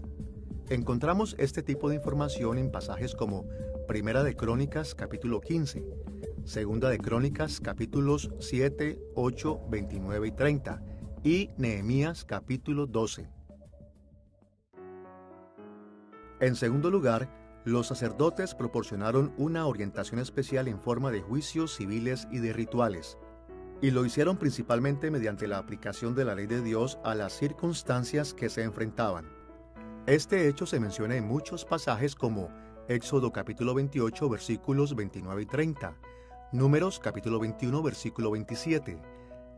Encontramos este tipo de información en pasajes como Primera de Crónicas, capítulo 15, Segunda de Crónicas, capítulos 7, 8, 29 y 30, y Nehemías capítulo 12. En segundo lugar, los sacerdotes proporcionaron una orientación especial en forma de juicios civiles y de rituales, y lo hicieron principalmente mediante la aplicación de la ley de Dios a las circunstancias que se enfrentaban. Este hecho se menciona en muchos pasajes como Éxodo capítulo 28 versículos 29 y 30, Números capítulo 21, versículo 27,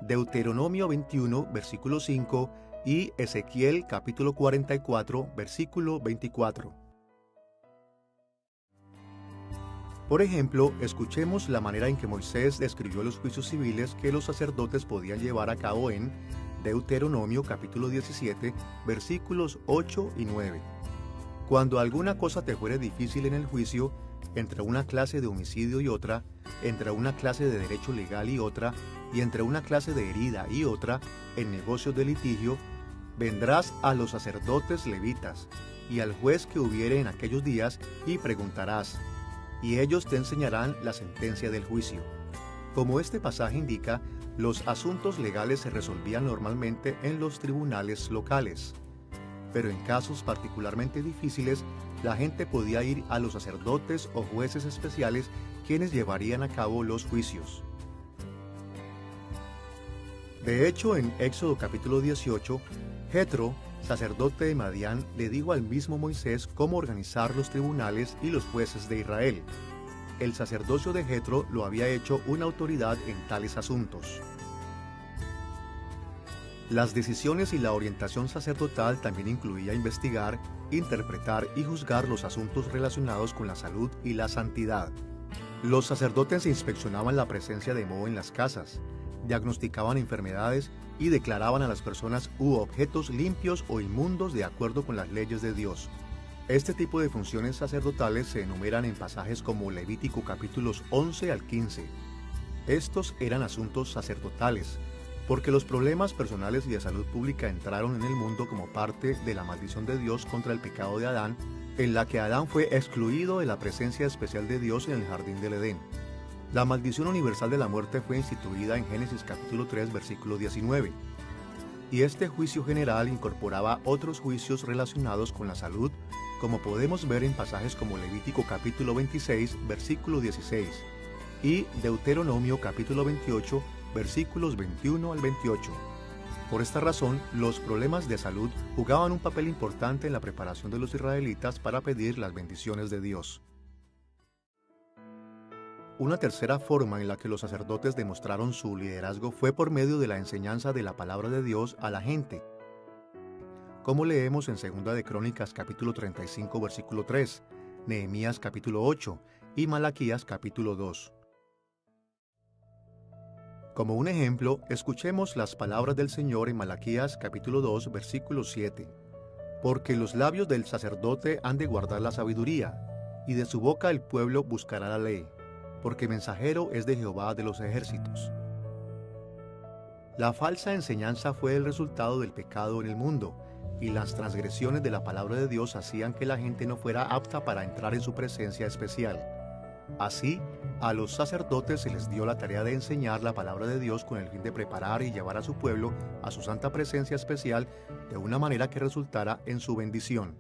Deuteronomio 21, versículo 5 y Ezequiel capítulo 44, versículo 24. Por ejemplo, escuchemos la manera en que Moisés describió los juicios civiles que los sacerdotes podían llevar a cabo en Deuteronomio capítulo 17, versículos 8 y 9. Cuando alguna cosa te fuere difícil en el juicio, entre una clase de homicidio y otra, entre una clase de derecho legal y otra, y entre una clase de herida y otra, en negocios de litigio, vendrás a los sacerdotes levitas y al juez que hubiere en aquellos días y preguntarás, y ellos te enseñarán la sentencia del juicio. Como este pasaje indica, los asuntos legales se resolvían normalmente en los tribunales locales, pero en casos particularmente difíciles, la gente podía ir a los sacerdotes o jueces especiales quienes llevarían a cabo los juicios. De hecho, en Éxodo capítulo 18, Jetro, sacerdote de Madián, le dijo al mismo Moisés cómo organizar los tribunales y los jueces de Israel. El sacerdocio de Jetro lo había hecho una autoridad en tales asuntos. Las decisiones y la orientación sacerdotal también incluía investigar, interpretar y juzgar los asuntos relacionados con la salud y la santidad. Los sacerdotes inspeccionaban la presencia de moho en las casas, diagnosticaban enfermedades y declaraban a las personas u objetos limpios o inmundos de acuerdo con las leyes de Dios. Este tipo de funciones sacerdotales se enumeran en pasajes como Levítico capítulos 11 al 15. Estos eran asuntos sacerdotales, porque los problemas personales y de salud pública entraron en el mundo como parte de la maldición de Dios contra el pecado de Adán, en la que Adán fue excluido de la presencia especial de Dios en el jardín del Edén. La maldición universal de la muerte fue instituida en Génesis capítulo 3, versículo 19. Y este juicio general incorporaba otros juicios relacionados con la salud, como podemos ver en pasajes como Levítico capítulo 26, versículo 16, y Deuteronomio capítulo 28, versículos 21 al 28. Por esta razón, los problemas de salud jugaban un papel importante en la preparación de los israelitas para pedir las bendiciones de Dios. Una tercera forma en la que los sacerdotes demostraron su liderazgo fue por medio de la enseñanza de la palabra de Dios a la gente, como leemos en 2 de Crónicas capítulo 35 versículo 3, Nehemías capítulo 8 y Malaquías capítulo 2. Como un ejemplo, escuchemos las palabras del Señor en Malaquías capítulo 2 versículo 7. Porque los labios del sacerdote han de guardar la sabiduría, y de su boca el pueblo buscará la ley, porque mensajero es de Jehová de los ejércitos. La falsa enseñanza fue el resultado del pecado en el mundo, y las transgresiones de la palabra de Dios hacían que la gente no fuera apta para entrar en su presencia especial. Así, a los sacerdotes se les dio la tarea de enseñar la palabra de Dios con el fin de preparar y llevar a su pueblo a su santa presencia especial de una manera que resultara en su bendición.